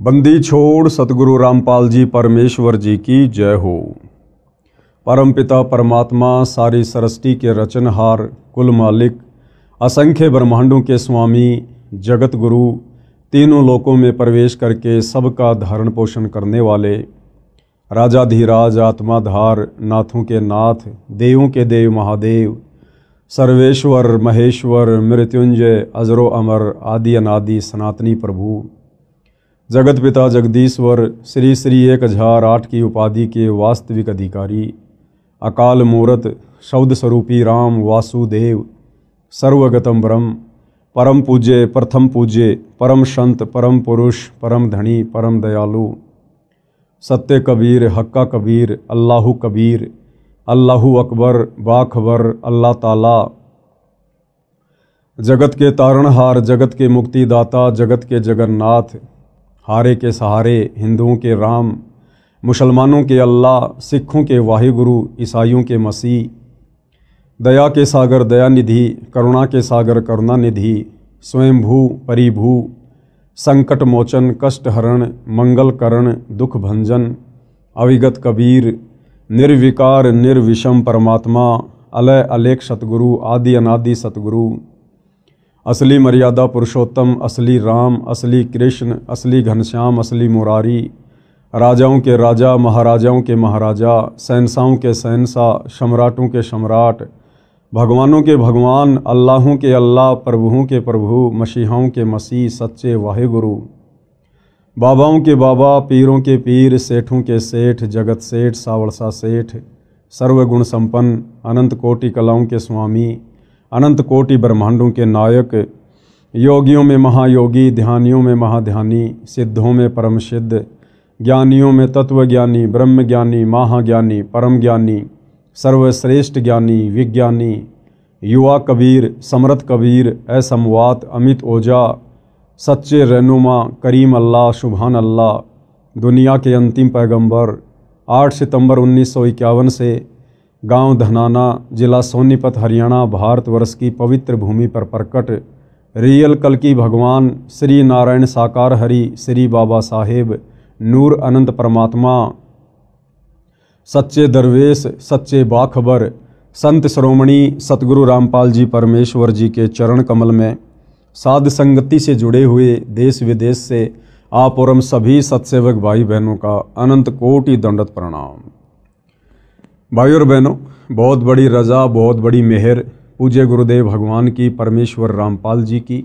बंदी छोड़ सतगुरु रामपाल जी परमेश्वर जी की जय हो। परमपिता परमात्मा सारी सृष्टि के रचनहार, कुल मालिक, असंख्य ब्रह्मांडों के स्वामी, जगत गुरु, तीनों लोकों में प्रवेश करके सबका धारण पोषण करने वाले, राजाधिराज, आत्माधार, नाथों के नाथ, देवों के देव महादेव, सर्वेश्वर महेश्वर, मृत्युंजय, अजरो अमर, आदि अनादि सनातनी प्रभु, जगत पिता जगदीश्वर, श्री श्री 1008 की उपाधि के वास्तविक अधिकारी, अकाल मूरत, शब्द स्वरूपी राम वासुदेव, सर्वगतम ब्रह्म, परम पूज्य, प्रथम पूज्य, परम संत, परम पुरुष, परम धनी, परम दयालु, सत्य कबीर, हक्का कबीर, अल्लाहु कबीर, अल्लाहु अकबर, बाखबर, अल्लाह ताला, जगत के तारणहार, जगत के मुक्तिदाता, जगत के जगन्नाथ, हारे के सहारे, हिंदुओं के राम, मुसलमानों के अल्लाह, सिखों के वाहिगुरु, ईसाइयों के मसीह, दया के सागर दयानिधि, करुणा के सागर करुणानिधि, स्वयंभू परिभू, संकट मोचन, कष्ट हरण, मंगल करण, दुख भंजन, अविगत कबीर, निर्विकार निर्विषम परमात्मा, अलय अलेख सतगुरु, आदि अनादि सतगुरु, असली मर्यादा पुरुषोत्तम, असली राम, असली कृष्ण, असली घनश्याम, असली मुरारी, राजाओं के राजा, महाराजाओं के महाराजा, शहंशाहों के शहंशाह, सम्राटों के सम्राट, भगवानों के भगवान, अल्लाहों के अल्लाह, प्रभुओं के प्रभु, मसीहाओं के मसीह, सच्चे वाहिगुरु, बाबाओं के बाबा, पीरों के पीर, सेठों के सेठ, जगत सेठ, सावरसा सेठ, सर्वगुण संपन्न, अनंत कोटि कलाओं के स्वामी, अनंत कोटि ब्रह्मांडों के नायक, योगियों में महायोगी, ध्यानियों में महाध्यानी, सिद्धों में परम सिद्ध, ज्ञानियों में तत्वज्ञानी, ब्रह्मज्ञानी, महाज्ञानी, परम ज्ञानी, सर्वश्रेष्ठ ज्ञानी, विज्ञानी, युवा कबीर, समर्थ कबीर, असमवात, अमित ओजा, सच्चे रहनुमा, करीम अल्लाह, सुभान अल्लाह, दुनिया के अंतिम पैगंबर, 8 सितंबर 1951 से गांव धनाना, जिला सोनीपत, हरियाणा, भारतवर्ष की पवित्र भूमि पर प्रकट रियल कल की भगवान श्री नारायण साकार हरि, श्री बाबा साहेब, नूर अनंत परमात्मा, सच्चे दरवेश, सच्चे बाखबर, संत श्रोमणी सतगुरु रामपाल जी परमेश्वर जी के चरण कमल में साध संगति से जुड़े हुए देश विदेश से आप और हम सभी सत्सेवक भाई बहनों का अनंत कोटि दंडवत प्रणाम। भाई और बहनों, बहुत बड़ी रजा, बहुत बड़ी मेहर पूज्य गुरुदेव भगवान की, परमेश्वर रामपाल जी की,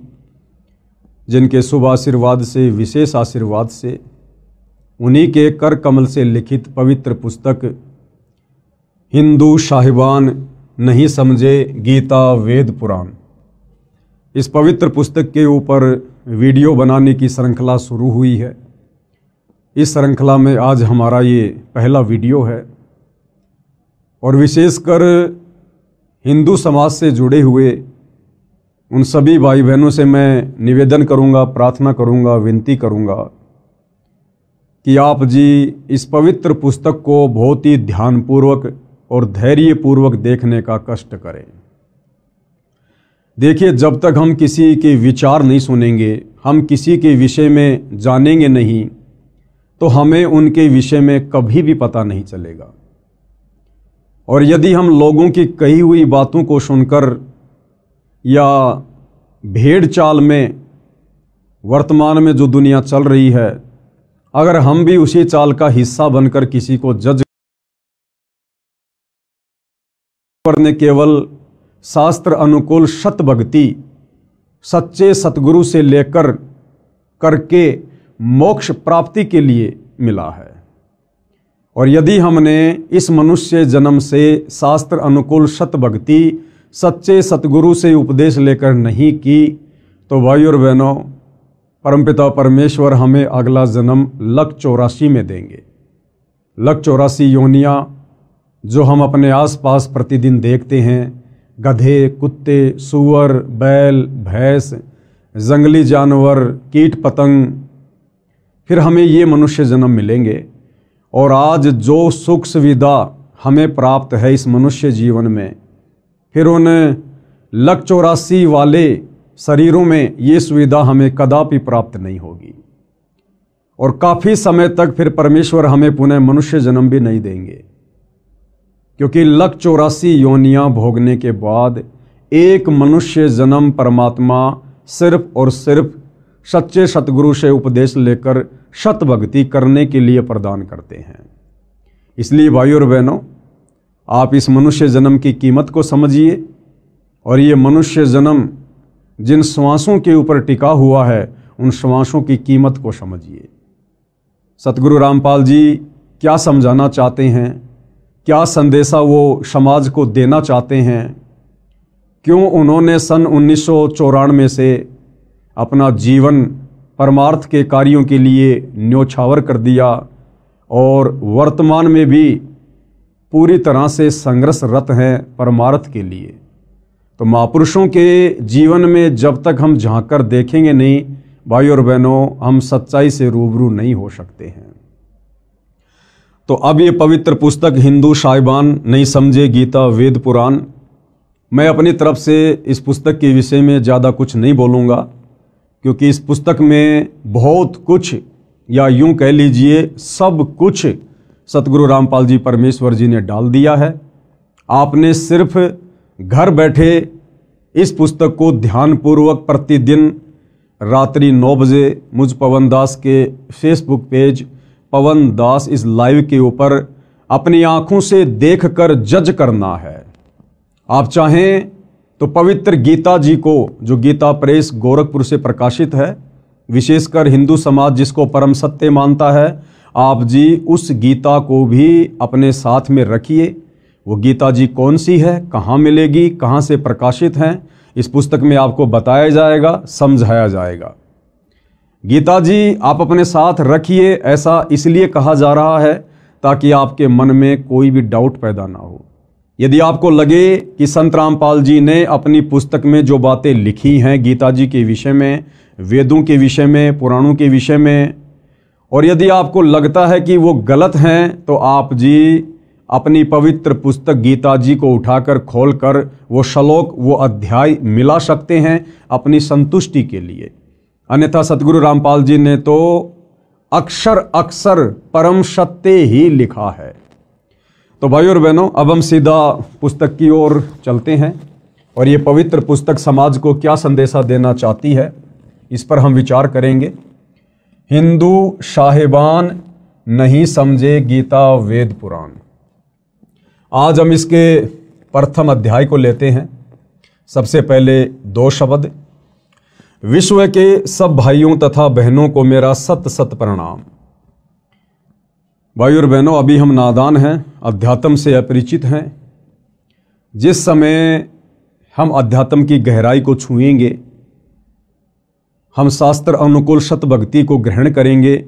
जिनके शुभ आशीर्वाद से, विशेष आशीर्वाद से, उन्हीं के कर कमल से लिखित पवित्र पुस्तक हिंदू साहिबान नहीं समझे गीता वेद पुराण, इस पवित्र पुस्तक के ऊपर वीडियो बनाने की श्रृंखला शुरू हुई है। इस श्रृंखला में आज हमारा ये पहला वीडियो है और विशेषकर हिंदू समाज से जुड़े हुए उन सभी भाई बहनों से मैं निवेदन करूंगा, प्रार्थना करूंगा, विनती करूंगा कि आप जी इस पवित्र पुस्तक को बहुत ही ध्यानपूर्वक और धैर्यपूर्वक देखने का कष्ट करें। देखिए, जब तक हम किसी के विचार नहीं सुनेंगे, हम किसी के विषय में जानेंगे नहीं, तो हमें उनके विषय में कभी भी पता नहीं चलेगा। और यदि हम लोगों की कही हुई बातों को सुनकर या भेड़ चाल में वर्तमान में जो दुनिया चल रही है, अगर हम भी उसी चाल का हिस्सा बनकर किसी को जज करने, केवल शास्त्र अनुकूल सत भक्ति सच्चे सतगुरु से लेकर करके मोक्ष प्राप्ति के लिए मिला है। और यदि हमने इस मनुष्य जन्म से शास्त्र अनुकूल सत भक्ति सच्चे सतगुरु से उपदेश लेकर नहीं की, तो भाई और बहनों, परमपिता परमेश्वर हमें अगला जन्म 184 में देंगे। 184 योनियाँ जो हम अपने आसपास प्रतिदिन देखते हैं, गधे, कुत्ते, सूअर, बैल, भैंस, जंगली जानवर, कीट पतंग, फिर हमें ये मनुष्य जन्म मिलेंगे। और आज जो सुख सुविधा हमें प्राप्त है इस मनुष्य जीवन में, फिर उन 184 वाले शरीरों में ये सुविधा हमें कदापि प्राप्त नहीं होगी। और काफ़ी समय तक फिर परमेश्वर हमें पुनः मनुष्य जन्म भी नहीं देंगे, क्योंकि 184 योनियां भोगने के बाद एक मनुष्य जन्म परमात्मा सिर्फ और सिर्फ सच्चे सतगुरु से उपदेश लेकर सत भक्ति करने के लिए प्रदान करते हैं। इसलिए भाइयों और बहनों, आप इस मनुष्य जन्म की कीमत को समझिए और ये मनुष्य जन्म जिन श्वासों के ऊपर टिका हुआ है उन श्वासों की कीमत को समझिए। सतगुरु रामपाल जी क्या समझाना चाहते हैं, क्या संदेशा वो समाज को देना चाहते हैं, क्यों उन्होंने सन 1994 से अपना जीवन परमार्थ के कार्यों के लिए न्योछावर कर दिया और वर्तमान में भी पूरी तरह से संघर्षरत हैं परमार्थ के लिए। तो महापुरुषों के जीवन में जब तक हम झांक कर देखेंगे नहीं भाई और बहनों, हम सच्चाई से रूबरू नहीं हो सकते हैं। तो अब ये पवित्र पुस्तक हिंदू साहिबान नहीं समझे गीता वेद पुराण, मैं अपनी तरफ से इस पुस्तक के विषय में ज़्यादा कुछ नहीं बोलूँगा, क्योंकि इस पुस्तक में बहुत कुछ, या यूं कह लीजिए सब कुछ सतगुरु रामपाल जी परमेश्वर जी ने डाल दिया है। आपने सिर्फ घर बैठे इस पुस्तक को ध्यानपूर्वक प्रतिदिन रात्रि 9 बजे मुझ पवन दास के फेसबुक पेज पवन दास इस लाइव के ऊपर अपनी आंखों से देखकर जज करना है। आप चाहें तो पवित्र गीता जी को, जो गीता प्रेस गोरखपुर से प्रकाशित है, विशेषकर हिंदू समाज जिसको परम सत्य मानता है, आप जी उस गीता को भी अपने साथ में रखिए। वो गीता जी कौन सी है, कहाँ मिलेगी, कहाँ से प्रकाशित हैं, इस पुस्तक में आपको बताया जाएगा, समझाया जाएगा। गीता जी आप अपने साथ रखिए, ऐसा इसलिए कहा जा रहा है ताकि आपके मन में कोई भी डाउट पैदा ना हो। यदि आपको लगे कि संत रामपाल जी ने अपनी पुस्तक में जो बातें लिखी हैं गीता जी के विषय में, वेदों के विषय में, पुराणों के विषय में, और यदि आपको लगता है कि वो गलत हैं, तो आप जी अपनी पवित्र पुस्तक गीता जी को उठाकर खोलकर वो श्लोक, वो अध्याय मिला सकते हैं अपनी संतुष्टि के लिए। अन्यथा सतगुरु रामपाल जी ने तो अक्षर अक्षर परम सत्य ही लिखा है। तो भाइयों और बहनों, अब हम सीधा पुस्तक की ओर चलते हैं और ये पवित्र पुस्तक समाज को क्या संदेशा देना चाहती है, इस पर हम विचार करेंगे। हिंदू साहिबान नहीं समझे गीता वेद पुराण। आज हम इसके प्रथम अध्याय को लेते हैं। सबसे पहले 2 शब्द। विश्व के सब भाइयों तथा बहनों को मेरा सत सत प्रणाम। भाई और बहनों, अभी हम नादान हैं, अध्यात्म से अपरिचित हैं। जिस समय हम अध्यात्म की गहराई को छुएंगे, हम शास्त्र अनुकूल सत भक्ति को ग्रहण करेंगे,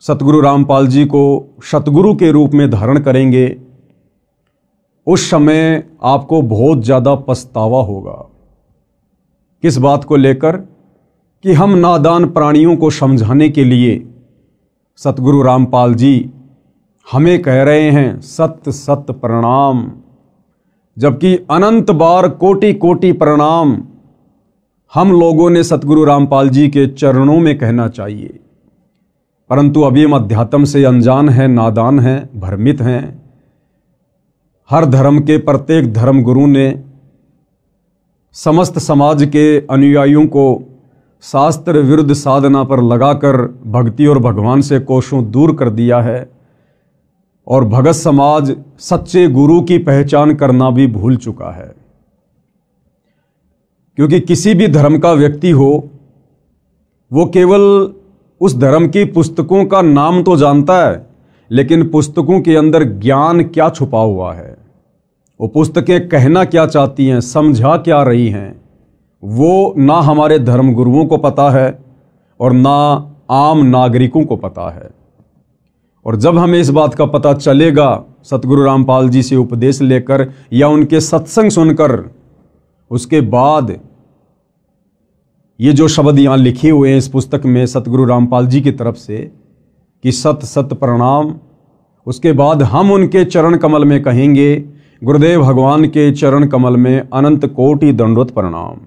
सतगुरु रामपाल जी को सतगुरु के रूप में धारण करेंगे, उस समय आपको बहुत ज़्यादा पछतावा होगा। किस बात को लेकर? कि हम नादान प्राणियों को समझाने के लिए सतगुरु रामपाल जी हमें कह रहे हैं सत सत प्रणाम, जबकि अनंत बार कोटि कोटि प्रणाम हम लोगों ने सतगुरु रामपाल जी के चरणों में कहना चाहिए। परंतु अभी हम अध्यात्म से अनजान हैं, नादान हैं, भ्रमित हैं। हर धर्म के प्रत्येक धर्म गुरु ने समस्त समाज के अनुयायियों को शास्त्र विरुद्ध साधना पर लगाकर भक्ति और भगवान से कोसों दूर कर दिया है, और भगत समाज सच्चे गुरु की पहचान करना भी भूल चुका है। क्योंकि किसी भी धर्म का व्यक्ति हो, वो केवल उस धर्म की पुस्तकों का नाम तो जानता है, लेकिन पुस्तकों के अंदर ज्ञान क्या छुपा हुआ है, वो पुस्तकें कहना क्या चाहती हैं, समझा क्या रही हैं, वो ना हमारे धर्म गुरुओं को पता है और ना आम नागरिकों को पता है। और जब हमें इस बात का पता चलेगा सतगुरु रामपाल जी से उपदेश लेकर या उनके सत्संग सुनकर, उसके बाद ये जो शब्द यहाँ लिखे हुए हैं इस पुस्तक में सतगुरु रामपाल जी की तरफ से कि सत सत प्रणाम, उसके बाद हम उनके चरण कमल में कहेंगे गुरुदेव भगवान के चरण कमल में अनंत कोटि दंडवत प्रणाम।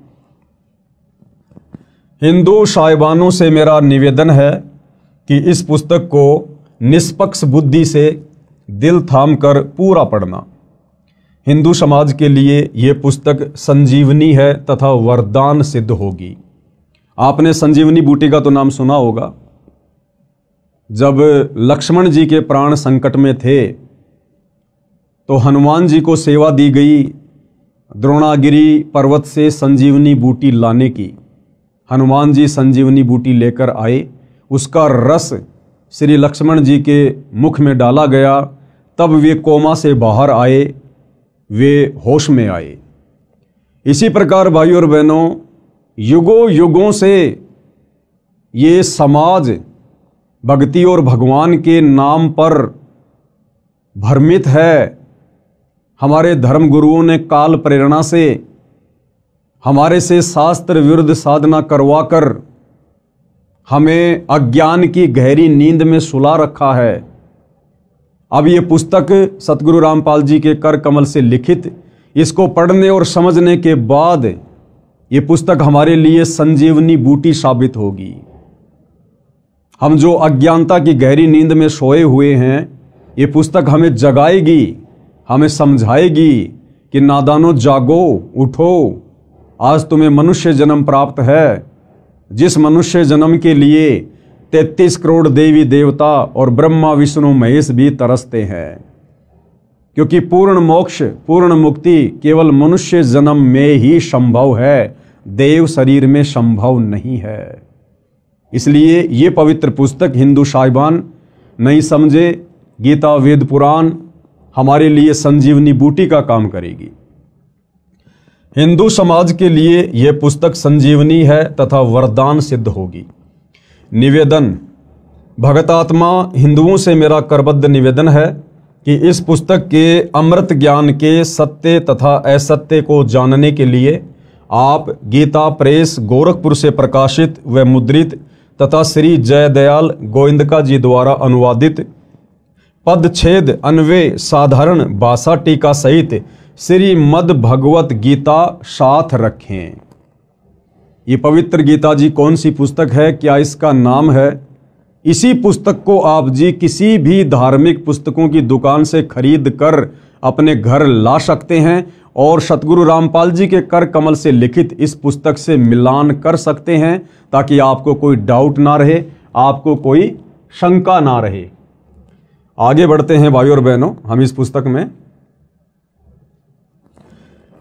हिंदू साहिबानों से मेरा निवेदन है कि इस पुस्तक को निष्पक्ष बुद्धि से दिल थाम कर पूरा पढ़ना। हिंदू समाज के लिए ये पुस्तक संजीवनी है तथा वरदान सिद्ध होगी। आपने संजीवनी बूटी का तो नाम सुना होगा। जब लक्ष्मण जी के प्राण संकट में थे तो हनुमान जी को सेवा दी गई द्रोणागिरी पर्वत से संजीवनी बूटी लाने की। हनुमान जी संजीवनी बूटी लेकर आए, उसका रस श्री लक्ष्मण जी के मुख में डाला गया, तब वे कोमा से बाहर आए, वे होश में आए। इसी प्रकार भाइयों और बहनों, युगों युगों से ये समाज भक्ति और भगवान के नाम पर भ्रमित है। हमारे धर्म गुरुओं ने काल प्रेरणा से हमारे से शास्त्र विरुद्ध साधना करवाकर हमें अज्ञान की गहरी नींद में सुला रखा है। अब ये पुस्तक सतगुरु रामपाल जी के कर कमल से लिखित, इसको पढ़ने और समझने के बाद ये पुस्तक हमारे लिए संजीवनी बूटी साबित होगी। हम जो अज्ञानता की गहरी नींद में सोए हुए हैं, ये पुस्तक हमें जगाएगी, हमें समझाएगी कि नादानो जागो, उठो, आज तुम्हें मनुष्य जन्म प्राप्त है, जिस मनुष्य जन्म के लिए 33 करोड़ देवी देवता और ब्रह्मा विष्णु महेश भी तरसते हैं। क्योंकि पूर्ण मोक्ष, पूर्ण मुक्ति केवल मनुष्य जन्म में ही संभव है, देव शरीर में संभव नहीं है। इसलिए ये पवित्र पुस्तक हिंदू साहिबान नहीं समझे, गीता वेद पुराण हमारे लिए संजीवनी बूटी का काम करेगी। हिंदू समाज के लिए यह पुस्तक संजीवनी है तथा वरदान सिद्ध होगी। निवेदन, भगतात्मा हिंदुओं से मेरा करबद्ध निवेदन है कि इस पुस्तक के अमृत ज्ञान के सत्य तथा असत्य को जानने के लिए आप गीता प्रेस गोरखपुर से प्रकाशित व मुद्रित तथा श्री जयदयाल गोविंदका जी द्वारा अनुवादित पदछेद अन्वय साधारण भाषा टीका सहित श्रीमद् भगवत गीता साथ रखें। ये पवित्र गीता जी कौन सी पुस्तक है, क्या इसका नाम है? इसी पुस्तक को आप जी किसी भी धार्मिक पुस्तकों की दुकान से खरीद कर अपने घर ला सकते हैं और सतगुरु रामपाल जी के कर कमल से लिखित इस पुस्तक से मिलान कर सकते हैं, ताकि आपको कोई डाउट ना रहे, आपको कोई शंका ना रहे। आगे बढ़ते हैं भाइयों और बहनों, हम इस पुस्तक में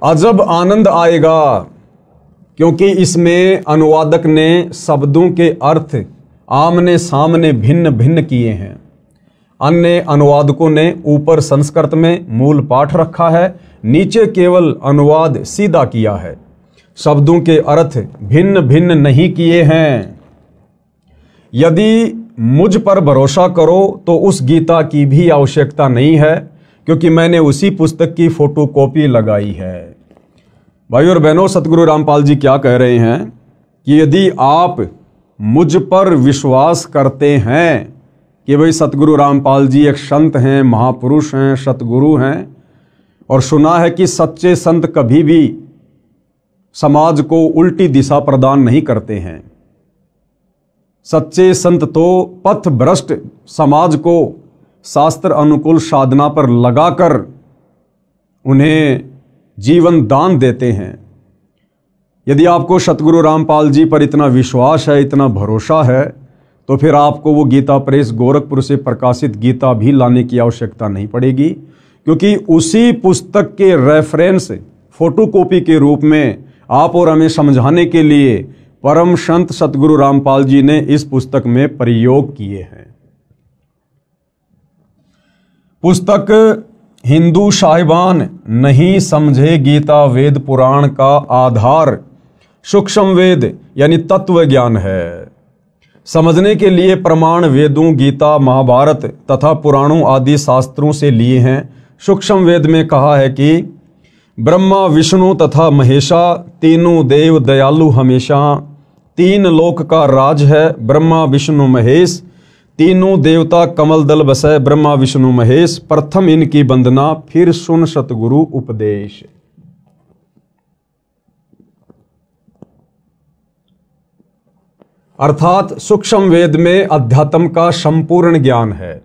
अजब आनंद आएगा, क्योंकि इसमें अनुवादक ने शब्दों के अर्थ आमने सामने भिन्न भिन्न किए हैं। अन्य अनुवादकों ने ऊपर संस्कृत में मूल पाठ रखा है, नीचे केवल अनुवाद सीधा किया है, शब्दों के अर्थ भिन्न भिन्न नहीं किए हैं। यदि मुझ पर भरोसा करो तो उस गीता की भी आवश्यकता नहीं है, क्योंकि मैंने उसी पुस्तक की फोटोकॉपी लगाई है। भाइयों और बहनों, सतगुरु रामपाल जी क्या कह रहे हैं कि यदि आप मुझ पर विश्वास करते हैं कि भाई सतगुरु रामपाल जी एक संत हैं, महापुरुष हैं, सतगुरु हैं, और सुना है कि सच्चे संत कभी भी समाज को उल्टी दिशा प्रदान नहीं करते हैं। सच्चे संत तो पथ भ्रष्ट समाज को शास्त्र अनुकूल साधना पर लगाकर उन्हें जीवन दान देते हैं। यदि आपको सतगुरु रामपाल जी पर इतना विश्वास है, इतना भरोसा है, तो फिर आपको वो गीता प्रेस गोरखपुर से प्रकाशित गीता भी लाने की आवश्यकता नहीं पड़ेगी, क्योंकि उसी पुस्तक के रेफरेंस फोटोकॉपी के रूप में आप और हमें समझाने के लिए परम संत सतगुरु रामपाल जी ने इस पुस्तक में प्रयोग किए हैं। पुस्तक हिंदू साहिबान नहीं समझे गीता वेद पुराण का आधार सूक्ष्म वेद यानी तत्व ज्ञान है। समझने के लिए प्रमाण वेदों, गीता, महाभारत तथा पुराणों आदि शास्त्रों से लिए हैं। सूक्ष्म वेद में कहा है कि ब्रह्मा विष्णु तथा महेशा तीनों देव दयालु हमेशा, तीन लोक का राज है ब्रह्मा विष्णु महेश, तीनों देवता कमल दल बसै ब्रह्मा विष्णु महेश, प्रथम इनकी वंदना फिर सुन सतगुरु उपदेश। अर्थात सूक्ष्म वेद में अध्यात्म का संपूर्ण ज्ञान है।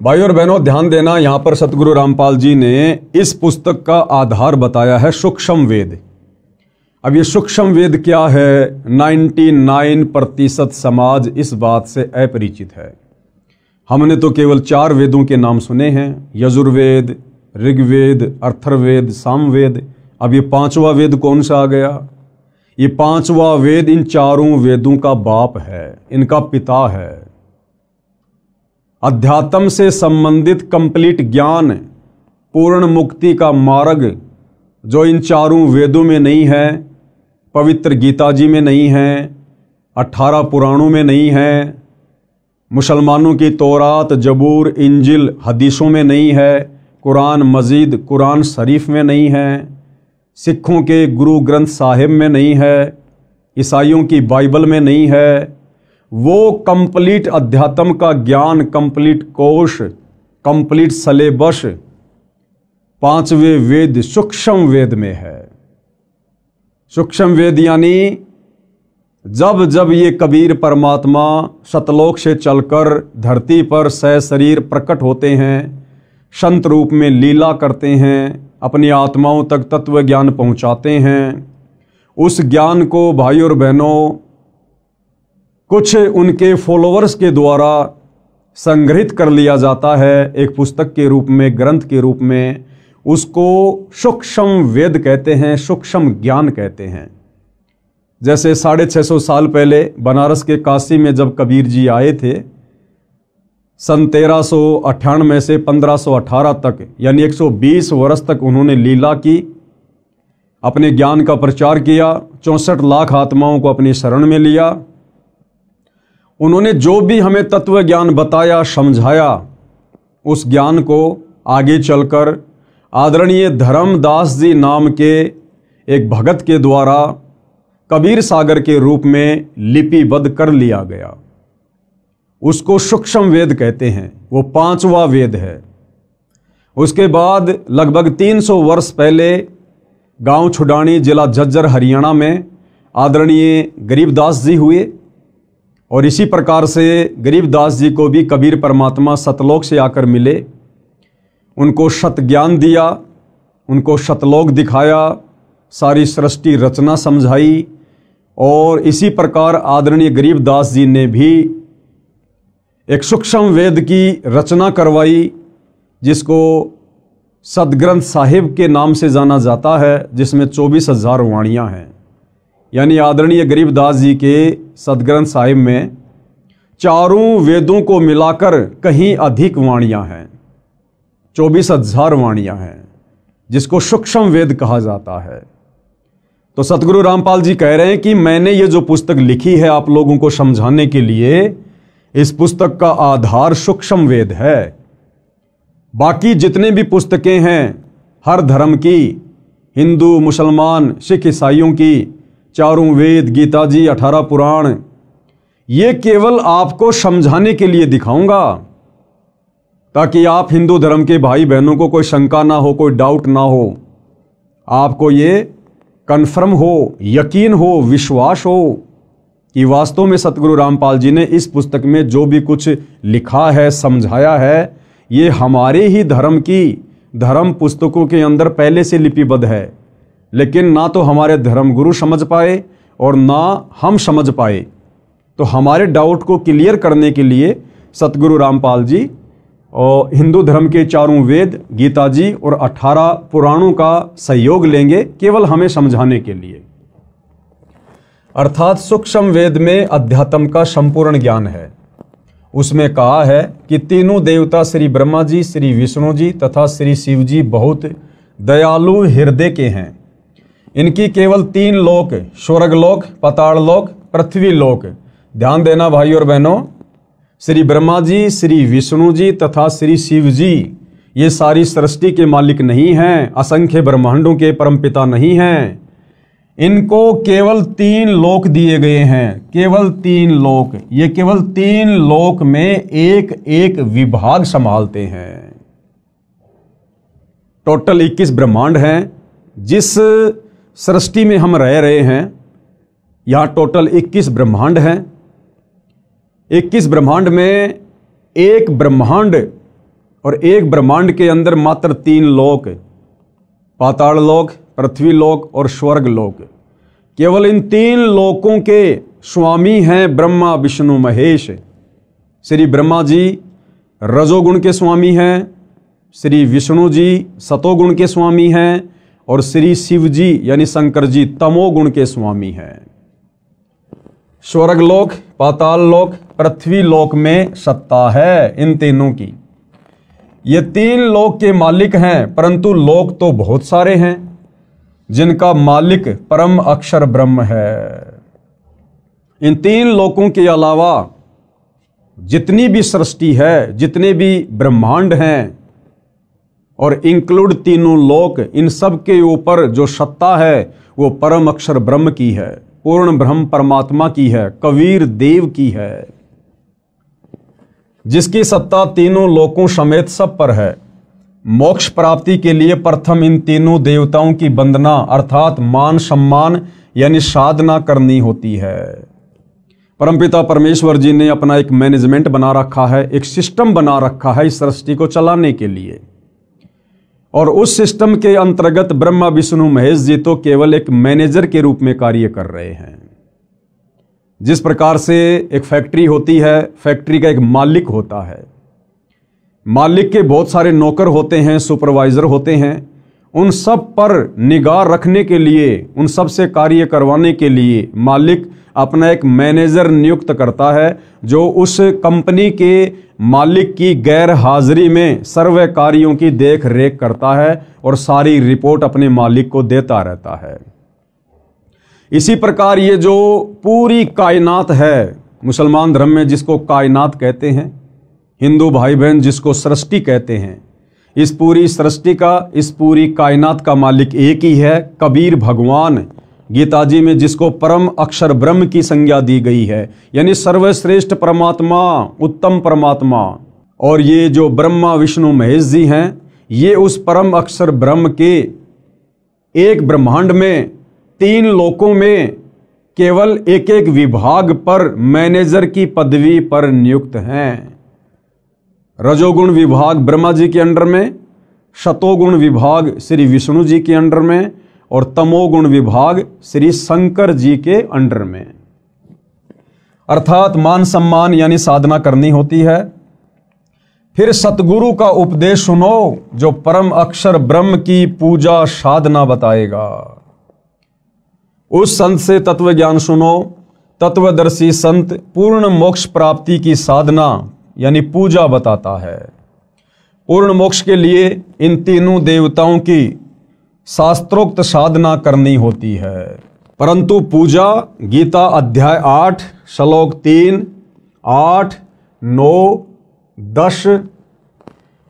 भाइयों और बहनों, ध्यान देना, यहाँ पर सतगुरु रामपाल जी ने इस पुस्तक का आधार बताया है सूक्ष्म वेद। अब ये सूक्ष्म वेद क्या है, 99% समाज इस बात से अपरिचित है। हमने तो केवल 4 वेदों के नाम सुने हैं, यजुर्वेद, ऋग्वेद, अथर्ववेद, सामवेद। अब ये 5वां वेद कौन सा आ गया? ये 5वां वेद इन 4 वेदों का बाप है, इनका पिता है। अध्यात्म से संबंधित कंप्लीट ज्ञान, पूर्ण मुक्ति का मार्ग जो इन 4 वेदों में नहीं है, पवित्र गीता जी में नहीं है, 18 पुराणों में नहीं है, मुसलमानों की तौरात, जबूर, इंजिल, हदीसों में नहीं है, कुरान मजीद, कुरान शरीफ में नहीं है, सिखों के गुरु ग्रंथ साहिब में नहीं है, ईसाइयों की बाइबल में नहीं है, वो कंप्लीट अध्यात्म का ज्ञान, कंप्लीट कोश, कंप्लीट सलेबस 5वें वेद सूक्ष्म वेद में है। सूक्ष्म वेद यानी जब जब ये कबीर परमात्मा सतलोक से चलकर धरती पर सशरीर प्रकट होते हैं, संत रूप में लीला करते हैं, अपनी आत्माओं तक तत्व ज्ञान पहुंचाते हैं, उस ज्ञान को भाइयों और बहनों कुछ उनके फॉलोअर्स के द्वारा संग्रहित कर लिया जाता है एक पुस्तक के रूप में, ग्रंथ के रूप में। उसको सूक्ष्म वेद कहते हैं, सूक्ष्म ज्ञान कहते हैं। जैसे 650 साल पहले बनारस के काशी में जब कबीर जी आए थे, सन 1398 से 1518 तक, यानी 120 वर्ष तक उन्होंने लीला की, अपने ज्ञान का प्रचार किया, 64 लाख आत्माओं को अपनी शरण में लिया। उन्होंने जो भी हमें तत्व ज्ञान बताया, समझाया, उस ज्ञान को आगे चलकर आदरणीय धर्मदास जी नाम के एक भगत के द्वारा कबीर सागर के रूप में लिपिबद्ध कर लिया गया। उसको सूक्ष्म वेद कहते हैं, वो 5वां वेद है। उसके बाद लगभग 300 वर्ष पहले गांव छुडानी, जिला झज्जर, हरियाणा में आदरणीय गरीबदास जी हुए, और इसी प्रकार से गरीबदास जी को भी कबीर परमात्मा सतलोक से आकर मिले, उनको सत ज्ञान दिया, उनको सतलोक दिखाया, सारी सृष्टि रचना समझाई, और इसी प्रकार आदरणीय गरीबदास जी ने भी एक सूक्ष्म वेद की रचना करवाई, जिसको सदग्रंथ साहिब के नाम से जाना जाता है, जिसमें 24,000 वाणियाँ हैं। यानी आदरणीय गरीबदास जी के सदग्रंथ साहिब में 4 वेदों को मिलाकर कहीं अधिक वाणियाँ हैं, 24,000 वाणियाँ हैं, जिसको सूक्ष्म वेद कहा जाता है। तो सतगुरु रामपाल जी कह रहे हैं कि मैंने ये जो पुस्तक लिखी है आप लोगों को समझाने के लिए, इस पुस्तक का आधार सूक्ष्म वेद है। बाकी जितने भी पुस्तकें हैं हर धर्म की, हिंदू, मुसलमान, सिख, ईसाइयों की, 4 वेद, गीता जी, 18 पुराण, ये केवल आपको समझाने के लिए दिखाऊंगा, ताकि आप हिंदू धर्म के भाई बहनों को कोई शंका ना हो, कोई डाउट ना हो, आपको ये कन्फर्म हो, यकीन हो, विश्वास हो कि वास्तव में सतगुरु रामपाल जी ने इस पुस्तक में जो भी कुछ लिखा है, समझाया है, ये हमारे ही धर्म की धर्म पुस्तकों के अंदर पहले से लिपिबद्ध है। लेकिन ना तो हमारे धर्मगुरु समझ पाए और ना हम समझ पाए। तो हमारे डाउट को क्लियर करने के लिए सतगुरु रामपाल जी और हिंदू धर्म के 4 वेद, गीता जी और 18 पुराणों का सहयोग लेंगे, केवल हमें समझाने के लिए। अर्थात सूक्ष्म वेद में अध्यात्म का संपूर्ण ज्ञान है। उसमें कहा है कि तीनों देवता श्री ब्रह्मा जी, श्री विष्णु जी तथा श्री शिव जी बहुत दयालु हृदय के हैं। इनकी केवल 3 लोक, स्वर्गलोक, पाताललोक, पृथ्वी लोक। ध्यान देना भाई और बहनों, श्री ब्रह्मा जी, श्री विष्णु जी तथा श्री शिव जी ये सारी सृष्टि के मालिक नहीं हैं, असंख्य ब्रह्मांडों के परमपिता नहीं हैं। इनको केवल 3 लोक दिए गए हैं, केवल 3 लोक। ये केवल 3 लोक में एक एक विभाग संभालते हैं। टोटल 21 ब्रह्मांड हैं। जिस सृष्टि में हम रह रहे हैं, यहाँ टोटल 21 ब्रह्मांड हैं। 21 ब्रह्मांड में एक ब्रह्मांड और एक ब्रह्मांड के अंदर मात्र 3 लोक, पाताल लोक, पृथ्वी लोक और स्वर्ग लोक। केवल इन 3 लोकों के स्वामी हैं ब्रह्मा विष्णु महेश। श्री ब्रह्मा जी रजोगुण के स्वामी हैं, श्री विष्णु जी सतोगुण के स्वामी हैं और श्री शिव जी यानी शंकर जी तमोगुण के स्वामी हैं। स्वर्ग लोक, पाताल लोक, पृथ्वी लोक में सत्ता है इन तीनों की। ये 3 लोक के मालिक हैं, परंतु लोक तो बहुत सारे हैं जिनका मालिक परम अक्षर ब्रह्म है। इन 3 लोकों के अलावा जितनी भी सृष्टि है, जितने भी ब्रह्मांड हैं और इंक्लूड तीनों लोक, इन सब के ऊपर जो सत्ता है वो परम अक्षर ब्रह्म की है, पूर्ण ब्रह्म परमात्मा की है, कबीर देव की है, जिसकी सत्ता तीनों लोकों समेत सब पर है। मोक्ष प्राप्ति के लिए प्रथम इन तीनों देवताओं की वंदना अर्थात मान सम्मान यानी साधना करनी होती है। परमपिता परमेश्वर जी ने अपना एक मैनेजमेंट बना रखा है, एक सिस्टम बना रखा है इस सृष्टि को चलाने के लिए, और उस सिस्टम के अंतर्गत ब्रह्मा विष्णु महेश जी तो केवल एक मैनेजर के रूप में कार्य कर रहे हैं। जिस प्रकार से एक फैक्ट्री होती है, फैक्ट्री का एक मालिक होता है, मालिक के बहुत सारे नौकर होते हैं, सुपरवाइजर होते हैं, उन सब पर निगाह रखने के लिए, उन सब से कार्य करवाने के लिए मालिक अपना एक मैनेजर नियुक्त करता है, जो उस कंपनी के मालिक की गैर हाजिरी में सर्व कार्यों की देख रेख करता है और सारी रिपोर्ट अपने मालिक को देता रहता है। इसी प्रकार ये जो पूरी कायनात है, मुसलमान धर्म में जिसको कायनात कहते हैं, हिंदू भाई बहन जिसको सृष्टि कहते हैं, इस पूरी सृष्टि का, इस पूरी कायनात का मालिक एक ही है, कबीर भगवान। गीता जी में जिसको परम अक्षर ब्रह्म की संज्ञा दी गई है, यानी सर्वश्रेष्ठ परमात्मा, उत्तम परमात्मा। और ये जो ब्रह्मा विष्णु महेश जी हैं, ये उस परम अक्षर ब्रह्म के एक ब्रह्मांड में 3 लोकों में केवल एक एक विभाग पर मैनेजर की पदवी पर नियुक्त हैं। रजोगुण विभाग ब्रह्मा जी के अंडर में, शतोगुण विभाग श्री विष्णु जी के अंडर में और तमोगुण विभाग श्री शंकर जी के अंडर में। अर्थात मान सम्मान यानी साधना करनी होती है। फिर सतगुरु का उपदेश सुनो जो परम अक्षर ब्रह्म की पूजा साधना बताएगा। उस संत से तत्व ज्ञान सुनो। तत्वदर्शी संत पूर्ण मोक्ष प्राप्ति की साधना यानी पूजा बताता है। पूर्ण मोक्ष के लिए इन तीनों देवताओं की शास्त्रोक्त साधना करनी होती है। परंतु पूजा गीता अध्याय 8 श्लोक 3, 8, 9, 10,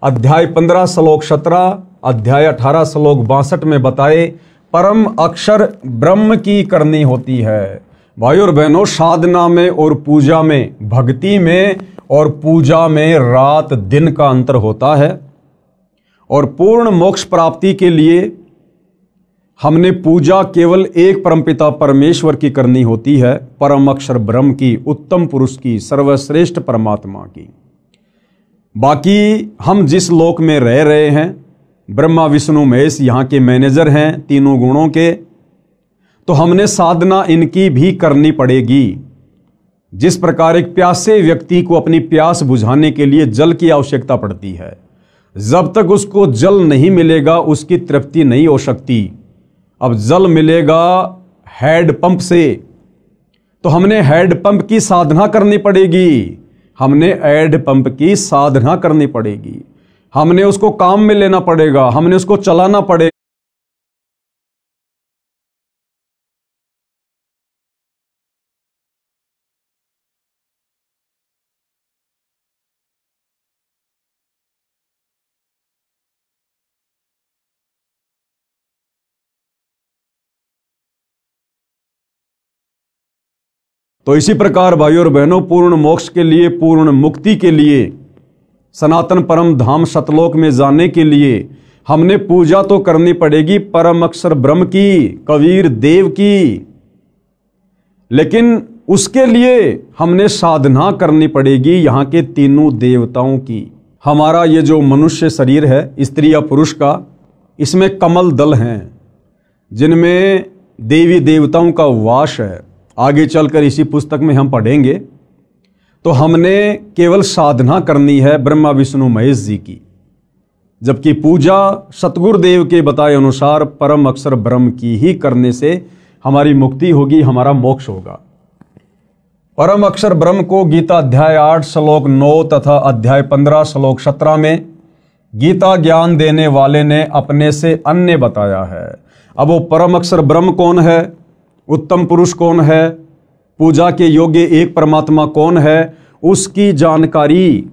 अध्याय 15 श्लोक 17, अध्याय 18 श्लोक 62 में बताए परम अक्षर ब्रह्म की करनी होती है। भाई और बहनों, साधना में और पूजा में, भक्ति में और पूजा में रात दिन का अंतर होता है। और पूर्ण मोक्ष प्राप्ति के लिए हमने पूजा केवल एक परमपिता परमेश्वर की करनी होती है, परम अक्षर ब्रह्म की, उत्तम पुरुष की, सर्वश्रेष्ठ परमात्मा की। बाकी हम जिस लोक में रह रहे हैं, ब्रह्मा विष्णु महेश यहाँ के मैनेजर हैं तीनों गुणों के, तो हमने साधना इनकी भी करनी पड़ेगी। जिस प्रकार एक प्यासे व्यक्ति को अपनी प्यास बुझाने के लिए जल की आवश्यकता पड़ती है, जब तक उसको जल नहीं मिलेगा उसकी तृप्ति नहीं हो सकती। अब जल मिलेगा हैंड पंप से, तो हमने हैंड पंप की साधना करनी पड़ेगी, हमने हैंड पंप की साधना करनी पड़ेगी, हमने उसको काम में लेना पड़ेगा, हमने उसको चलाना पड़ेगा। तो इसी प्रकार भाइयों और बहनों, पूर्ण मोक्ष के लिए, पूर्ण मुक्ति के लिए, सनातन परम धाम सतलोक में जाने के लिए हमने पूजा तो करनी पड़ेगी परम अक्षर ब्रह्म की, कबीर देव की। लेकिन उसके लिए हमने साधना करनी पड़ेगी यहाँ के तीनों देवताओं की। हमारा ये जो मनुष्य शरीर है, स्त्री या पुरुष का, इसमें कमल दल हैं जिनमें देवी देवताओं का वास है। आगे चलकर इसी पुस्तक में हम पढ़ेंगे। तो हमने केवल साधना करनी है ब्रह्मा विष्णु महेश जी की, जबकि पूजा सतगुरुदेव के बताए अनुसार परम अक्षर ब्रह्म की ही करने से हमारी मुक्ति होगी, हमारा मोक्ष होगा। परम अक्षर ब्रह्म को गीता अध्याय 8 श्लोक 9 तथा अध्याय 15 श्लोक 17 में गीता ज्ञान देने वाले ने अपने से अन्य बताया है। अब वो परम अक्षर ब्रह्म कौन है, उत्तम पुरुष कौन है, पूजा के योग्य एक परमात्मा कौन है, उसकी जानकारी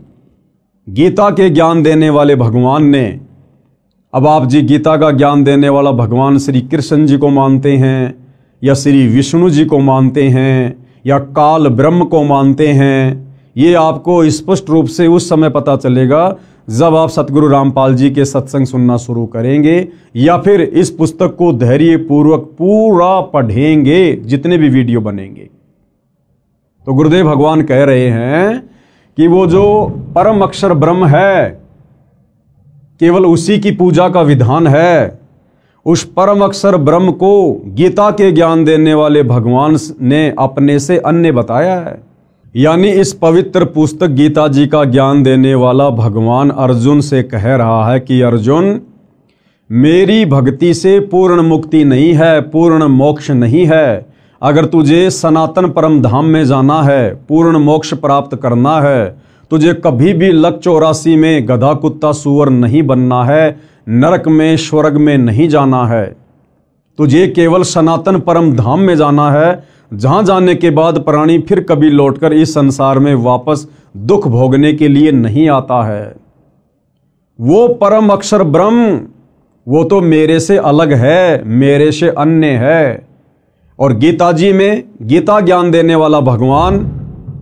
गीता के ज्ञान देने वाले भगवान ने। अब आप जी गीता का ज्ञान देने वाला भगवान श्री कृष्ण जी को मानते हैं या श्री विष्णु जी को मानते हैं या काल ब्रह्म को मानते हैं, ये आपको स्पष्ट रूप से उस समय पता चलेगा जब आप सतगुरु रामपाल जी के सत्संग सुनना शुरू करेंगे या फिर इस पुस्तक को धैर्य पूर्वक पूरा पढ़ेंगे, जितने भी वीडियो बनेंगे। तो गुरुदेव भगवान कह रहे हैं कि वो जो परम अक्षर ब्रह्म है, केवल उसी की पूजा का विधान है। उस परम अक्षर ब्रह्म को गीता के ज्ञान देने वाले भगवान ने अपने से अन्य बताया है। यानी इस पवित्र पुस्तक गीता जी का ज्ञान देने वाला भगवान अर्जुन से कह रहा है कि अर्जुन, मेरी भक्ति से पूर्ण मुक्ति नहीं है, पूर्ण मोक्ष नहीं है। अगर तुझे सनातन परम धाम में जाना है, पूर्ण मोक्ष प्राप्त करना है, तुझे कभी भी लक 84 में गधा कुत्ता सूअर नहीं बनना है, नरक में स्वर्ग में नहीं जाना है। तुझे केवल सनातन परम धाम में जाना है, जहां जाने के बाद प्राणी फिर कभी लौटकर इस संसार में वापस दुख भोगने के लिए नहीं आता है। वो परम अक्षर ब्रह्म, वो तो मेरे से अलग है, मेरे से अन्य है। और गीता जी में गीता ज्ञान देने वाला भगवान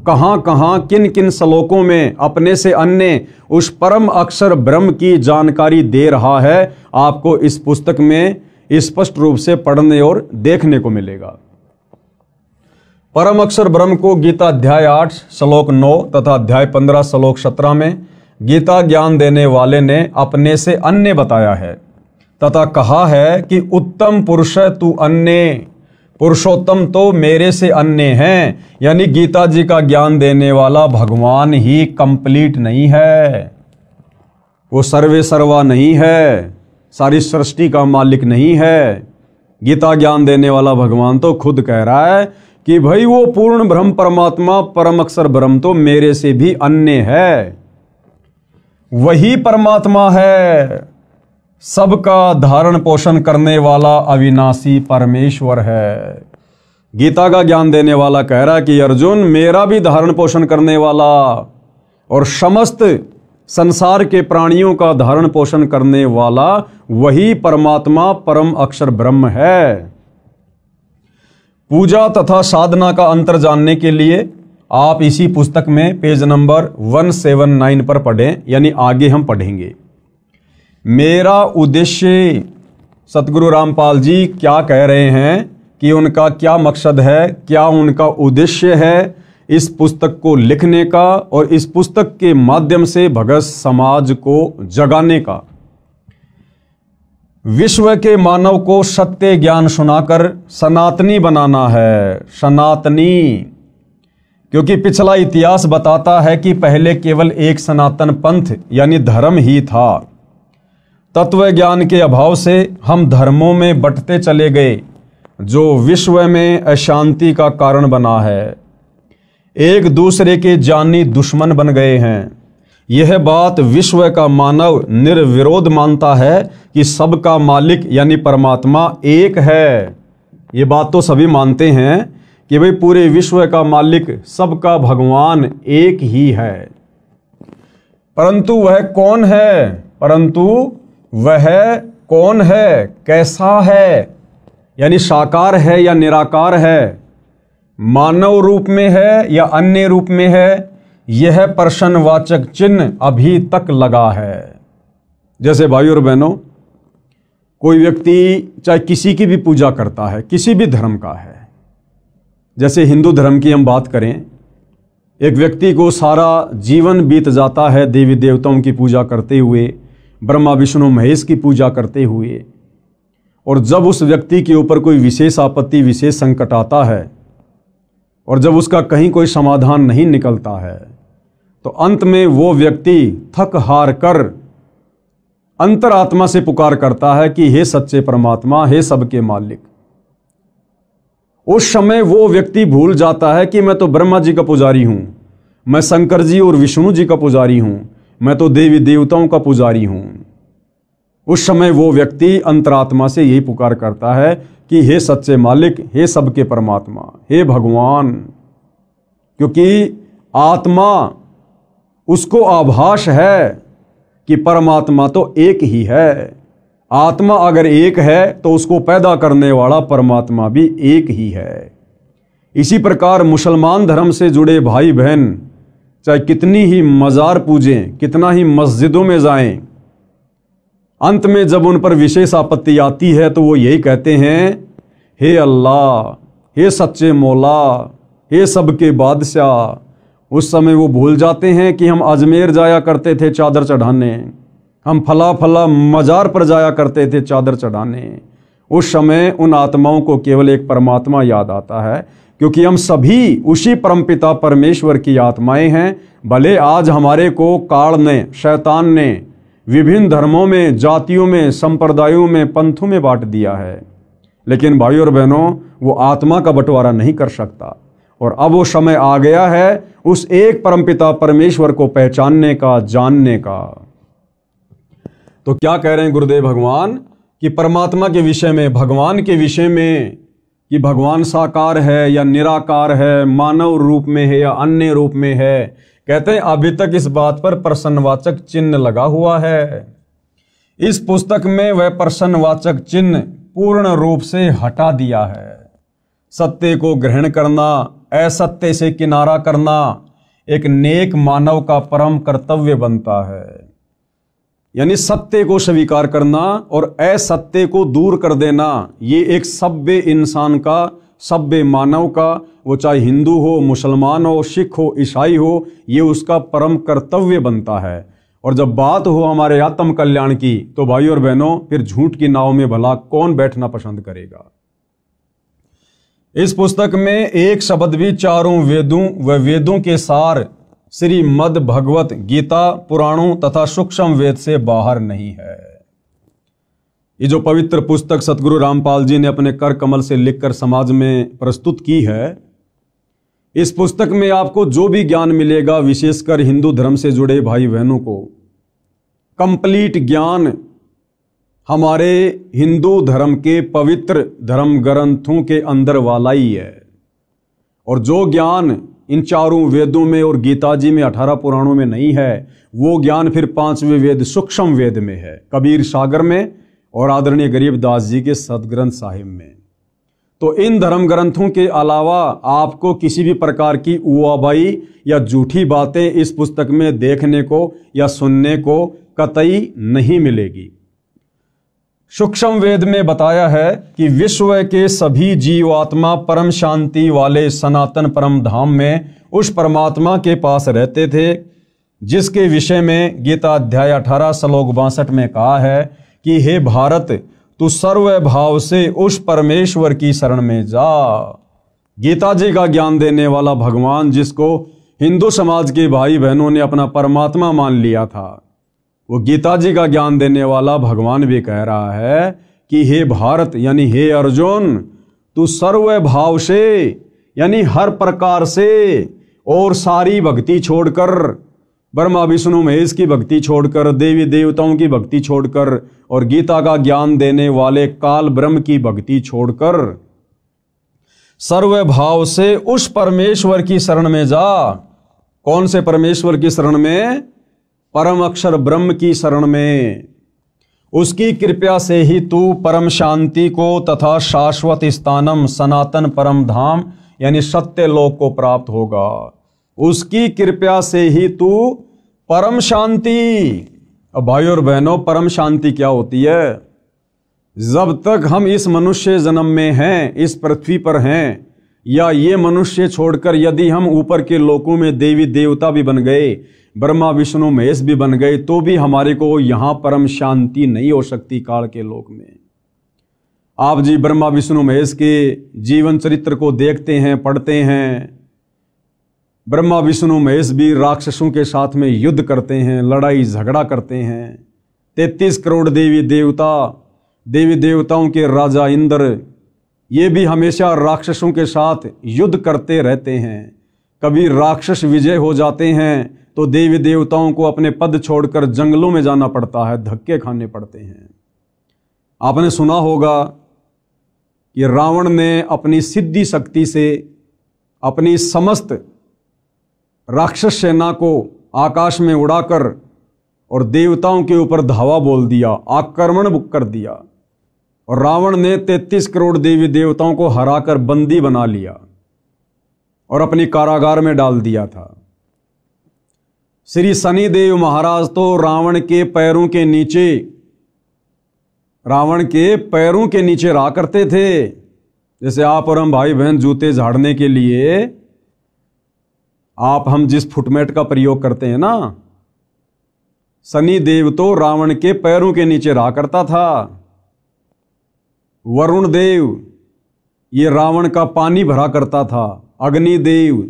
कहां कहां किन किन श्लोकों में अपने से अन्य उस परम अक्षर ब्रह्म की जानकारी दे रहा है, आपको इस पुस्तक में स्पष्ट रूप से पढ़ने और देखने को मिलेगा। परम अक्षर ब्रह्म को गीता अध्याय 8 श्लोक 9 तथा अध्याय 15 श्लोक 17 में गीता ज्ञान देने वाले ने अपने से अन्य बताया है तथा कहा है कि उत्तम पुरुष तू अन्य, पुरुषोत्तम तो मेरे से अन्य हैं। यानी गीता जी का ज्ञान देने वाला भगवान ही कंप्लीट नहीं है, वो सर्वे सर्वा नहीं है, सारी सृष्टि का मालिक नहीं है। गीता ज्ञान देने वाला भगवान तो खुद कह रहा है कि भाई वो पूर्ण ब्रह्म परमात्मा परम अक्षर ब्रह्म तो मेरे से भी अन्य है, वही परमात्मा है, सबका धारण पोषण करने वाला अविनाशी परमेश्वर है। गीता का ज्ञान देने वाला कह रहा है कि अर्जुन, मेरा भी धारण पोषण करने वाला और समस्त संसार के प्राणियों का धारण पोषण करने वाला वही परमात्मा परम अक्षर ब्रह्म है। पूजा तथा साधना का अंतर जानने के लिए आप इसी पुस्तक में पेज नंबर 179 पर पढ़ें, यानी आगे हम पढ़ेंगे। मेरा उद्देश्य, सतगुरु रामपाल जी क्या कह रहे हैं कि उनका क्या मकसद है, क्या उनका उद्देश्य है इस पुस्तक को लिखने का और इस पुस्तक के माध्यम से भगत समाज को जगाने का। विश्व के मानव को सत्य ज्ञान सुनाकर सनातनी बनाना है, सनातनी। क्योंकि पिछला इतिहास बताता है कि पहले केवल एक सनातन पंथ यानी धर्म ही था। तत्व ज्ञान के अभाव से हम धर्मों में बंटते चले गए, जो विश्व में अशांति का कारण बना है। एक दूसरे के जानी दुश्मन बन गए हैं। यह बात विश्व का मानव निर्विरोध मानता है कि सबका मालिक यानी परमात्मा एक है। ये बात तो सभी मानते हैं कि भाई पूरे विश्व का मालिक सबका भगवान एक ही है। परंतु वह कौन है, कैसा है, यानी साकार है या निराकार है, मानव रूप में है या अन्य रूप में है, यह प्रश्नवाचक चिन्ह अभी तक लगा है। जैसे भाई और बहनों, कोई व्यक्ति चाहे किसी की भी पूजा करता है, किसी भी धर्म का है, जैसे हिंदू धर्म की हम बात करें, एक व्यक्ति को सारा जीवन बीत जाता है देवी देवताओं की पूजा करते हुए, ब्रह्मा विष्णु महेश की पूजा करते हुए, और जब उस व्यक्ति के ऊपर कोई विशेष आपत्ति, विशेष संकट आता है और जब उसका कहीं कोई समाधान नहीं निकलता है, तो अंत में वो व्यक्ति थक हार कर अंतरात्मा से पुकार करता है कि हे सच्चे परमात्मा, हे सबके मालिक। उस समय वो व्यक्ति भूल जाता है कि मैं तो ब्रह्मा जी का पुजारी हूं, मैं शंकर जी और विष्णु जी का पुजारी हूं, मैं तो देवी देवताओं का पुजारी हूं। उस समय वो व्यक्ति अंतरात्मा से यही पुकार करता है कि हे सच्चे मालिक, हे सबके परमात्मा, हे भगवान। क्योंकि आत्मा उसको आभास है कि परमात्मा तो एक ही है। आत्मा अगर एक है तो उसको पैदा करने वाला परमात्मा भी एक ही है। इसी प्रकार मुसलमान धर्म से जुड़े भाई बहन चाहे कितनी ही मज़ार पूजें, कितना ही मस्जिदों में जाएं, अंत में जब उन पर विशेष आपत्ति आती है तो वो यही कहते हैं, हे अल्लाह, हे सच्चे मौला, हे सबके बादशाह। उस समय वो भूल जाते हैं कि हम अजमेर जाया करते थे चादर चढ़ाने, हम फला फला मज़ार पर जाया करते थे चादर चढ़ाने। उस समय उन आत्माओं को केवल एक परमात्मा याद आता है, क्योंकि हम सभी उसी परमपिता परमेश्वर की आत्माएं हैं। भले आज हमारे को काल ने, शैतान ने विभिन्न धर्मों में, जातियों में, संप्रदायों में, पंथों में बांट दिया है, लेकिन भाइयों और बहनों, वो आत्मा का बंटवारा नहीं कर सकता। और अब वो समय आ गया है उस एक परमपिता परमेश्वर को पहचानने का, जानने का। तो क्या कह रहे हैं गुरुदेव भगवान कि परमात्मा के विषय में, भगवान के विषय में, कि भगवान साकार है या निराकार है, मानव रूप में है या अन्य रूप में है। कहते हैं अभी तक इस बात पर प्रश्नवाचक चिन्ह लगा हुआ है। इस पुस्तक में वह प्रश्नवाचक चिन्ह पूर्ण रूप से हटा दिया है। सत्य को ग्रहण करना, असत्य से किनारा करना एक नेक मानव का परम कर्तव्य बनता है। यानी सत्य को स्वीकार करना और असत्य को दूर कर देना, ये एक सभ्य इंसान का, सभ्य मानव का, वो चाहे हिंदू हो, मुसलमान हो, सिख हो, ईसाई हो, ये उसका परम कर्तव्य बनता है। और जब बात हो हमारे आत्म कल्याण की, तो भाइयों और बहनों, फिर झूठ की नाव में भला कौन बैठना पसंद करेगा। इस पुस्तक में एक शब्द भी चारों वेदों व वेदों के सार श्रीमद् भगवत गीता, पुराणों तथा सूक्ष्म वेद से बाहर नहीं है। ये जो पवित्र पुस्तक सतगुरु रामपाल जी ने अपने कर कमल से लिखकर समाज में प्रस्तुत की है, इस पुस्तक में आपको जो भी ज्ञान मिलेगा, विशेषकर हिंदू धर्म से जुड़े भाई बहनों को कंप्लीट ज्ञान हमारे हिंदू धर्म के पवित्र धर्म ग्रंथों के अंदर वाला ही है। और जो ज्ञान इन चारों वेदों में और गीता जी में, 18 पुराणों में नहीं है, वो ज्ञान फिर 5वें वेद सूक्ष्म वेद में है, कबीर सागर में और आदरणीय गरीबदास जी के सदग्रंथ साहिब में। तो इन धर्म ग्रंथों के अलावा आपको किसी भी प्रकार की उवाबाई या झूठी बातें इस पुस्तक में देखने को या सुनने को कतई नहीं मिलेगी। सूक्ष्म वेद में बताया है कि विश्व के सभी जीवात्मा परम शांति वाले सनातन परम धाम में उस परमात्मा के पास रहते थे, जिसके विषय में गीता अध्याय 18 श्लोक 62 में कहा है कि हे भारत, तू सर्व भाव से उस परमेश्वर की शरण में जा। गीता जी का ज्ञान देने वाला भगवान, जिसको हिंदू समाज के भाई बहनों ने अपना परमात्मा मान लिया था, वो गीता जी का ज्ञान देने वाला भगवान भी कह रहा है कि हे भारत, यानी हे अर्जुन, तू सर्व भाव से, यानी हर प्रकार से, और सारी भक्ति छोड़कर, ब्रह्मा विष्णु महेश की भक्ति छोड़कर, देवी देवताओं की भक्ति छोड़कर, और गीता का ज्ञान देने वाले काल ब्रह्म की भक्ति छोड़कर सर्व भाव से उस परमेश्वर की शरण में जा। कौन से परमेश्वर की शरण में? परम अक्षर ब्रह्म की शरण में। उसकी कृपा से ही तू परम शांति को तथा शाश्वत स्थानम सनातन परम धाम यानी सत्य लोक को प्राप्त होगा। उसकी कृपा से ही तू परम शांति। अब भाइयों और बहनों, परम शांति क्या होती है? जब तक हम इस मनुष्य जन्म में हैं, इस पृथ्वी पर हैं, या ये मनुष्य छोड़कर यदि हम ऊपर के लोकों में देवी देवता भी बन गए, ब्रह्मा विष्णु महेश भी बन गए, तो भी हमारे को यहाँ परम शांति नहीं हो सकती काल के लोक में। आप जी ब्रह्मा विष्णु महेश के जीवन चरित्र को देखते हैं, पढ़ते हैं। ब्रह्मा विष्णु महेश भी राक्षसों के साथ में युद्ध करते हैं, लड़ाई झगड़ा करते हैं। 33 करोड़ देवी देवताओं के राजा इंद्र, ये भी हमेशा राक्षसों के साथ युद्ध करते रहते हैं। कभी राक्षस विजय हो जाते हैं तो देवी देवताओं को अपने पद छोड़कर जंगलों में जाना पड़ता है, धक्के खाने पड़ते हैं। आपने सुना होगा कि रावण ने अपनी सिद्धि शक्ति से अपनी समस्त राक्षस सेना को आकाश में उड़ाकर और देवताओं के ऊपर धावा बोल दिया, आक्रमण कर दिया, और रावण ने 33 करोड़ देवी देवताओं को हराकर बंदी बना लिया और अपनी कारागार में डाल दिया था। श्री शनिदेव महाराज तो रावण के पैरों के नीचे रहा करते थे। जैसे आप और हम भाई बहन जूते झाड़ने के लिए हम जिस फुटमेट का प्रयोग करते हैं ना, शनिदेव तो रावण के पैरों के नीचे रहा करता था। वरुण देव ये रावण का पानी भरा करता था। अग्निदेव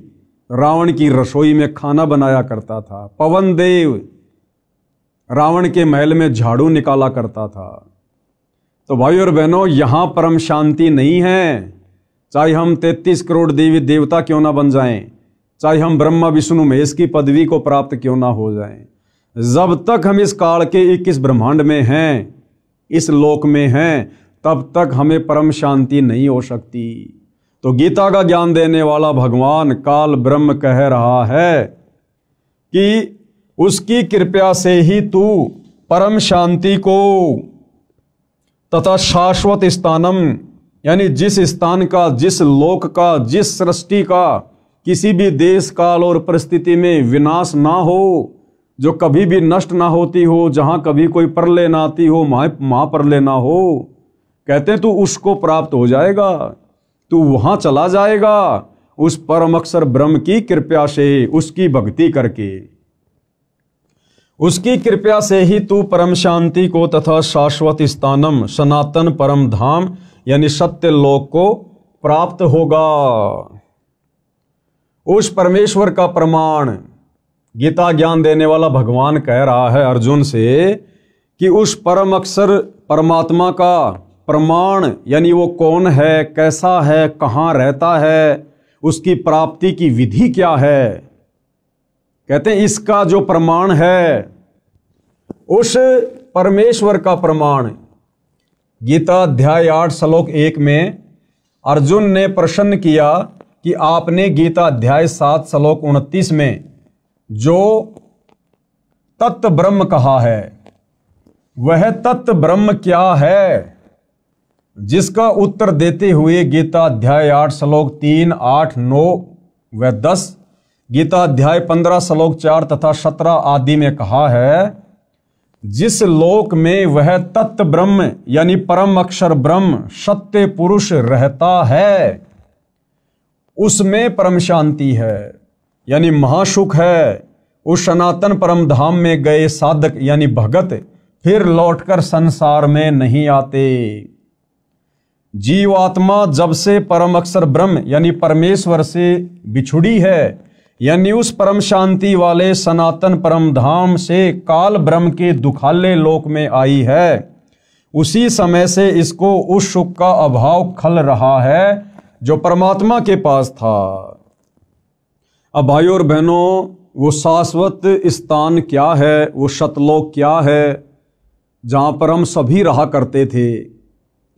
रावण की रसोई में खाना बनाया करता था। पवन देव रावण के महल में झाड़ू निकाला करता था। तो भाई और बहनों, यहां परम शांति नहीं है। चाहे हम 33 करोड़ देवी देवता क्यों ना बन जाएं, चाहे हम ब्रह्मा विष्णु महेश की पदवी को प्राप्त क्यों ना हो जाएं, जब तक हम इस काल के 21 ब्रह्मांड में हैं, इस लोक में हैं, तब तक हमें परम शांति नहीं हो सकती। तो गीता का ज्ञान देने वाला भगवान काल ब्रह्म कह रहा है कि उसकी कृपा से ही तू परम शांति को तथा शाश्वत स्थानम, यानी जिस स्थान का, जिस लोक का, जिस सृष्टि का किसी भी देश काल और परिस्थिति में विनाश ना हो, जो कभी भी नष्ट ना होती हो, जहां कभी कोई प्रलय ना आती हो, महाप्रलय ना हो, कहते हैं तू उसको प्राप्त हो जाएगा, तू वहां चला जाएगा उस परम अक्षर ब्रह्म की कृपा से, उसकी भक्ति करके। उसकी कृपा से ही तू परम शांति को तथा शाश्वत स्थानम, सनातन परम धाम यानी सत्य लोक को प्राप्त होगा। उस परमेश्वर का प्रमाण गीता ज्ञान देने वाला भगवान कह रहा है अर्जुन से कि उस परम अक्षर परमात्मा का प्रमाण, यानी वो कौन है, कैसा है, कहाँ रहता है, उसकी प्राप्ति की विधि क्या है। कहते हैं इसका जो प्रमाण है, उस परमेश्वर का प्रमाण, गीता अध्याय 8 श्लोक 1 में अर्जुन ने प्रश्न किया कि आपने गीता अध्याय 7 श्लोक 29 में जो तत्व ब्रह्म कहा है, वह तत्व ब्रह्म क्या है, जिसका उत्तर देते हुए गीता अध्याय 8 श्लोक 3, 8, 9 व 10, गीता अध्याय 15 श्लोक 4 तथा 17 आदि में कहा है, जिस लोक में वह तत्व ब्रह्म यानी परम अक्षर ब्रह्म सत्य पुरुष रहता है, उसमें परम शांति है, यानी महासुख है। उस सनातन परम धाम में गए साधक यानी भगत फिर लौटकर संसार में नहीं आते। जीवात्मा जब से परम अक्षर ब्रह्म यानी परमेश्वर से बिछुड़ी है, यानी उस परम शांति वाले सनातन परम धाम से काल ब्रह्म के दुखाले लोक में आई है, उसी समय से इसको उस सुख का अभाव खल रहा है जो परमात्मा के पास था। अब भाइयों और बहनों, वो शाश्वत स्थान क्या है, वो सतलोक क्या है, जहां पर हम सभी रहा करते थे।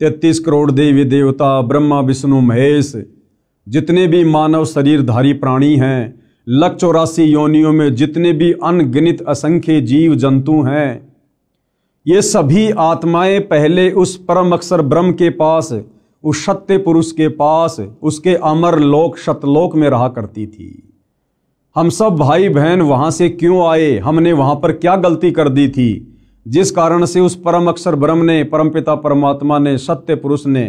33 करोड़ देवी देवता, ब्रह्मा विष्णु महेश, जितने भी मानव शरीरधारी प्राणी हैं, 184 योनियों में जितने भी अनगिनत असंख्य जीव जंतु हैं, ये सभी आत्माएं पहले उस परम अक्षर ब्रह्म के पास, उस सत्य पुरुष के पास, उसके अमर लोक सतलोक में रहा करती थी। हम सब भाई बहन वहां से क्यों आए, हमने वहां पर क्या गलती कर दी थी, जिस कारण से उस परम अक्षर ब्रह्म ने, परमपिता परमात्मा ने, सत्य पुरुष ने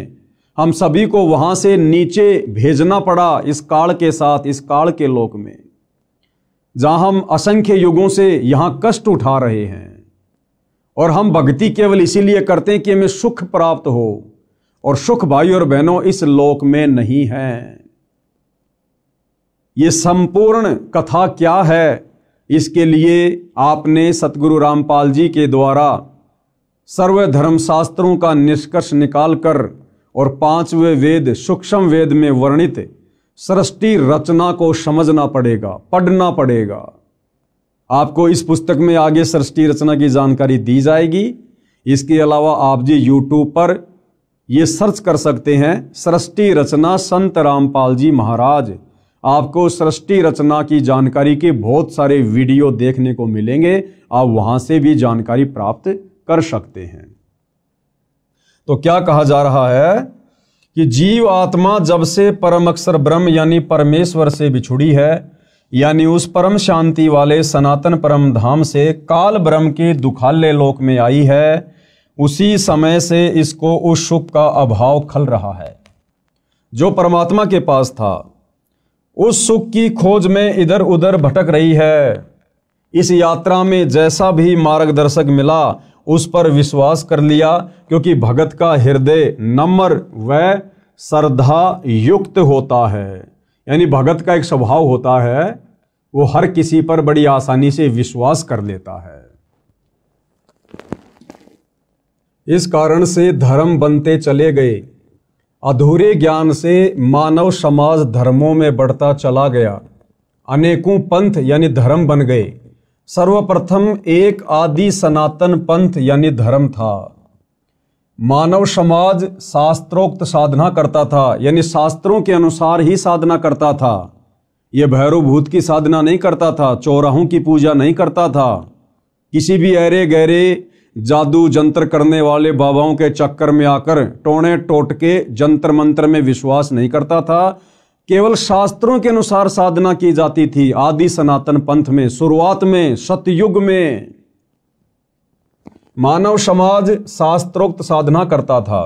हम सभी को वहां से नीचे भेजना पड़ा इस काल के साथ, इस काल के लोक में, जहां हम असंख्य युगों से यहां कष्ट उठा रहे हैं। और हम भक्ति केवल इसीलिए करते हैं कि हमें सुख प्राप्त हो, और सुख भाई और बहनों इस लोक में नहीं है। ये संपूर्ण कथा क्या है, इसके लिए आपने सतगुरु रामपाल जी के द्वारा सर्व धर्म शास्त्रों का निष्कर्ष निकालकर और 5वें वेद सूक्ष्म वेद में वर्णित सृष्टि रचना को समझना पड़ेगा, पढ़ना पड़ेगा। आपको इस पुस्तक में आगे सृष्टि रचना की जानकारी दी जाएगी। इसके अलावा आप जी YouTube पर ये सर्च कर सकते हैं, सृष्टि रचना संत रामपाल जी महाराज। आपको सृष्टि रचना की जानकारी के बहुत सारे वीडियो देखने को मिलेंगे, आप वहां से भी जानकारी प्राप्त कर सकते हैं। तो क्या कहा जा रहा है कि जीव आत्मा जब से परम अक्षर ब्रह्म यानी परमेश्वर से बिछुड़ी है, यानी उस परम शांति वाले सनातन परम धाम से काल ब्रह्म के दुखाले लोक में आई है, उसी समय से इसको उस सुख का अभाव खल रहा है जो परमात्मा के पास था। उस सुख की खोज में इधर उधर भटक रही है। इस यात्रा में जैसा भी मार्गदर्शक मिला उस पर विश्वास कर लिया, क्योंकि भगत का हृदय नम्र व श्रद्धा युक्त होता है। यानी भगत का एक स्वभाव होता है, वो हर किसी पर बड़ी आसानी से विश्वास कर लेता है। इस कारण से धर्म बनते चले गए। अधूरे ज्ञान से मानव समाज धर्मों में बढ़ता चला गया। अनेकों पंथ यानी धर्म बन गए। सर्वप्रथम एक आदि सनातन पंथ यानी धर्म था। मानव समाज शास्त्रोक्त साधना करता था, यानी शास्त्रों के अनुसार ही साधना करता था। यह भैरव भूत की साधना नहीं करता था, चौराहों की पूजा नहीं करता था, किसी भी ऐरे गहरे जादू जंत्र करने वाले बाबाओं के चक्कर में आकर टोने टोटके जंत्र मंत्र में विश्वास नहीं करता था। केवल शास्त्रों के अनुसार साधना की जाती थी। आदि सनातन पंथ में शुरुआत में सतयुग में मानव समाज शास्त्रोक्त साधना करता था।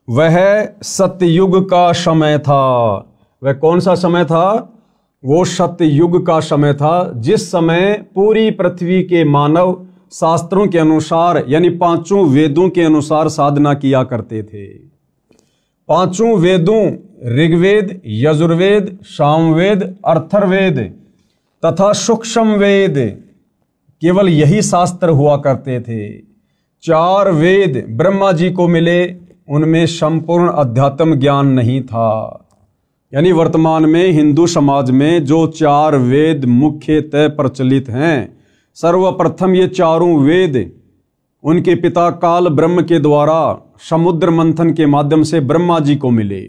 वह सतयुग का समय था। वह कौन सा समय था? वो सतयुग का समय था, जिस समय पूरी पृथ्वी के मानव शास्त्रों के अनुसार यानी पांचों वेदों के अनुसार साधना किया करते थे। पांचों वेदों ऋग्वेद, यजुर्वेद, सामवेद, अथर्ववेद तथा सूक्ष्म वेद, केवल यही शास्त्र हुआ करते थे। 4 वेद ब्रह्मा जी को मिले, उनमें संपूर्ण अध्यात्म ज्ञान नहीं था। यानी वर्तमान में हिंदू समाज में जो 4 वेद मुख्यतः प्रचलित हैं, सर्वप्रथम ये चारों वेद उनके पिता काल ब्रह्म के द्वारा समुद्र मंथन के माध्यम से ब्रह्मा जी को मिले।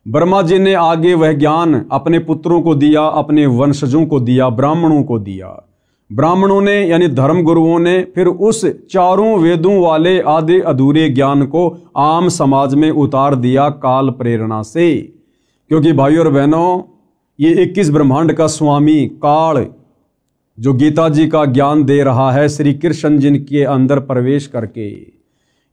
ब्रह्मा जी ने आगे वह ज्ञान अपने पुत्रों को दिया, अपने वंशजों को दिया, ब्राह्मणों को दिया। ब्राह्मणों ने यानी धर्म गुरुओं ने फिर उस चारों वेदों वाले आधे अधूरे ज्ञान को आम समाज में उतार दिया काल प्रेरणा से। क्योंकि भाइयों और बहनों, ये 21 ब्रह्मांड का स्वामी काल जो गीता जी का ज्ञान दे रहा है श्री कृष्ण जी के अंदर प्रवेश करके,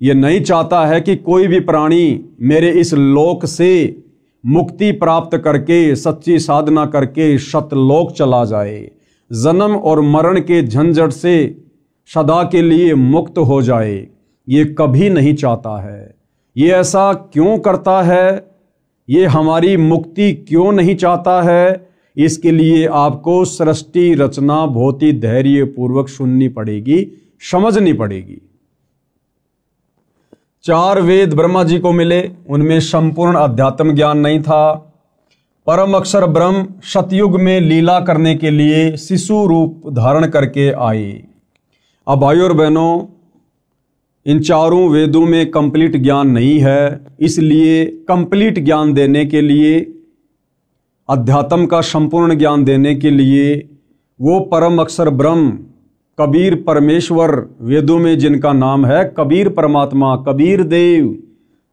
ये नहीं चाहता है कि कोई भी प्राणी मेरे इस लोक से मुक्ति प्राप्त करके सच्ची साधना करके सतलोक चला जाए, जन्म और मरण के झंझट से सदा के लिए मुक्त हो जाए। ये कभी नहीं चाहता है। ये ऐसा क्यों करता है? ये हमारी मुक्ति क्यों नहीं चाहता है? इसके लिए आपको सृष्टि रचना बहुत ही धैर्य पूर्वक सुननी पड़ेगी, समझनी पड़ेगी। 4 वेद ब्रह्मा जी को मिले, उनमें संपूर्ण अध्यात्म ज्ञान नहीं था। परम अक्षर ब्रह्म सतयुग में लीला करने के लिए शिशु रूप धारण करके आए। अब भाइयों और बहनों, इन चारों वेदों में कंप्लीट ज्ञान नहीं है, इसलिए कंप्लीट ज्ञान देने के लिए, अध्यात्म का संपूर्ण ज्ञान देने के लिए वो परम अक्षर ब्रह्म कबीर परमेश्वर, वेदों में जिनका नाम है कबीर परमात्मा, कबीर देव,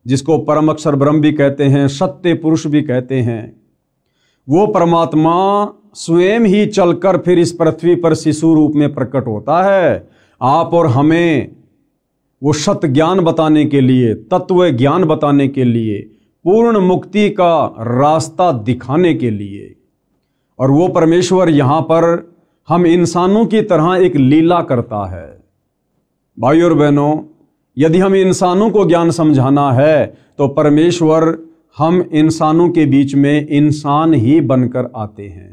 जिसको परम अक्षर ब्रह्म भी कहते हैं, सत्य पुरुष भी कहते हैं, वो परमात्मा स्वयं ही चलकर फिर इस पृथ्वी पर शिशु रूप में प्रकट होता है। आप और हमें वो सत ज्ञान बताने के लिए, तत्व ज्ञान बताने के लिए, पूर्ण मुक्ति का रास्ता दिखाने के लिए। और वो परमेश्वर यहाँ पर हम इंसानों की तरह एक लीला करता है। भाइयों और बहनों, यदि हम इंसानों को ज्ञान समझाना है तो परमेश्वर हम इंसानों के बीच में इंसान ही बनकर आते हैं।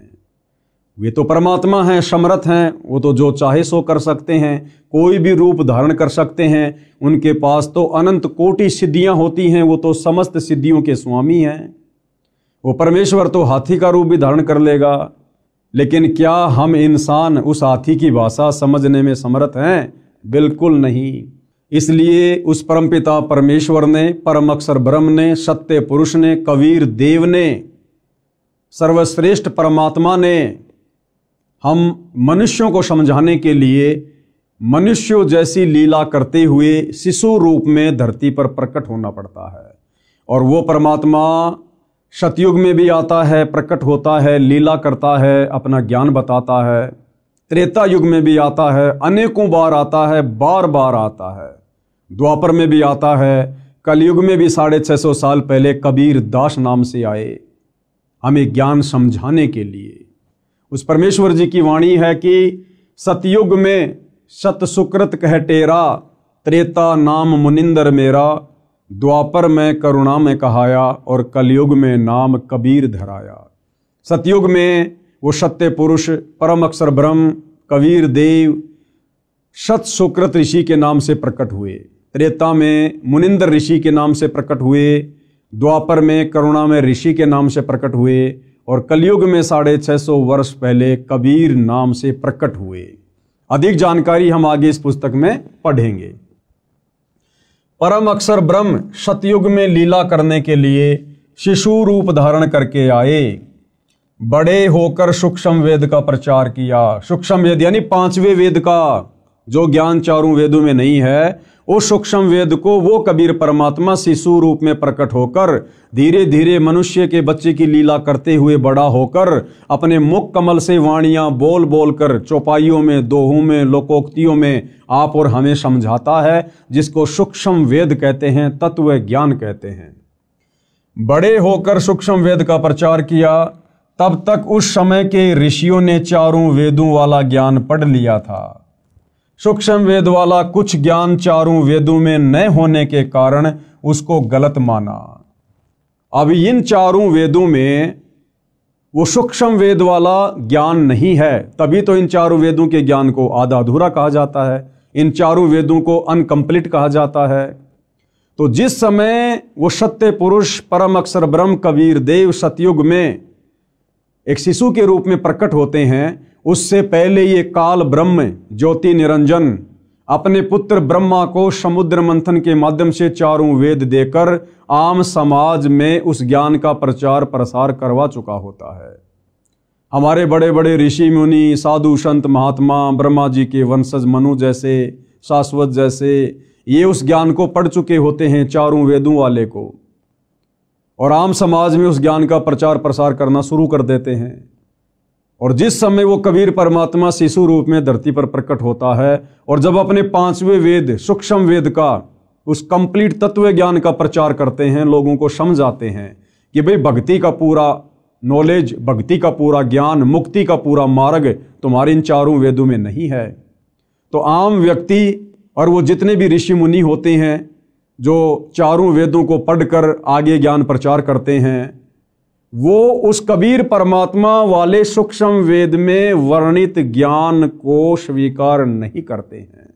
वे तो परमात्मा हैं, समर्थ हैं, वो तो जो चाहे सो कर सकते हैं, कोई भी रूप धारण कर सकते हैं। उनके पास तो अनंत कोटि सिद्धियां होती हैं, वो तो समस्त सिद्धियों के स्वामी हैं। वो परमेश्वर तो हाथी का रूप भी धारण कर लेगा, लेकिन क्या हम इंसान उस हाथी की भाषा समझने में समर्थ हैं? बिल्कुल नहीं। इसलिए उस परमपिता परमेश्वर ने, परम अक्षर ब्रह्म ने, सत्य पुरुष ने, कबीर देव ने, सर्वश्रेष्ठ परमात्मा ने हम मनुष्यों को समझाने के लिए मनुष्यों जैसी लीला करते हुए शिशु रूप में धरती पर प्रकट होना पड़ता है। और वो परमात्मा सतयुग में भी आता है, प्रकट होता है, लीला करता है, अपना ज्ञान बताता है। त्रेता युग में भी आता है, अनेकों बार आता है, बार बार आता है। द्वापर में भी आता है। कलयुग में भी 650 साल पहले कबीर दास नाम से आए हमें ज्ञान समझाने के लिए। उस परमेश्वर जी की वाणी है कि सतयुग में सत सुकृत कह टेरा, त्रेता नाम मुनिंदर मेरा, द्वापर में करुणा में कहाया, और कलयुग में नाम कबीर धराया। सतयुग में वो सत्य पुरुष परम अक्षर ब्रह्म कबीर देव सत सुकृत ऋषि के नाम से प्रकट हुए, त्रेता में मुनिंदर ऋषि के नाम से प्रकट हुए, द्वापर में करुणा में ऋषि के नाम से प्रकट हुए, और कलयुग में 650 वर्ष पहले कबीर नाम से प्रकट हुए। अधिक जानकारी हम आगे इस पुस्तक में पढ़ेंगे। परम अक्षर ब्रह्म सतयुग में लीला करने के लिए शिशु रूप धारण करके आए। बड़े होकर सूक्ष्म वेद का प्रचार किया। सूक्ष्म वेद यानी 5वें वेद का जो ज्ञान चारों वेदों में नहीं है, उस सूक्ष्म वेद को वो कबीर परमात्मा शिशु रूप में प्रकट होकर धीरे धीरे मनुष्य के बच्चे की लीला करते हुए बड़ा होकर अपने मुख कमल से वाणियां बोल बोल कर चौपाइयों में, दोहों में, लोकोक्तियों में आप और हमें समझाता है, जिसको सूक्ष्म वेद कहते हैं, तत्व ज्ञान कहते हैं। बड़े होकर सूक्ष्म वेद का प्रचार किया। तब तक उस समय के ऋषियों ने चारों वेदों वाला ज्ञान पढ़ लिया था। सूक्ष्म वेद वाला कुछ ज्ञान चारों वेदों में न होने के कारण उसको गलत माना। अब इन चारों वेदों में वो सूक्ष्म वेद वाला ज्ञान नहीं है, तभी तो इन चारों वेदों के ज्ञान को आधा अधूरा कहा जाता है, इन चारों वेदों को अनकंप्लीट कहा जाता है। तो जिस समय वो सत्य पुरुष परम अक्षर ब्रह्म कबीर देव सतयुग में एक शिशु के रूप में प्रकट होते हैं, उससे पहले ये काल ब्रह्म ज्योति निरंजन अपने पुत्र ब्रह्मा को समुद्र मंथन के माध्यम से चारों वेद देकर आम समाज में उस ज्ञान का प्रचार प्रसार करवा चुका होता है। हमारे बड़े बड़े ऋषि मुनि, साधु संत महात्मा, ब्रह्मा जी के वंशज मनु जैसे, शाश्वत जैसे, ये उस ज्ञान को पढ़ चुके होते हैं चारों वेदों वाले को, और आम समाज में उस ज्ञान का प्रचार प्रसार करना शुरू कर देते हैं। और जिस समय वो कबीर परमात्मा शिशु रूप में धरती पर प्रकट होता है, और जब अपने 5वें वेद सूक्ष्म वेद का उस कंप्लीट तत्व ज्ञान का प्रचार करते हैं, लोगों को समझाते हैं कि भाई भक्ति का पूरा नॉलेज, भक्ति का पूरा ज्ञान, मुक्ति का पूरा मार्ग तुम्हारे इन चारों वेदों में नहीं है। तो आम व्यक्ति और वो जितने भी ऋषि मुनि होते हैं जो चारों वेदों को पढ़कर आगे ज्ञान प्रचार करते हैं, वो उस कबीर परमात्मा वाले सूक्ष्म वेद में वर्णित ज्ञान को स्वीकार नहीं करते हैं।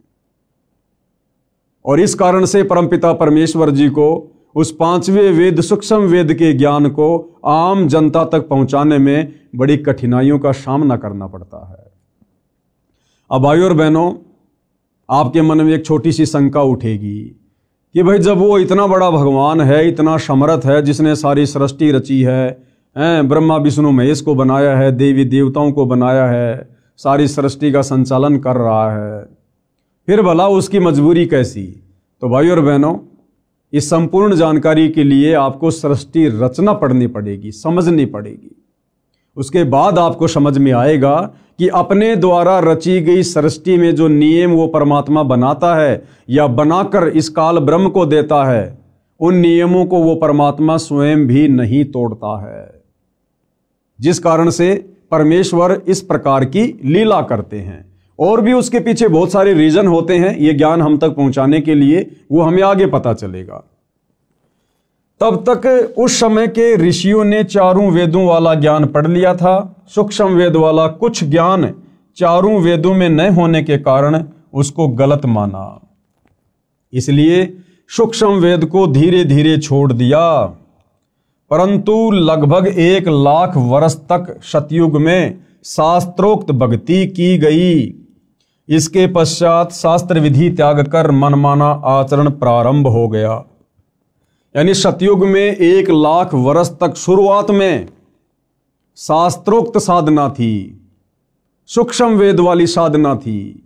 और इस कारण से परमपिता परमेश्वर जी को उस 5वें वेद सूक्ष्म वेद के ज्ञान को आम जनता तक पहुंचाने में बड़ी कठिनाइयों का सामना करना पड़ता है। अब भाइयों और बहनों, आपके मन में एक छोटी सी शंका उठेगी कि भाई जब वो इतना बड़ा भगवान है, इतना समर्थ है, जिसने सारी सृष्टि रची है, ब्रह्मा विष्णु महेश को बनाया है, देवी देवताओं को बनाया है, सारी सृष्टि का संचालन कर रहा है, फिर भला उसकी मजबूरी कैसी? तो भाइयों और बहनों, इस संपूर्ण जानकारी के लिए आपको सृष्टि रचना पढ़नी पड़ेगी, समझनी पड़ेगी। उसके बाद आपको समझ में आएगा कि अपने द्वारा रची गई सृष्टि में जो नियम वो परमात्मा बनाता है या बनाकर इस काल ब्रह्म को देता है, उन नियमों को वो परमात्मा स्वयं भी नहीं तोड़ता है, जिस कारण से परमेश्वर इस प्रकार की लीला करते हैं। और भी उसके पीछे बहुत सारे रीजन होते हैं, ये ज्ञान हम तक पहुंचाने के लिए, वो हमें आगे पता चलेगा। तब तक उस समय के ऋषियों ने चारों वेदों वाला ज्ञान पढ़ लिया था। सूक्ष्म वेद वाला कुछ ज्ञान चारों वेदों में न होने के कारण उसको गलत माना, इसलिए सूक्ष्म वेद को धीरे धीरे छोड़ दिया। परंतु लगभग 1 लाख वर्ष तक सतयुग में शास्त्रोक्त भक्ति की गई। इसके पश्चात शास्त्र विधि त्याग कर मनमाना आचरण प्रारंभ हो गया। यानी सतयुग में 1 लाख वर्ष तक शुरुआत में शास्त्रोक्त साधना थी, सूक्ष्म वेद वाली साधना थी,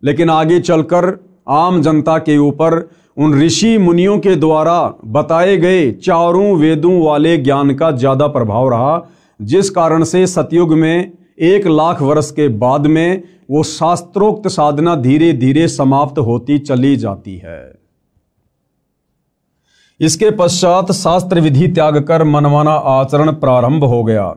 लेकिन आगे चलकर आम जनता के ऊपर उन ऋषि मुनियों के द्वारा बताए गए चारों वेदों वाले ज्ञान का ज्यादा प्रभाव रहा, जिस कारण से सतयुग में 1 लाख वर्ष के बाद में वो शास्त्रोक्त साधना धीरे धीरे समाप्त होती चली जाती है। इसके पश्चात शास्त्र विधि त्याग कर मनमाना आचरण प्रारंभ हो गया।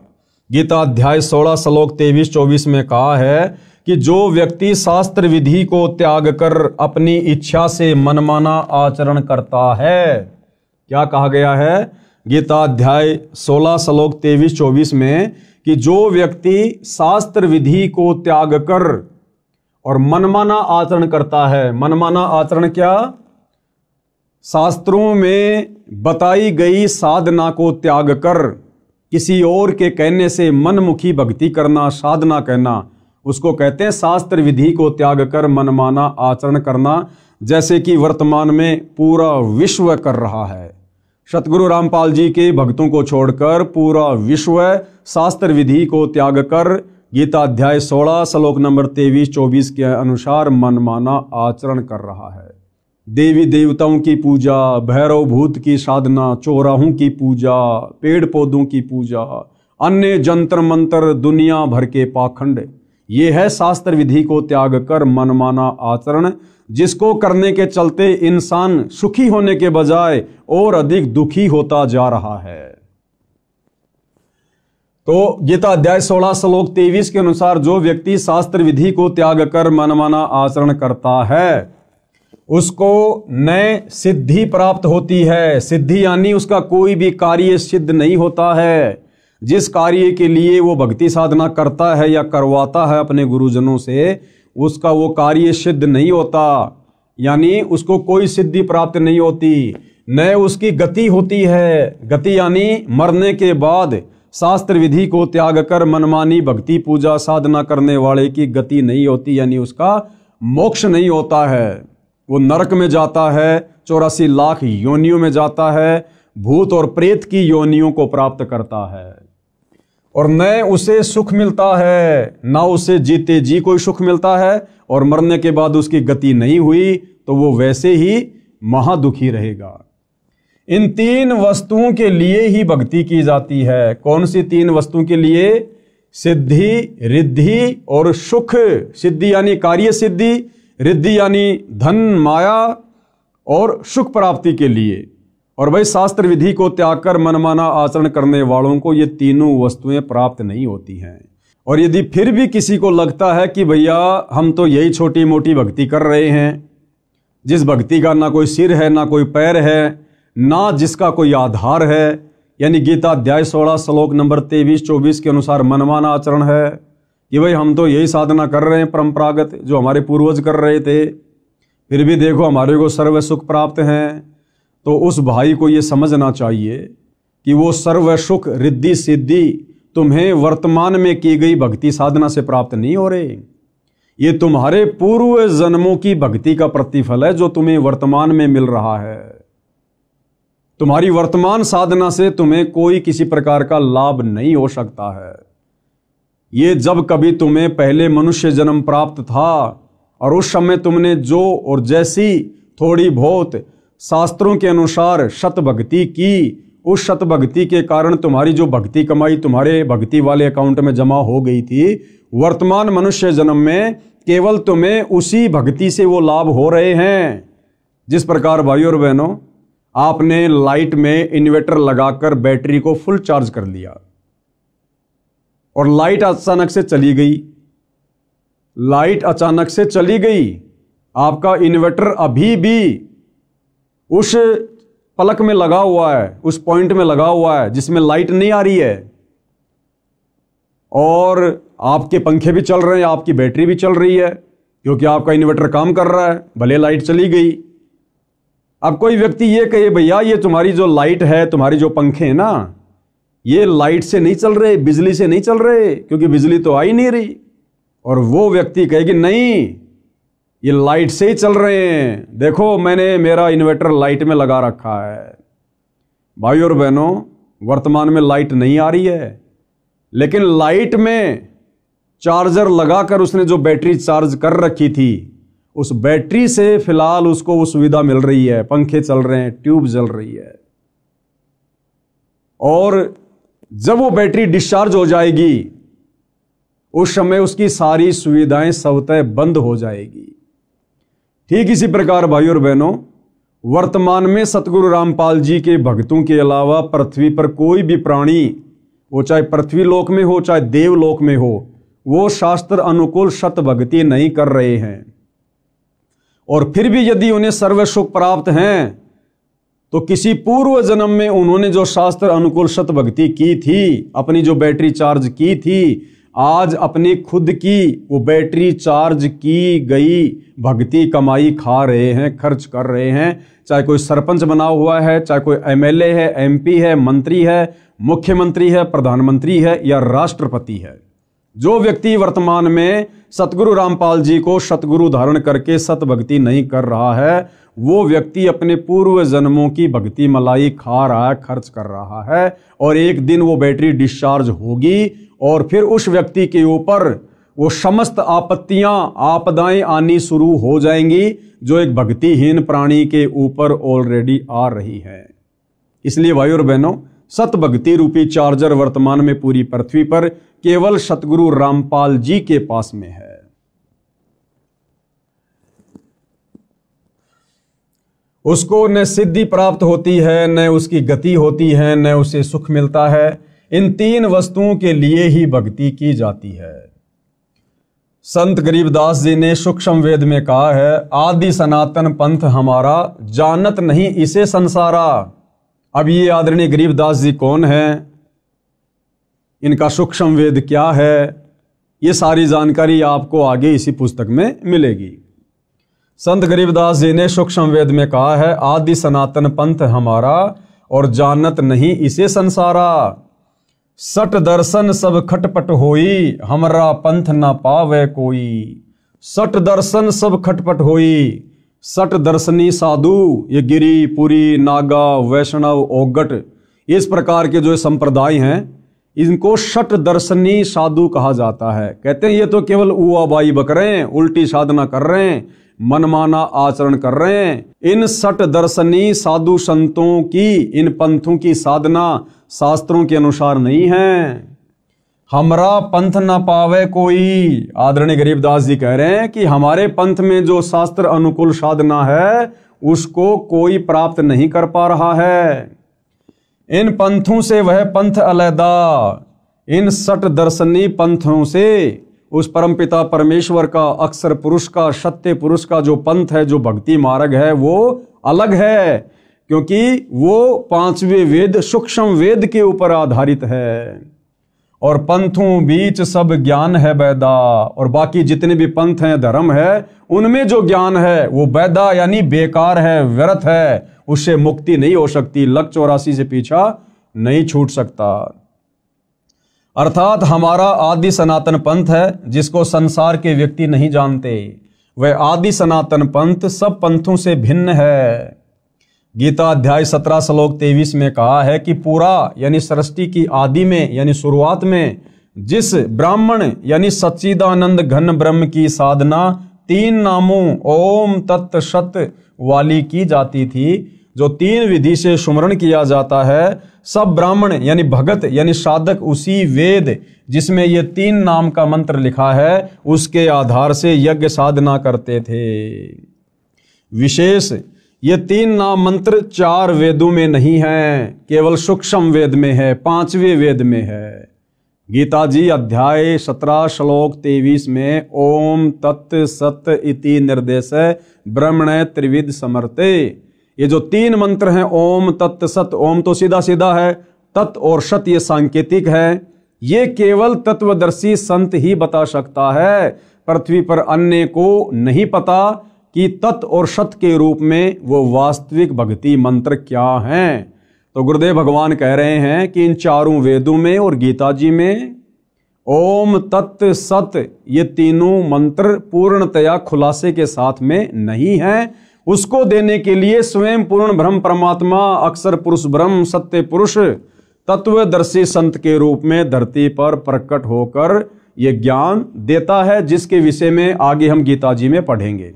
गीता अध्याय 16 श्लोक 23-24 में कहा है कि जो व्यक्ति शास्त्र विधि को त्याग कर अपनी इच्छा से मनमाना आचरण करता है, क्या कहा गया है गीता अध्याय 16 श्लोक 23-24 में, कि जो व्यक्ति शास्त्र विधि को त्याग कर और मनमाना आचरण करता है। मनमाना आचरण क्या? शास्त्रों में बताई गई साधना को त्याग कर किसी और के कहने से मनमुखी भक्ति करना, साधना कहना, उसको कहते हैं शास्त्र विधि को त्याग कर मनमाना आचरण करना, जैसे कि वर्तमान में पूरा विश्व कर रहा है। सतगुरु रामपाल जी के भक्तों को छोड़कर पूरा विश्व शास्त्र विधि को त्याग कर गीता अध्याय 16 श्लोक नंबर 23-24 के अनुसार मनमाना आचरण कर रहा है। देवी देवताओं की पूजा, भैरव भूत की साधना, चौराहों की पूजा, पेड़ पौधों की पूजा, अन्य जंतर मंत्र, दुनिया भर के पाखंड, ये है शास्त्र विधि को त्याग कर मनमाना आचरण, जिसको करने के चलते इंसान सुखी होने के बजाय और अधिक दुखी होता जा रहा है। तो गीता अध्याय 16 श्लोक 23 के अनुसार जो व्यक्ति शास्त्र विधि को त्याग कर मनमाना आचरण करता है, उसको नए सिद्धि प्राप्त होती है। सिद्धि यानी उसका कोई भी कार्य सिद्ध नहीं होता है। जिस कार्य के लिए वो भक्ति साधना करता है या करवाता है अपने गुरुजनों से, उसका वो कार्य सिद्ध नहीं होता, यानी उसको कोई सिद्धि प्राप्त नहीं होती। न उसकी गति होती है। गति यानी मरने के बाद शास्त्र विधि को त्याग कर मनमानी भक्ति पूजा साधना करने वाले की गति नहीं होती, यानी उसका मोक्ष नहीं होता है। वो नरक में जाता है, 84 लाख योनियों में जाता है, भूत और प्रेत की योनियों को प्राप्त करता है, और न उसे सुख मिलता है, ना उसे जीते जी कोई सुख मिलता है, और मरने के बाद उसकी गति नहीं हुई तो वो वैसे ही महादुखी रहेगा। इन 3 वस्तुओं के लिए ही भक्ति की जाती है। कौन सी 3 वस्तुओं के लिए? सिद्धि, रिद्धि और सुख। सिद्धि यानी कार्य सिद्धि, रिद्धि यानी धन माया और सुख प्राप्ति के लिए। और भाई शास्त्र विधि को त्याग कर मनमाना आचरण करने वालों को ये तीनों वस्तुएं प्राप्त नहीं होती हैं। और यदि फिर भी किसी को लगता है कि भैया हम तो यही छोटी मोटी भक्ति कर रहे हैं, जिस भक्ति का ना कोई सिर है ना कोई पैर है, ना जिसका कोई आधार है, यानी गीता अध्याय 16 श्लोक नंबर 23-24 के अनुसार मनमाना आचरण है कि भाई हम तो यही साधना कर रहे हैं परंपरागत जो हमारे पूर्वज कर रहे थे, फिर भी देखो हमारे को सर्व सुख प्राप्त हैं। तो उस भाई को ये समझना चाहिए कि वो सर्व सुख रिद्धि सिद्धि तुम्हें वर्तमान में की गई भक्ति साधना से प्राप्त नहीं हो रहे। ये तुम्हारे पूर्व जन्मों की भक्ति का प्रतिफल है जो तुम्हें वर्तमान में मिल रहा है। तुम्हारी वर्तमान साधना से तुम्हें कोई किसी प्रकार का लाभ नहीं हो सकता है। ये जब कभी तुम्हें पहले मनुष्य जन्म प्राप्त था और उस समय तुमने जो और जैसी थोड़ी बहुत शास्त्रों के अनुसार सत भक्ति की, उस सत भक्ति के कारण तुम्हारी जो भक्ति कमाई तुम्हारे भक्ति वाले अकाउंट में जमा हो गई थी, वर्तमान मनुष्य जन्म में केवल तुम्हें उसी भक्ति से वो लाभ हो रहे हैं। जिस प्रकार भाइयों और बहनों, आपने लाइट में इन्वर्टर लगाकर बैटरी को फुल चार्ज कर लिया और लाइट अचानक से चली गई, लाइट अचानक से चली गई, आपका इन्वर्टर अभी भी उस पलक में लगा हुआ है, उस पॉइंट में लगा हुआ है जिसमें लाइट नहीं आ रही है, और आपके पंखे भी चल रहे हैं, आपकी बैटरी भी चल रही है, क्योंकि आपका इन्वर्टर काम कर रहा है, भले लाइट चली गई। अब कोई व्यक्ति ये कहे भैया ये तुम्हारी जो लाइट है, तुम्हारी जो पंखे हैं ना, ये लाइट से नहीं चल रहे, बिजली से नहीं चल रहे, क्योंकि बिजली तो आ ही नहीं रही। और वो व्यक्ति कहेगी नहीं, ये लाइट से ही चल रहे हैं, देखो मैंने मेरा इन्वर्टर लाइट में लगा रखा है। भाइयों और बहनों, वर्तमान में लाइट नहीं आ रही है, लेकिन लाइट में चार्जर लगाकर उसने जो बैटरी चार्ज कर रखी थी, उस बैटरी से फिलहाल उसको वो सुविधा मिल रही है, पंखे चल रहे हैं, ट्यूब जल रही है। और जब वो बैटरी डिस्चार्ज हो जाएगी, उस समय उसकी सारी सुविधाएं स्वतः बंद हो जाएगी। ठीक इसी प्रकार भाइयों और बहनों, वर्तमान में सतगुरु रामपाल जी के भक्तों के अलावा पृथ्वी पर कोई भी प्राणी, वो चाहे पृथ्वी लोक में हो चाहे देवलोक में हो, वो शास्त्र अनुकूल सत भक्ति नहीं कर रहे हैं। और फिर भी यदि उन्हें सर्व सुख प्राप्त हैं, तो किसी पूर्व जन्म में उन्होंने जो शास्त्र अनुकूल सत भक्ति की थी, अपनी जो बैटरी चार्ज की थी, आज अपनी खुद की वो बैटरी चार्ज की गई भक्ति कमाई खा रहे हैं, खर्च कर रहे हैं। चाहे कोई सरपंच बना हुआ है, चाहे कोई एमएलए है, एमपी है, मंत्री है, मुख्यमंत्री है, प्रधानमंत्री है या राष्ट्रपति है, जो व्यक्ति वर्तमान में सतगुरु रामपाल जी को सतगुरु धारण करके सत भक्ति नहीं कर रहा है, वो व्यक्ति अपने पूर्व जन्मों की भक्ति मलाई खा रहा है, खर्च कर रहा है। और एक दिन वो बैटरी डिस्चार्ज होगी और फिर उस व्यक्ति के ऊपर वो समस्त आपत्तियां, आपदाएं आनी शुरू हो जाएंगी, जो एक भक्तिहीन प्राणी के ऊपर ऑलरेडी आ रही है। इसलिए भाइयों और बहनों, सत भक्ति रूपी चार्जर वर्तमान में पूरी पृथ्वी पर केवल सतगुरु रामपाल जी के पास में है। उसको न सिद्धि प्राप्त होती है, न उसकी गति होती है, न उसे सुख मिलता है। इन तीन वस्तुओं के लिए ही भक्ति की जाती है। संत गरीबदास जी ने सूक्ष्म वेद में कहा है, आदि सनातन पंथ हमारा, जानत नहीं इसे संसारा। अब ये आदरणीय गरीबदास जी कौन है, इनका सूक्ष्म वेद क्या है, ये सारी जानकारी आपको आगे इसी पुस्तक में मिलेगी। संत गरीबदास जी ने सूक्ष्म वेद में कहा है, आदि सनातन पंथ हमारा और जानत नहीं इसे संसारा। सट दर्शन सब खटपट होई, हमरा पंथ ना पावे कोई। सट दर्शन सब खटपट होई, सट दर्शनी साधु, ये गिरी, पुरी, नागा, वैष्णव, ओगट, इस प्रकार के जो संप्रदाय हैं, इनको सट दर्शनी साधु कहा जाता है। कहते हैं ये तो केवल उआबाई बक रहे हैं, उल्टी साधना कर रहे हैं, मनमाना आचरण कर रहे हैं। इन सट दर्शनी साधु संतों की, इन पंथों की साधना शास्त्रों के अनुसार नहीं है। हमरा पंथ न पावे कोई, आदरणीय गरीबदास जी कह रहे हैं कि हमारे पंथ में जो शास्त्र अनुकूल साधना है, उसको कोई प्राप्त नहीं कर पा रहा है। इन पंथों से वह पंथ अलैदा, इन सट दर्शनी पंथों से उस परमपिता परमेश्वर का, अक्षर पुरुष का, सत्य पुरुष का जो पंथ है, जो भक्ति मार्ग है, वो अलग है, क्योंकि वो पांचवें वेद सूक्ष्म वेद के ऊपर आधारित है। और पंथों बीच सब ज्ञान है बैदा, और बाकी जितने भी पंथ हैं, धर्म है, उनमें जो ज्ञान है वो बैदा यानी बेकार है, व्यर्थ है, उससे मुक्ति नहीं हो सकती, लक 84 से पीछा नहीं छूट सकता। अर्थात हमारा आदि सनातन पंथ है, जिसको संसार के व्यक्ति नहीं जानते। वह आदि सनातन पंथ सब पंथों से भिन्न है। गीता अध्याय 17 श्लोक 23 में कहा है कि पूरा यानी सृष्टि की आदि में यानी शुरुआत में जिस ब्राह्मण यानी सच्चिदानंद घन ब्रह्म की साधना 3 नामों ओम तत् सत वाली की जाती थी, जो 3 विधि से सुमरण किया जाता है, सब ब्राह्मण यानी भगत यानी साधक उसी वेद जिसमें ये 3 नाम का मंत्र लिखा है उसके आधार से यज्ञ साधना करते थे। विशेष ये 3 नाम मंत्र 4 वेदों में नहीं है, केवल सूक्ष्म वेद में है, 5वें वेद में है। गीता जी अध्याय 17 श्लोक 23 में ओम तत् सत इति निर्देश ब्रह्मणे त्रिविध समर्थे, ये जो 3 मंत्र हैं ओम तत् सत, ओम तो सीधा सीधा है, तत् और सत ये सांकेतिक है। ये केवल तत्वदर्शी संत ही बता सकता है, पृथ्वी पर अन्य को नहीं पता कि तत् और सत के रूप में वो वास्तविक भक्ति मंत्र क्या हैं। तो गुरुदेव भगवान कह रहे हैं कि इन 4 वेदों में और गीता जी में ओम तत् सत ये तीनों मंत्र पूर्णतया खुलासे के साथ में नहीं है। उसको देने के लिए स्वयं पूर्ण ब्रह्म परमात्मा अक्षर पुरुष ब्रह्म सत्य पुरुष तत्वदर्शी संत के रूप में धरती पर प्रकट होकर ये ज्ञान देता है, जिसके विषय में आगे हम गीता जी में पढ़ेंगे।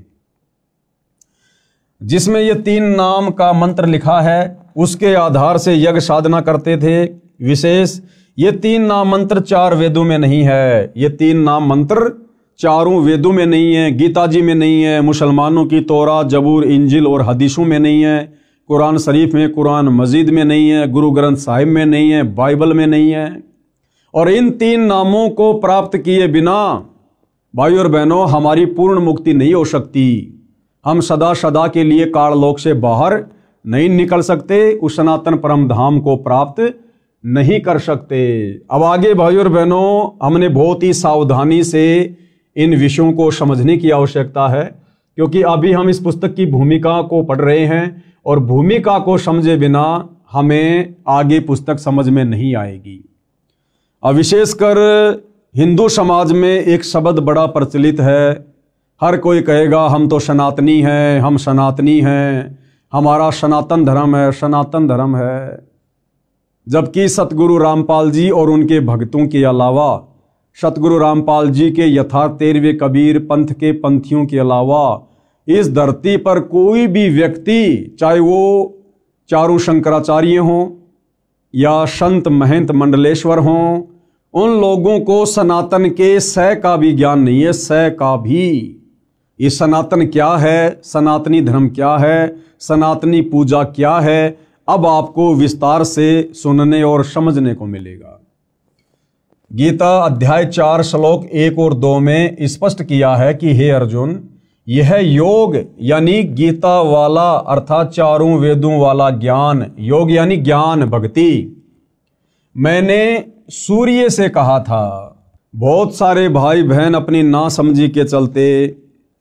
जिसमें ये 3 नाम का मंत्र लिखा है उसके आधार से यज्ञ साधना करते थे। विशेष ये 3 नाम मंत्र 4 वेदों में नहीं है, ये 3 नाम मंत्र 4 वेदों में नहीं है, गीता जी में नहीं है, मुसलमानों की तोरा जबूर इंजिल और हदीसों में नहीं है, कुरान शरीफ में, कुरान मजीद में नहीं है, गुरु ग्रंथ साहिब में नहीं है, बाइबल में नहीं है। और इन 3 नामों को प्राप्त किए बिना भाई और बहनों हमारी पूर्ण मुक्ति नहीं हो सकती। हम सदा सदा के लिए काललोक से बाहर नहीं निकल सकते, उस सनातन परम धाम को प्राप्त नहीं कर सकते। अब आगे भाई और बहनों हमने बहुत ही सावधानी से इन विषयों को समझने की आवश्यकता है, क्योंकि अभी हम इस पुस्तक की भूमिका को पढ़ रहे हैं और भूमिका को समझे बिना हमें आगे पुस्तक समझ में नहीं आएगी। अब विशेषकर हिंदू समाज में एक शब्द बड़ा प्रचलित है, हर कोई कहेगा हम तो सनातनी हैं, हम सनातनी हैं, हमारा सनातन धर्म है, सनातन धर्म है। जबकि सतगुरु रामपाल जी और उनके भक्तों के अलावा, सतगुरु रामपाल जी के यथार्थ 13वें कबीर पंथ के पंथियों के अलावा इस धरती पर कोई भी व्यक्ति, चाहे वो चारों शंकराचार्य हों या संत महंत मंडलेश्वर हों, उन लोगों को सनातन के सै का भी ज्ञान नहीं है, सै का भी। ये सनातन क्या है, सनातनी धर्म क्या है, सनातनी पूजा क्या है, अब आपको विस्तार से सुनने और समझने को मिलेगा। गीता अध्याय 4 श्लोक 1 और 2 में स्पष्ट किया है कि हे अर्जुन, यह योग यानी गीता वाला अर्थात 4 वेदों वाला ज्ञान, योग यानी ज्ञान भक्ति, मैंने सूर्य से कहा था। बहुत सारे भाई बहन अपनी नासमझी के चलते,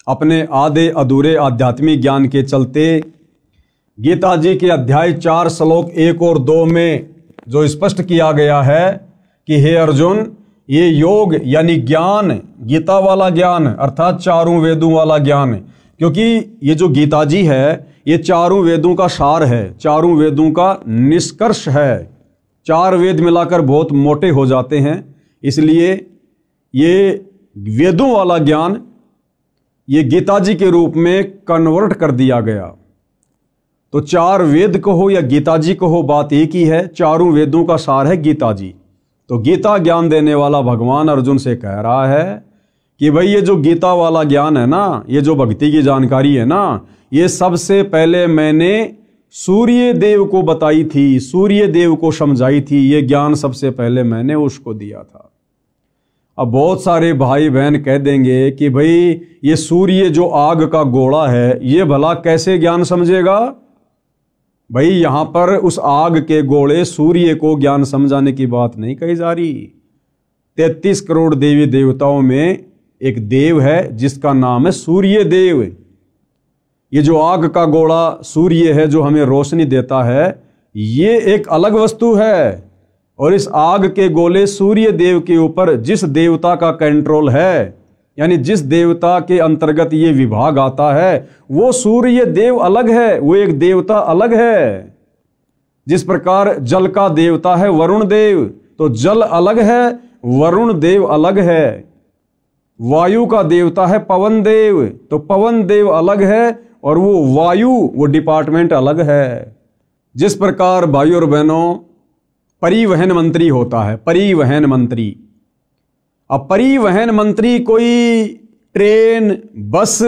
अपने आधे अधूरे आध्यात्मिक ज्ञान के चलते गीता जी के अध्याय 4 श्लोक 1 और 2 में जो स्पष्ट किया गया है कि हे अर्जुन, ये योग यानी ज्ञान, गीता वाला ज्ञान अर्थात 4 वेदों वाला ज्ञान, क्योंकि ये जो गीता जी है ये 4 वेदों का सार है, 4 वेदों का निष्कर्ष है। 4 वेद मिलाकर बहुत मोटे हो जाते हैं, इसलिए ये वेदों वाला ज्ञान ये गीता जी के रूप में कन्वर्ट कर दिया गया। तो 4 वेद कहो या गीता जी कहो, बात एक ही है, 4 वेदों का सार है गीता जी। तो गीता ज्ञान देने वाला भगवान अर्जुन से कह रहा है कि भाई ये जो गीता वाला ज्ञान है ना, ये जो भक्ति की जानकारी है ना, ये सबसे पहले मैंने सूर्य देव को बताई थी, सूर्य देव को समझाई थी, ये ज्ञान सबसे पहले मैंने उसको दिया था। अब बहुत सारे भाई बहन कह देंगे कि भाई ये सूर्य जो आग का गोला है ये भला कैसे ज्ञान समझेगा। भाई यहां पर उस आग के गोले सूर्य को ज्ञान समझाने की बात नहीं कही जा रही। 33 करोड़ देवी देवताओं में एक देव है जिसका नाम है सूर्य देव। ये जो आग का गोला सूर्य है जो हमें रोशनी देता है, ये एक अलग वस्तु है, और इस आग के गोले सूर्य देव के ऊपर जिस देवता का कंट्रोल है, यानी जिस देवता के अंतर्गत ये विभाग आता है, वो सूर्य देव अलग है, वो एक देवता अलग है। जिस प्रकार जल का देवता है वरुण देव, तो जल अलग है, वरुण देव अलग है। वायु का देवता है पवन देव, तो पवन देव अलग है, और वो वायु, वो डिपार्टमेंट अलग है। जिस प्रकार भाइयों और बहनों परिवहन मंत्री होता है, परिवहन मंत्री, अब परिवहन मंत्री कोई ट्रेन, बस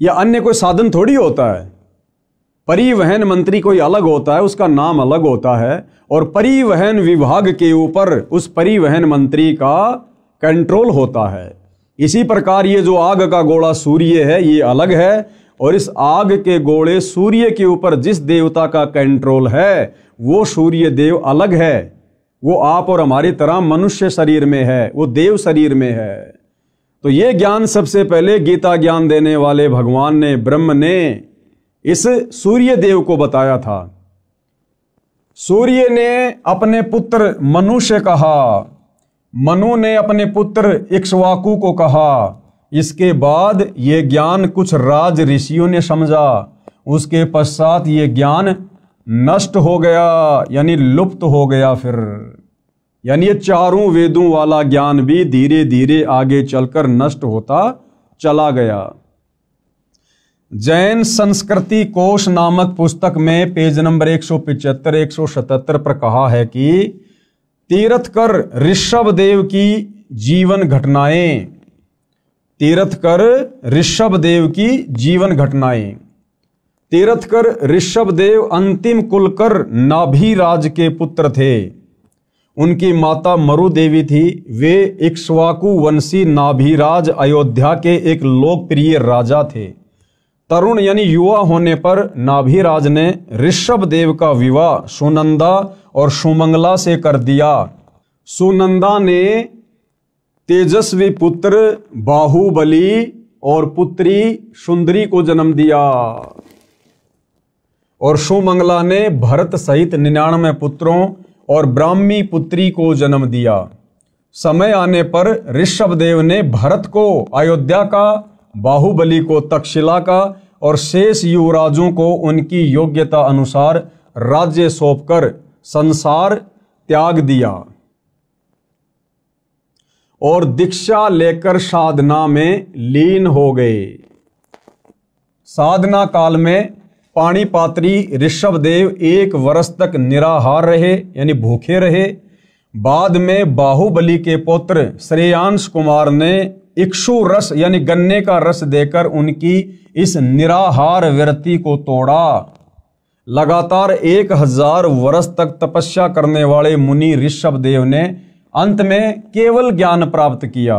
या अन्य कोई साधन थोड़ी होता है। परिवहन मंत्री कोई अलग होता है, उसका नाम अलग होता है, और परिवहन विभाग के ऊपर उस परिवहन मंत्री का कंट्रोल होता है। इसी प्रकार ये जो आग का गोला सूर्य है, ये अलग है, और इस आग के गोले सूर्य के ऊपर जिस देवता का कंट्रोल है वो सूर्य देव अलग है। वो आप और हमारी तरह मनुष्य शरीर में है, वो देव शरीर में है। तो ये ज्ञान सबसे पहले गीता ज्ञान देने वाले भगवान ने, ब्रह्म ने इस सूर्य देव को बताया था। सूर्य ने अपने पुत्र मनु से कहा, मनु ने अपने पुत्र इक्ष्वाकु को कहा। इसके बाद ये ज्ञान कुछ राज ऋषियों ने समझा, उसके पश्चात ये ज्ञान नष्ट हो गया, यानी लुप्त हो गया। फिर यानी ये चारों वेदों वाला ज्ञान भी धीरे धीरे आगे चलकर नष्ट होता चला गया। जैन संस्कृति कोश नामक पुस्तक में पेज नंबर 175 177 पर कहा है कि तीर्थकर ऋषभ देव की जीवन घटनाएं, तीर्थकर ऋषभ देव की जीवन घटनाएं। तीर्थकर ऋषभ देव अंतिम कुलकर नाभिराज के पुत्र थे। उनकी माता मरु देवी थी। वे इक्ष्वाकु वंशी नाभिराज अयोध्या के एक लोकप्रिय राजा थे। तरुण यानी युवा होने पर नाभिराज ने ऋषभ देव का विवाह सुनंदा और सुमंगला से कर दिया। सुनंदा ने तेजस्वी पुत्र बाहुबली और पुत्री सुंदरी को जन्म दिया, और सुमंगला ने भरत सहित 99 पुत्रों और ब्राह्मी पुत्री को जन्म दिया। समय आने पर ऋषभ देव ने भरत को अयोध्या का, बाहुबली को तक्षशिला का और शेष युवराजों को उनकी योग्यता अनुसार राज्य सौंपकर संसार त्याग दिया और दीक्षा लेकर साधना में लीन हो गए। साधना काल में पाणिपात्री ऋषभ देव 1 वर्ष तक निराहार रहे, यानी भूखे रहे। बाद में बाहुबली के पुत्र श्रेयांश कुमार ने इक्षु रस यानी गन्ने का रस देकर उनकी इस निराहार व्रति को तोड़ा। लगातार 1000 वर्ष तक तपस्या करने वाले मुनि ऋषभ देव ने अंत में केवल ज्ञान प्राप्त किया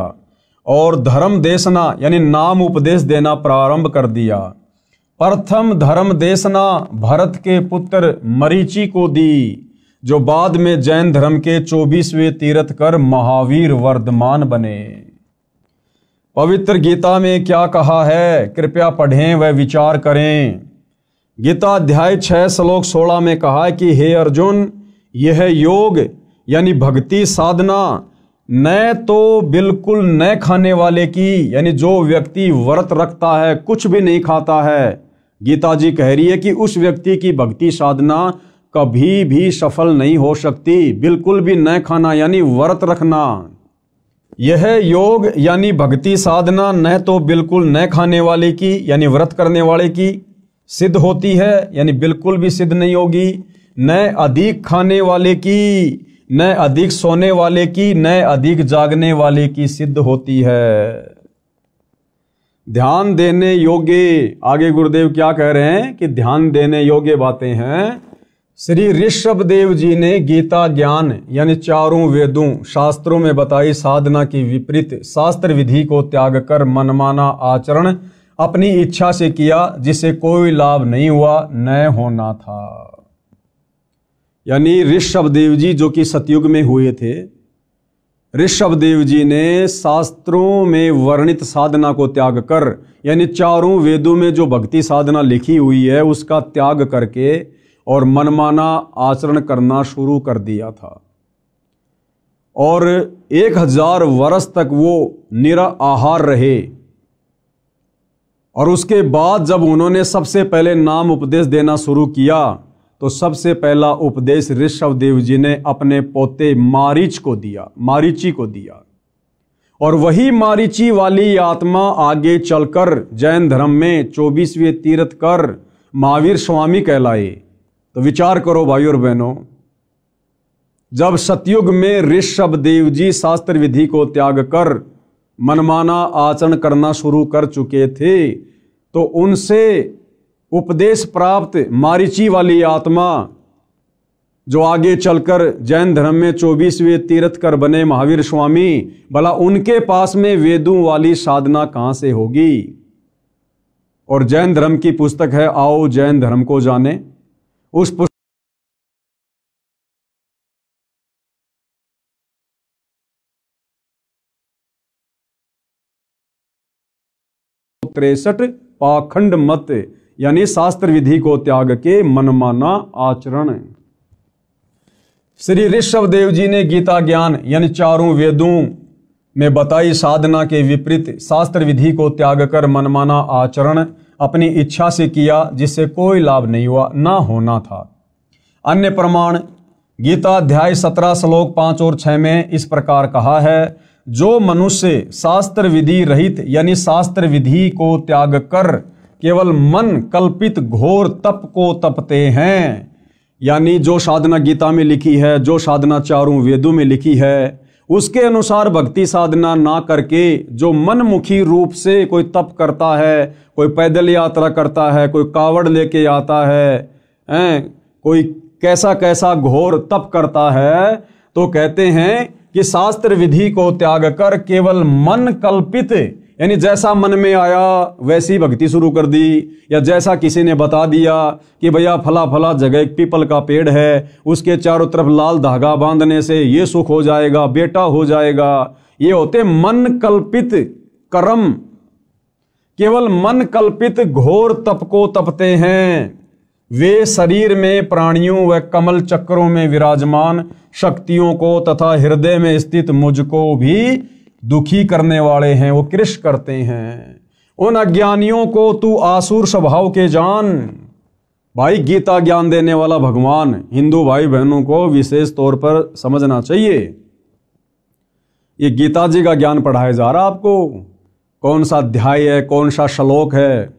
और धर्म देशना यानी नाम उपदेश देना प्रारंभ कर दिया। प्रथम धर्म देशना भरत के पुत्र मरीचि को दी, जो बाद में जैन धर्म के 24वें तीर्थकर महावीर वर्धमान बने। पवित्र गीता में क्या कहा है, कृपया पढ़ें व विचार करें। गीता अध्याय 6 श्लोक 16 में कहा है कि हे अर्जुन, यह योग यानी भक्ति साधना न तो बिल्कुल न खाने वाले की, यानी जो व्यक्ति व्रत रखता है, कुछ भी नहीं खाता है, गीता जी कह रही है कि उस व्यक्ति की भक्ति साधना कभी भी सफल नहीं हो सकती। बिल्कुल भी न खाना यानी व्रत रखना। यह योग यानी भक्ति साधना न तो बिल्कुल न खाने वाले की यानी व्रत करने वाले की सिद्ध होती है, यानी बिल्कुल भी सिद्ध नहीं होगी, न अधिक खाने वाले की, न अधिक सोने वाले की, न अधिक जागने वाले की सिद्ध होती है। ध्यान देने योग्य, आगे गुरुदेव क्या कह रहे हैं कि ध्यान देने योग्य बातें हैं। श्री ऋषभ देव जी ने गीता ज्ञान यानी चारों वेदों शास्त्रों में बताई साधना की विपरीत शास्त्र विधि को त्याग कर मनमाना आचरण अपनी इच्छा से किया, जिसे कोई लाभ नहीं हुआ, न होना था। यानी ऋषभ देव जी जो कि सतयुग में हुए थे, ऋषभ देव जी ने शास्त्रों में वर्णित साधना को त्याग कर, यानी चारों वेदों में जो भक्ति साधना लिखी हुई है उसका त्याग करके और मनमाना आचरण करना शुरू कर दिया था। और 1000 वर्ष तक वो निराहार रहे। और उसके बाद जब उन्होंने सबसे पहले नाम उपदेश देना शुरू किया तो सबसे पहला उपदेश ऋषभ देव जी ने अपने पोते मारीच को दिया, मारीची को दिया। और वही मारीची वाली आत्मा आगे चलकर जैन धर्म में 24वें तीर्थकर महावीर स्वामी कहलाए। तो विचार करो भाई और बहनों, जब सतयुग में ऋषभ देव जी शास्त्र विधि को त्याग कर मनमाना आचरण करना शुरू कर चुके थे, तो उनसे उपदेश प्राप्त मारीची वाली आत्मा जो आगे चलकर जैन धर्म में 24वें तीर्थकर बने महावीर स्वामी, भला उनके पास में वेदों वाली साधना कहां से होगी। और जैन धर्म की पुस्तक है आओ जैन धर्म को जाने, उस 63 पाखंड मत यानी शास्त्र विधि को त्याग के मनमाना आचरण। श्री ऋषभ देव जी ने गीता ज्ञान यानी चारों वेदों में बताई साधना के विपरीत शास्त्र विधि को त्याग कर मनमाना आचरण अपनी इच्छा से किया, जिससे कोई लाभ नहीं हुआ, ना होना था। अन्य प्रमाण गीता अध्याय 17 श्लोक 5 और 6 में इस प्रकार कहा है, जो मनुष्य शास्त्र विधि रहित यानी शास्त्र विधि को त्याग कर केवल मन कल्पित घोर तप को तपते हैं, यानी जो साधना गीता में लिखी है, जो साधना चारों वेदों में लिखी है, उसके अनुसार भक्ति साधना ना करके जो मनमुखी रूप से कोई तप करता है, कोई पैदल यात्रा करता है, कोई कावड़ लेके आता है, कोई कैसा कैसा घोर तप करता है, तो कहते हैं कि शास्त्र विधि को त्याग कर केवल मन कल्पित यानी जैसा मन में आया वैसी भक्ति शुरू कर दी, या जैसा किसी ने बता दिया कि भैया फला फला जगह एक पीपल का पेड़ है, उसके चारों तरफ लाल धागा बांधने से ये सुख हो जाएगा, बेटा हो जाएगा, ये होते मन कल्पित कर्म। केवल मन कल्पित घोर तप को तपते हैं, वे शरीर में प्राणियों व कमल चक्रों में विराजमान शक्तियों को तथा हृदय में स्थित मुझको भी दुखी करने वाले हैं, वो कृष करते हैं। उन अज्ञानियों को तू आसुर स्वभाव के जान। भाई गीता ज्ञान देने वाला भगवान हिंदू भाई बहनों को विशेष तौर पर समझना चाहिए। ये गीता जी का ज्ञान पढ़ाया जा रहा आपको, कौन सा अध्याय है, कौन सा श्लोक है,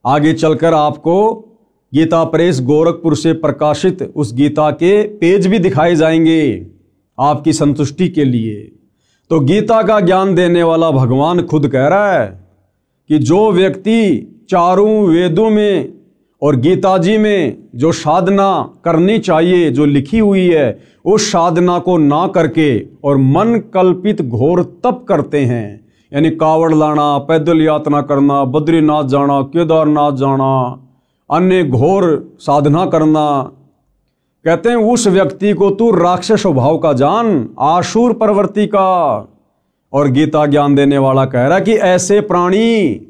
आगे चलकर आपको गीता प्रेस गोरखपुर से प्रकाशित उस गीता के पेज भी दिखाए जाएंगे आपकी संतुष्टि के लिए। तो गीता का ज्ञान देने वाला भगवान खुद कह रहा है कि जो व्यक्ति चारों वेदों में और गीता जी में जो साधना करनी चाहिए जो लिखी हुई है, उस साधना को ना करके और मन कल्पित घोर तप करते हैं, यानी कावड़ लाना, पैदल यात्रा करना, बद्रीनाथ जाना, केदारनाथ जाना, अन्य घोर साधना करना, कहते हैं उस व्यक्ति को तू राक्षस स्वभाव का जान, आसुर प्रवृत्ति का। और गीता ज्ञान देने वाला कह रहा है कि ऐसे प्राणी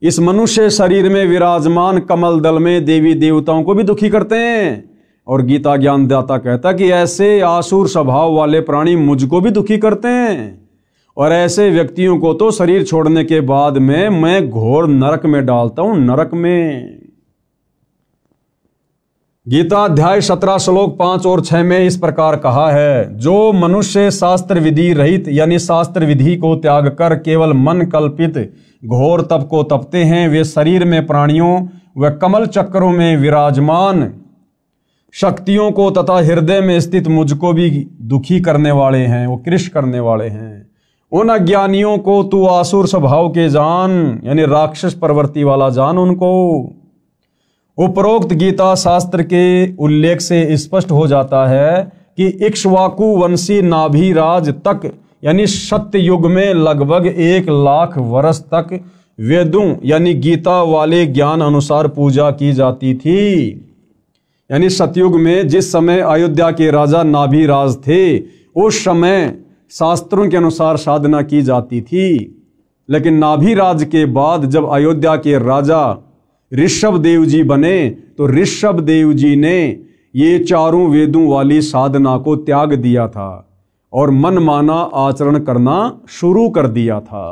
इस मनुष्य शरीर में विराजमान कमल दल में देवी देवताओं को भी दुखी करते हैं। और गीता ज्ञान दाता कहता कि ऐसे आसुर स्वभाव वाले प्राणी मुझको भी दुखी करते हैं, और ऐसे व्यक्तियों को तो शरीर छोड़ने के बाद में मैं घोर नरक में डालता हूं, नरक में। गीता अध्याय 17 श्लोक 5 और 6 में इस प्रकार कहा है, जो मनुष्य शास्त्र विधि रहित यानी शास्त्र विधि को त्याग कर केवल मन कल्पित घोर तप को तपते हैं, वे शरीर में प्राणियों व कमल चक्रों में विराजमान शक्तियों को तथा हृदय में स्थित मुझको भी दुखी करने वाले हैं, वो कृष करने वाले हैं। उन अज्ञानियों को तू आसुर स्वभाव के जान, यानी राक्षस प्रवृत्ति वाला जान उनको। उपरोक्त गीता शास्त्र के उल्लेख से स्पष्ट हो जाता है कि इक्ष्वाकु वंशी नाभिराज तक यानी सत्य युग में लगभग 1 लाख वर्ष तक वेदों यानी गीता वाले ज्ञान अनुसार पूजा की जाती थी। यानी सतयुग में जिस समय अयोध्या के राजा नाभिराज थे, उस समय शास्त्रों के अनुसार साधना की जाती थी। लेकिन नाभिराज के बाद जब अयोध्या के राजा ऋषभ देव जी बने, तो ऋषभ देव जी ने ये चारों वेदों वाली साधना को त्याग दिया था और मनमाना आचरण करना शुरू कर दिया था।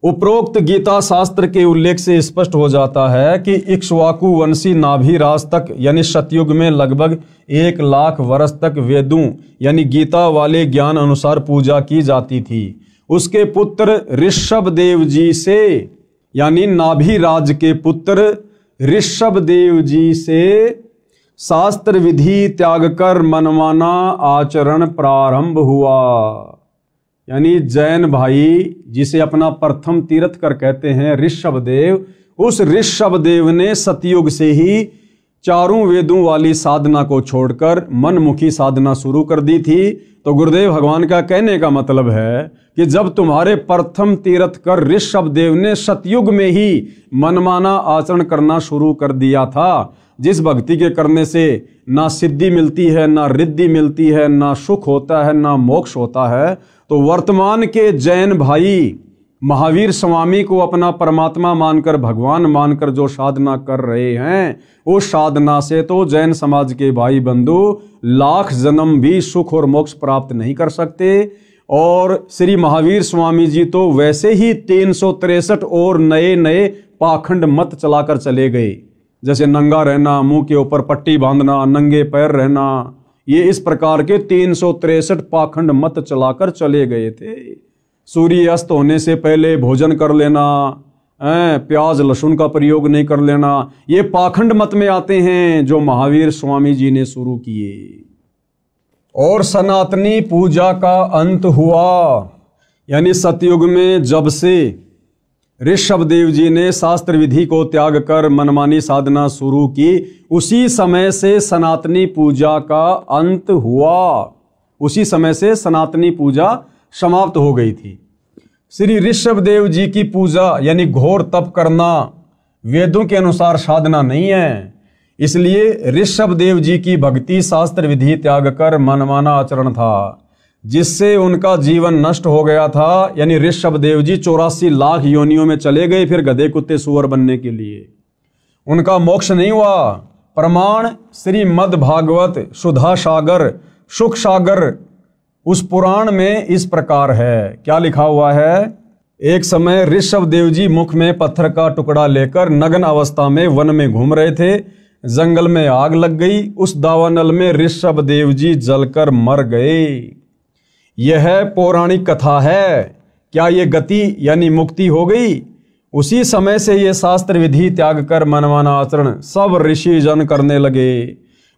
उपरोक्त गीता शास्त्र के उल्लेख से स्पष्ट हो जाता है कि इक्ष्वाकु वंशी नाभिराज तक यानी सतयुग में लगभग 1,00,000 वर्ष तक वेदों यानी गीता वाले ज्ञान अनुसार पूजा की जाती थी। उसके पुत्र ऋषभदेव जी से यानी नाभिराज के पुत्र ऋषभदेव जी से शास्त्र विधि त्याग कर मनमाना आचरण प्रारंभ हुआ। यानी जैन भाई जिसे अपना प्रथम तीर्थकर कहते हैं ऋषभदेव, उस ऋषभदेव ने सतयुग से ही चारों वेदों वाली साधना को छोड़कर मनमुखी साधना शुरू कर दी थी। तो गुरुदेव भगवान का कहने का मतलब है कि जब तुम्हारे प्रथम तीर्थकर ऋषभदेव ने सतयुग में ही मनमाना आचरण करना शुरू कर दिया था, जिस भक्ति के करने से ना सिद्धि मिलती है, ना रिद्धि मिलती है, ना सुख होता है, ना मोक्ष होता है, तो वर्तमान के जैन भाई महावीर स्वामी को अपना परमात्मा मानकर, भगवान मानकर जो साधना कर रहे हैं, उस साधना से तो जैन समाज के भाई बंधु लाख जन्म भी सुख और मोक्ष प्राप्त नहीं कर सकते। और श्री महावीर स्वामी जी तो वैसे ही 363 और नए नए पाखंड मत चलाकर चले गए, जैसे नंगा रहना, मुंह के ऊपर पट्टी बांधना, नंगे पैर रहना, ये इस प्रकार के 363 पाखंड मत चलाकर चले गए थे। सूर्य अस्त होने से पहले भोजन कर लेना, प्याज लहसुन का प्रयोग नहीं कर लेना, ये पाखंड मत में आते हैं जो महावीर स्वामी जी ने शुरू किए। और सनातनी पूजा का अंत हुआ, यानी सतयुग में जब से ऋषभदेव जी ने शास्त्र विधि को त्याग कर मनमानी साधना शुरू की, उसी समय से सनातनी पूजा का अंत हुआ। उसी समय से सनातनी पूजा समाप्त हो गई थी। श्री ऋषभदेव जी की पूजा यानी घोर तप करना वेदों के अनुसार साधना नहीं है। इसलिए ऋषभदेव जी की भक्ति शास्त्र विधि त्याग कर मनमाना आचरण था, जिससे उनका जीवन नष्ट हो गया था। यानी ऋषभदेव जी 84 लाख योनियों में चले गए फिर गधे कुत्ते सुअर बनने के लिए, उनका मोक्ष नहीं हुआ। प्रमाण श्रीमद् भागवत सुधा सागर सुख सागर उस पुराण में इस प्रकार है। क्या लिखा हुआ है? एक समय ऋषभदेव जी मुख में पत्थर का टुकड़ा लेकर नग्न अवस्था में वन में घूम रहे थे। जंगल में आग लग गई, उस दावानल में ऋषभदेव जी जलकर मर गए। यह पौराणिक कथा है। क्या ये गति यानी मुक्ति हो गई? उसी समय से ये शास्त्र विधि त्याग कर मनमाना आचरण सब ऋषि जन करने लगे।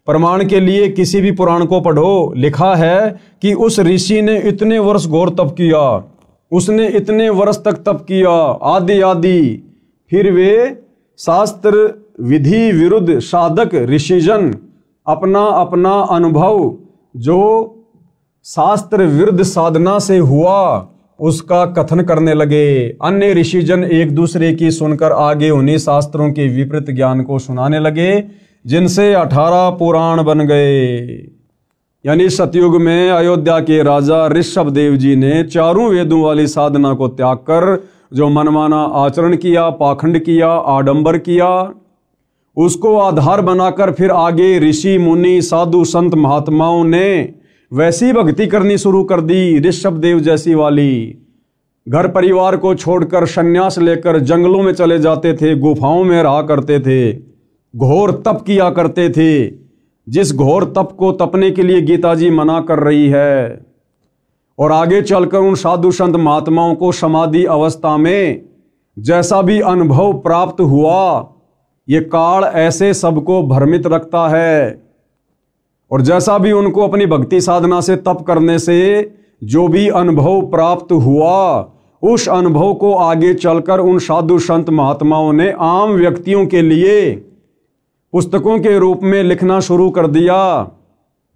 प्रमाण के लिए किसी भी पुराण को पढ़ो, लिखा है कि उस ऋषि ने इतने वर्ष घोर तप किया, उसने इतने वर्ष तक तप किया आदि आदि। फिर वे शास्त्र विधि विरुद्ध साधक ऋषिजन अपना अपना अनुभव जो शास्त्र विरुद्ध साधना से हुआ उसका कथन करने लगे। अन्य ऋषिजन एक दूसरे की सुनकर आगे उन्हीं शास्त्रों के विपरीत ज्ञान को सुनाने लगे, जिनसे 18 पुराण बन गए। यानी सतयुग में अयोध्या के राजा ऋषभदेव जी ने चारों वेदों वाली साधना को त्याग कर जो मनमाना आचरण किया, पाखंड किया, आडंबर किया, उसको आधार बनाकर फिर आगे ऋषि मुनि साधु संत महात्माओं ने वैसी भक्ति करनी शुरू कर दी ऋषभदेव जैसी वाली। घर परिवार को छोड़कर संन्यास लेकर जंगलों में चले जाते थे, गुफाओं में रहा करते थे, घोर तप किया करते थे, जिस घोर तप को तपने के लिए गीता जी मना कर रही है। और आगे चलकर उन साधु संत महात्माओं को समाधि अवस्था में जैसा भी अनुभव प्राप्त हुआ, ये काल ऐसे सबको भ्रमित रखता है। और जैसा भी उनको अपनी भक्ति साधना से तप करने से जो भी अनुभव प्राप्त हुआ, उस अनुभव को आगे चलकर उन साधु संत महात्माओं ने आम व्यक्तियों के लिए पुस्तकों के रूप में लिखना शुरू कर दिया,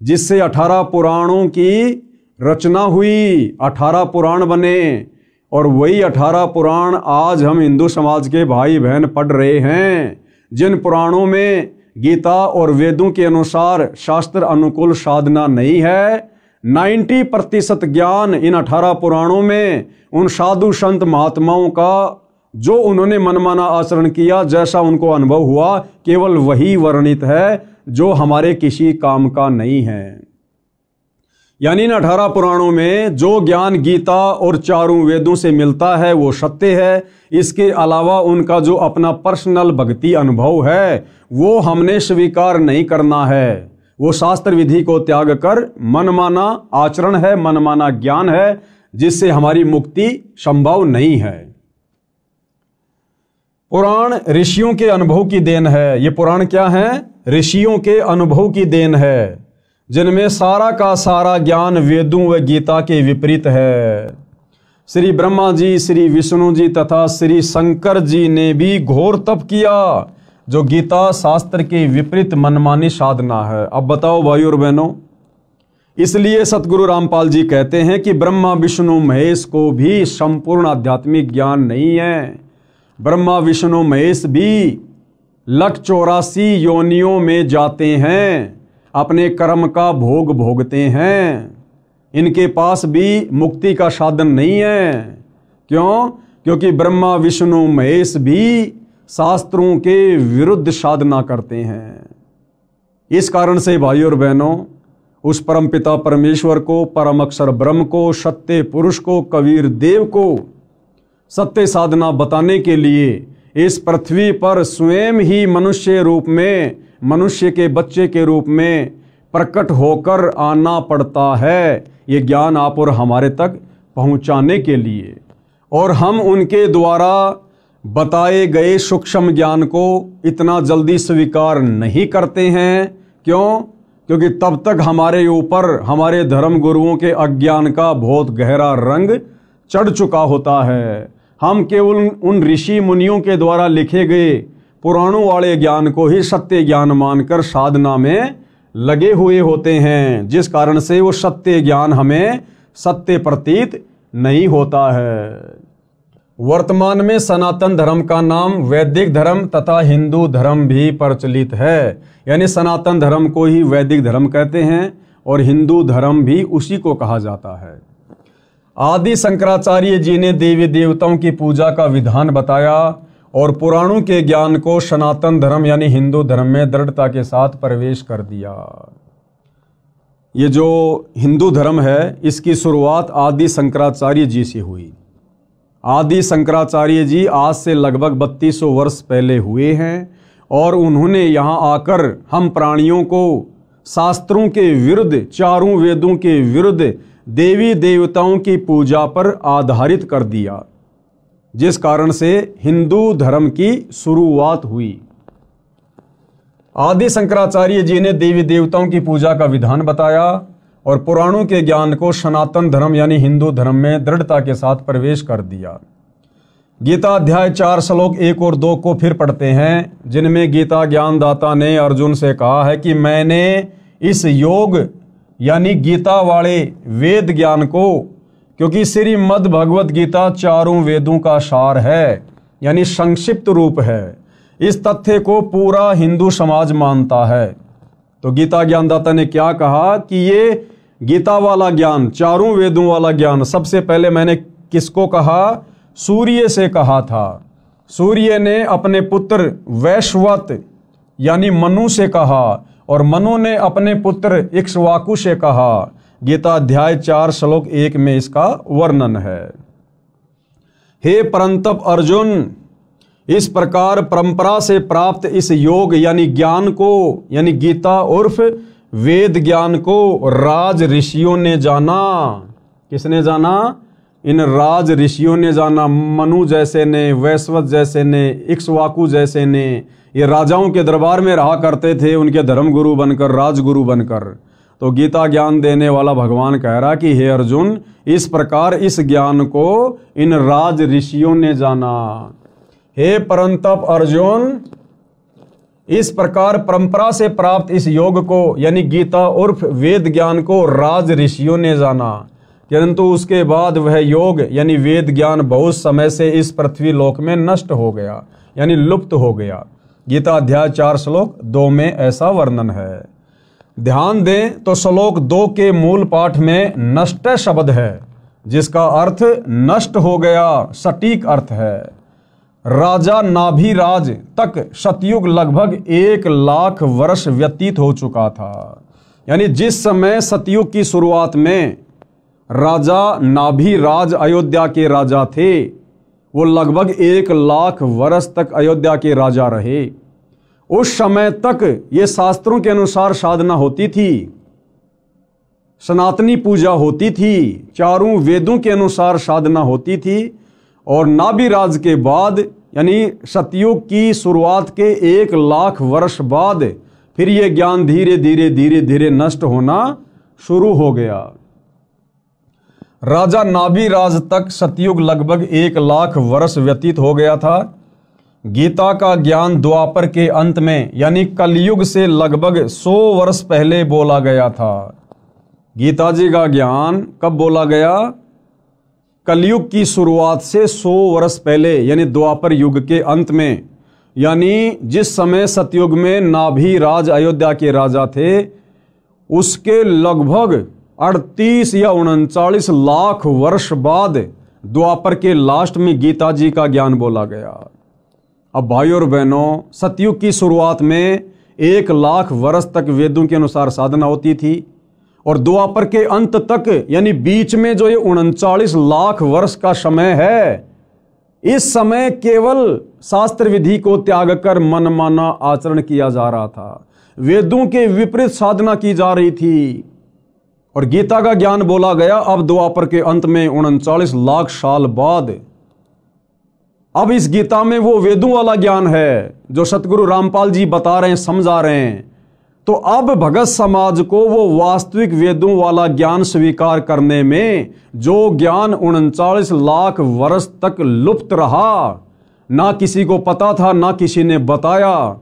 जिससे 18 पुराणों की रचना हुई, 18 पुराण बने। और वही 18 पुराण आज हम हिंदू समाज के भाई बहन पढ़ रहे हैं, जिन पुराणों में गीता और वेदों के अनुसार शास्त्र अनुकूल साधना नहीं है। 90% ज्ञान इन 18 पुराणों में उन साधु संत महात्माओं का जो उन्होंने मनमाना आचरण किया, जैसा उनको अनुभव हुआ, केवल वही वर्णित है जो हमारे किसी काम का नहीं है। यानी इन 18 पुराणों में जो ज्ञान गीता और चारों वेदों से मिलता है वो सत्य है। इसके अलावा उनका जो अपना पर्सनल भक्ति अनुभव है वो हमने स्वीकार नहीं करना है। वो शास्त्र विधि को त्याग कर मनमाना आचरण है, मनमाना ज्ञान है, जिससे हमारी मुक्ति संभव नहीं है। पुराण ऋषियों के अनुभव की देन है। ये पुराण क्या है? ऋषियों के अनुभव की देन है, जिनमें सारा का सारा ज्ञान वेदों व गीता के विपरीत है। श्री ब्रह्मा जी, श्री विष्णु जी तथा श्री शंकर जी ने भी घोर तप किया, जो गीता शास्त्र के विपरीत मनमानी साधना है। अब बताओ भाई और बहनों, इसलिए सतगुरु रामपाल जी कहते हैं कि ब्रह्मा विष्णु महेश को भी संपूर्ण आध्यात्मिक ज्ञान नहीं है। ब्रह्मा विष्णु महेश भी 184 योनियों में जाते हैं, अपने कर्म का भोग भोगते हैं। इनके पास भी मुक्ति का साधन नहीं है। क्यों? क्योंकि ब्रह्मा विष्णु महेश भी शास्त्रों के विरुद्ध साधना करते हैं। इस कारण से भाई और बहनों, उस परम पिता परमेश्वर को, परम अक्षर ब्रह्म को, सत्य पुरुष को, कबीर देव को सत्य साधना बताने के लिए इस पृथ्वी पर स्वयं ही मनुष्य रूप में, मनुष्य के बच्चे के रूप में प्रकट होकर आना पड़ता है, ये ज्ञान आप और हमारे तक पहुंचाने के लिए। और हम उनके द्वारा बताए गए सूक्ष्म ज्ञान को इतना जल्दी स्वीकार नहीं करते हैं। क्यों? क्योंकि तब तक हमारे ऊपर हमारे धर्म गुरुओं के अज्ञान का बहुत गहरा रंग चढ़ चुका होता है। हम केवल उन ऋषि मुनियों के द्वारा लिखे गए पुराणों वाले ज्ञान को ही सत्य ज्ञान मानकर साधना में लगे हुए होते हैं, जिस कारण से वो सत्य ज्ञान हमें सत्य प्रतीत नहीं होता है। वर्तमान में सनातन धर्म का नाम वैदिक धर्म तथा हिंदू धर्म भी प्रचलित है। यानी सनातन धर्म को ही वैदिक धर्म कहते हैं और हिंदू धर्म भी उसी को कहा जाता है। आदि शंकराचार्य जी ने देवी देवताओं की पूजा का विधान बताया और पुराणों के ज्ञान को सनातन धर्म यानी हिंदू धर्म में दृढ़ता के साथ प्रवेश कर दिया। ये जो हिंदू धर्म है, इसकी शुरुआत आदि शंकराचार्य जी से हुई। आदि शंकराचार्य जी आज से लगभग 3200 वर्ष पहले हुए हैं और उन्होंने यहाँ आकर हम प्राणियों को शास्त्रों के विरुद्ध, चारों वेदों के विरुद्ध देवी देवताओं की पूजा पर आधारित कर दिया, जिस कारण से हिंदू धर्म की शुरुआत हुई। आदि शंकराचार्य जी ने देवी देवताओं की पूजा का विधान बताया और पुराणों के ज्ञान को सनातन धर्म यानी हिंदू धर्म में दृढ़ता के साथ प्रवेश कर दिया। गीता अध्याय 4 श्लोक 1 और 2 को फिर पढ़ते हैं, जिनमें गीता ज्ञानदाता ने अर्जुन से कहा है कि मैंने इस योग यानी गीता वाले वेद ज्ञान को, क्योंकि श्रीमद् भगवत गीता चारों वेदों का सार है यानी संक्षिप्त रूप है, इस तथ्य को पूरा हिंदू समाज मानता है। तो गीता ज्ञानदाता ने क्या कहा कि ये गीता वाला ज्ञान, चारों वेदों वाला ज्ञान, सबसे पहले मैंने किसको कहा? सूर्य से कहा था। सूर्य ने अपने पुत्र वैश्वत यानी मनु से कहा और मनु ने अपने पुत्र इक्ष्वाकु से कहा। गीता अध्याय 4 श्लोक 1 में इसका वर्णन है। हे परंतप अर्जुन, इस प्रकार परंपरा से प्राप्त इस योग यानी ज्ञान को, यानी गीता उर्फ वेद ज्ञान को राज ऋषियों ने जाना। किसने जाना? इन राज ऋषियों ने जाना। मनु जैसे ने, वैश्वत जैसे ने, इक्ष्वाकु जैसे ने, ये राजाओं के दरबार में रहा करते थे, उनके धर्म गुरु बनकर, राजगुरु बनकर। तो गीता ज्ञान देने वाला भगवान कह रहा कि हे अर्जुन, इस प्रकार इस ज्ञान को इन राज ऋषियों ने जाना। हे परंतप अर्जुन, इस प्रकार परंपरा से प्राप्त इस योग को यानी गीता उर्फ वेद ज्ञान को राज ऋषियों ने जाना, किंतु उसके बाद वह योग यानी वेद ज्ञान बहुत समय से इस पृथ्वी लोक में नष्ट हो गया यानी लुप्त हो गया। गीता अध्याय 4 श्लोक 2 में ऐसा वर्णन है। ध्यान दें तो श्लोक 2 के मूल पाठ में नष्ट शब्द है, जिसका अर्थ नष्ट हो गया, सटीक अर्थ है। राजा नाभिराज तक सतयुग लगभग 1 लाख वर्ष व्यतीत हो चुका था। यानी जिस समय सतयुग की शुरुआत में राजा नाभिराज अयोध्या के राजा थे, वो लगभग 1 लाख वर्ष तक अयोध्या के राजा रहे। उस समय तक ये शास्त्रों के अनुसार साधना होती थी, सनातनी पूजा होती थी, चारों वेदों के अनुसार साधना होती थी। और नाभिराज के बाद यानी सतयुग की शुरुआत के 1 लाख वर्ष बाद फिर ये ज्ञान धीरे धीरे धीरे धीरे नष्ट होना शुरू हो गया। राजा नाभिराज तक सतयुग लगभग 1 लाख वर्ष व्यतीत हो गया था। गीता का ज्ञान द्वापर के अंत में यानी कलयुग से लगभग 100 वर्ष पहले बोला गया था। गीता जी का ज्ञान कब बोला गया? कलयुग की शुरुआत से 100 वर्ष पहले यानी द्वापर युग के अंत में। यानी जिस समय सतयुग में नाभिराज अयोध्या के राजा थे, उसके लगभग 38 या 39 लाख वर्ष बाद द्वापर के लास्ट में गीता जी का ज्ञान बोला गया। अब भाइयों और बहनों, सतयुग की शुरुआत में 1 लाख वर्ष तक वेदों के अनुसार साधना होती थी, और द्वापर के अंत तक यानी बीच में जो ये 39 लाख वर्ष का समय है, इस समय केवल शास्त्र विधि को त्याग कर मनमाना आचरण किया जा रहा था। वेदों के विपरीत साधना की जा रही थी और गीता का ज्ञान बोला गया अब द्वापर के अंत में 39 लाख साल बाद। अब इस गीता में वो वेदों वाला ज्ञान है जो सतगुरु रामपाल जी बता रहे हैं, समझा रहे हैं। तो अब भगत समाज को वो वास्तविक वेदों वाला ज्ञान स्वीकार करने में जो ज्ञान 39 लाख वर्ष तक लुप्त रहा, ना किसी को पता था ना किसी ने बताया,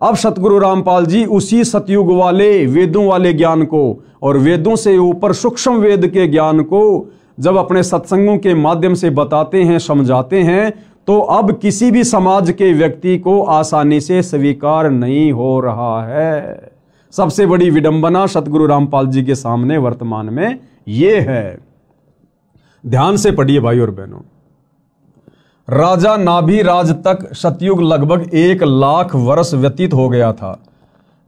अब सतगुरु रामपाल जी उसी सतयुग वाले वेदों वाले ज्ञान को और वेदों से ऊपर सूक्ष्म वेद के ज्ञान को जब अपने सत्संगों के माध्यम से बताते हैं, समझाते हैं, तो अब किसी भी समाज के व्यक्ति को आसानी से स्वीकार नहीं हो रहा है। सबसे बड़ी विडंबना सतगुरु रामपाल जी के सामने वर्तमान में ये है। ध्यान से पढ़िए भाई और बहनों। राजा नाभिराज तक सतयुग लगभग 1 लाख वर्ष व्यतीत हो गया था।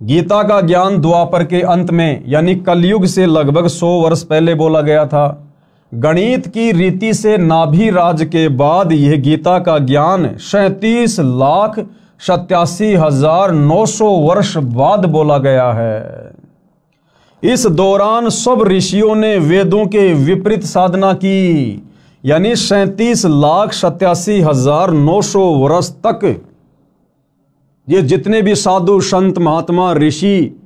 गीता का ज्ञान द्वापर के अंत में यानी कलयुग से लगभग 100 वर्ष पहले बोला गया था। गणित की रीति से नाभिराज के बाद यह गीता का ज्ञान 37,87,900 वर्ष बाद बोला गया है। इस दौरान सब ऋषियों ने वेदों के विपरीत साधना की, यानी 37,87,900 वर्ष तक ये जितने भी साधु संत महात्मा ऋषि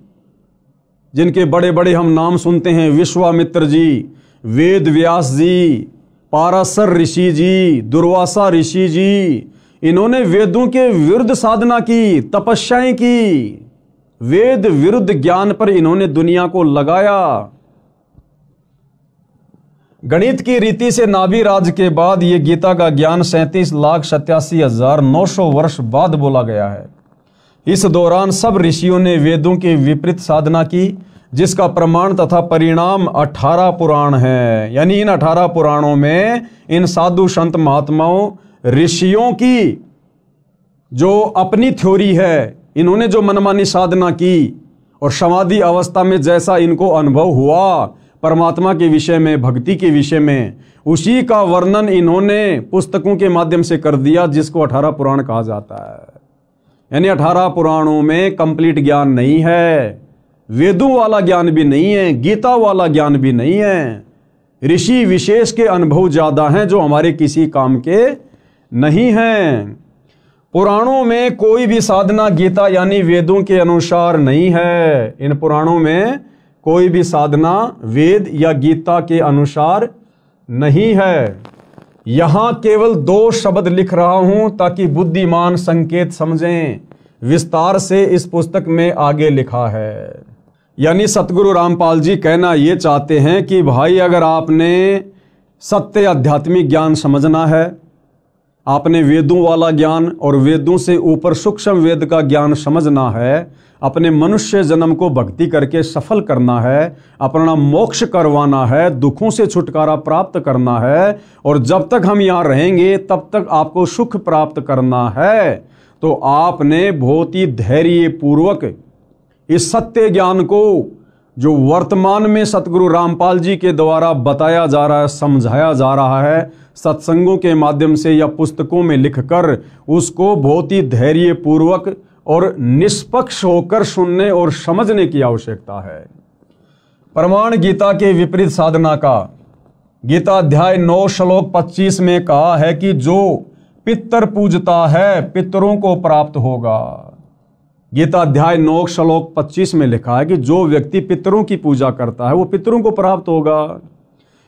जिनके बड़े बड़े हम नाम सुनते हैं, विश्वामित्र जी, वेद व्यास जी, पाराशर ऋषि जी, दुर्वासा ऋषि जी, इन्होंने वेदों के विरुद्ध साधना की, तपस्याएं की, वेद विरुद्ध ज्ञान पर इन्होंने दुनिया को लगाया। गणित की रीति से नाभिराज के बाद यह गीता का ज्ञान 37,87,900 वर्ष बाद बोला गया है। इस दौरान सब ऋषियों ने वेदों के विपरीत साधना की, जिसका प्रमाण तथा परिणाम 18 पुराण है। यानी इन 18 पुराणों में इन साधु संत महात्माओं ऋषियों की जो अपनी थ्योरी है, इन्होंने जो मनमानी साधना की और समाधि अवस्था में जैसा इनको अनुभव हुआ परमात्मा के विषय में, भक्ति के विषय में, उसी का वर्णन इन्होंने पुस्तकों के माध्यम से कर दिया, जिसको 18 पुराण कहा जाता है। यानी 18 पुराणों में कंप्लीट ज्ञान नहीं है, वेदों वाला ज्ञान भी नहीं है, गीता वाला ज्ञान भी नहीं है। ऋषि विशेष के अनुभव ज्यादा हैं जो हमारे किसी काम के नहीं हैं। पुराणों में कोई भी साधना गीता यानी वेदों के अनुसार नहीं है। इन पुराणों में कोई भी साधना वेद या गीता के अनुसार नहीं है। यहां केवल 2 शब्द लिख रहा हूं ताकि बुद्धिमान संकेत समझें। विस्तार से इस पुस्तक में आगे लिखा है। यानी सतगुरु रामपाल जी कहना ये चाहते हैं कि भाई, अगर आपने सत्य आध्यात्मिक ज्ञान समझना है, आपने वेदों वाला ज्ञान और वेदों से ऊपर सूक्ष्म वेद का ज्ञान समझना है, अपने मनुष्य जन्म को भक्ति करके सफल करना है, अपना मोक्ष करवाना है, दुखों से छुटकारा प्राप्त करना है, और जब तक हम यहाँ रहेंगे तब तक आपको सुख प्राप्त करना है, तो आपने बहुत ही धैर्य पूर्वक इस सत्य ज्ञान को जो वर्तमान में सतगुरु रामपाल जी के द्वारा बताया जा रहा है, समझाया जा रहा है सत्संगों के माध्यम से या पुस्तकों में लिखकर, उसको बहुत ही धैर्यपूर्वक और निष्पक्ष होकर सुनने और समझने की आवश्यकता है। प्रमाण गीता के विपरीत साधना का गीता अध्याय 9 श्लोक 25 में कहा है कि जो पितर पूजता है पितरों को प्राप्त होगा। गीता अध्याय 9 श्लोक 25 में लिखा है कि जो व्यक्ति पितरों की पूजा करता है वो पितरों को प्राप्त होगा।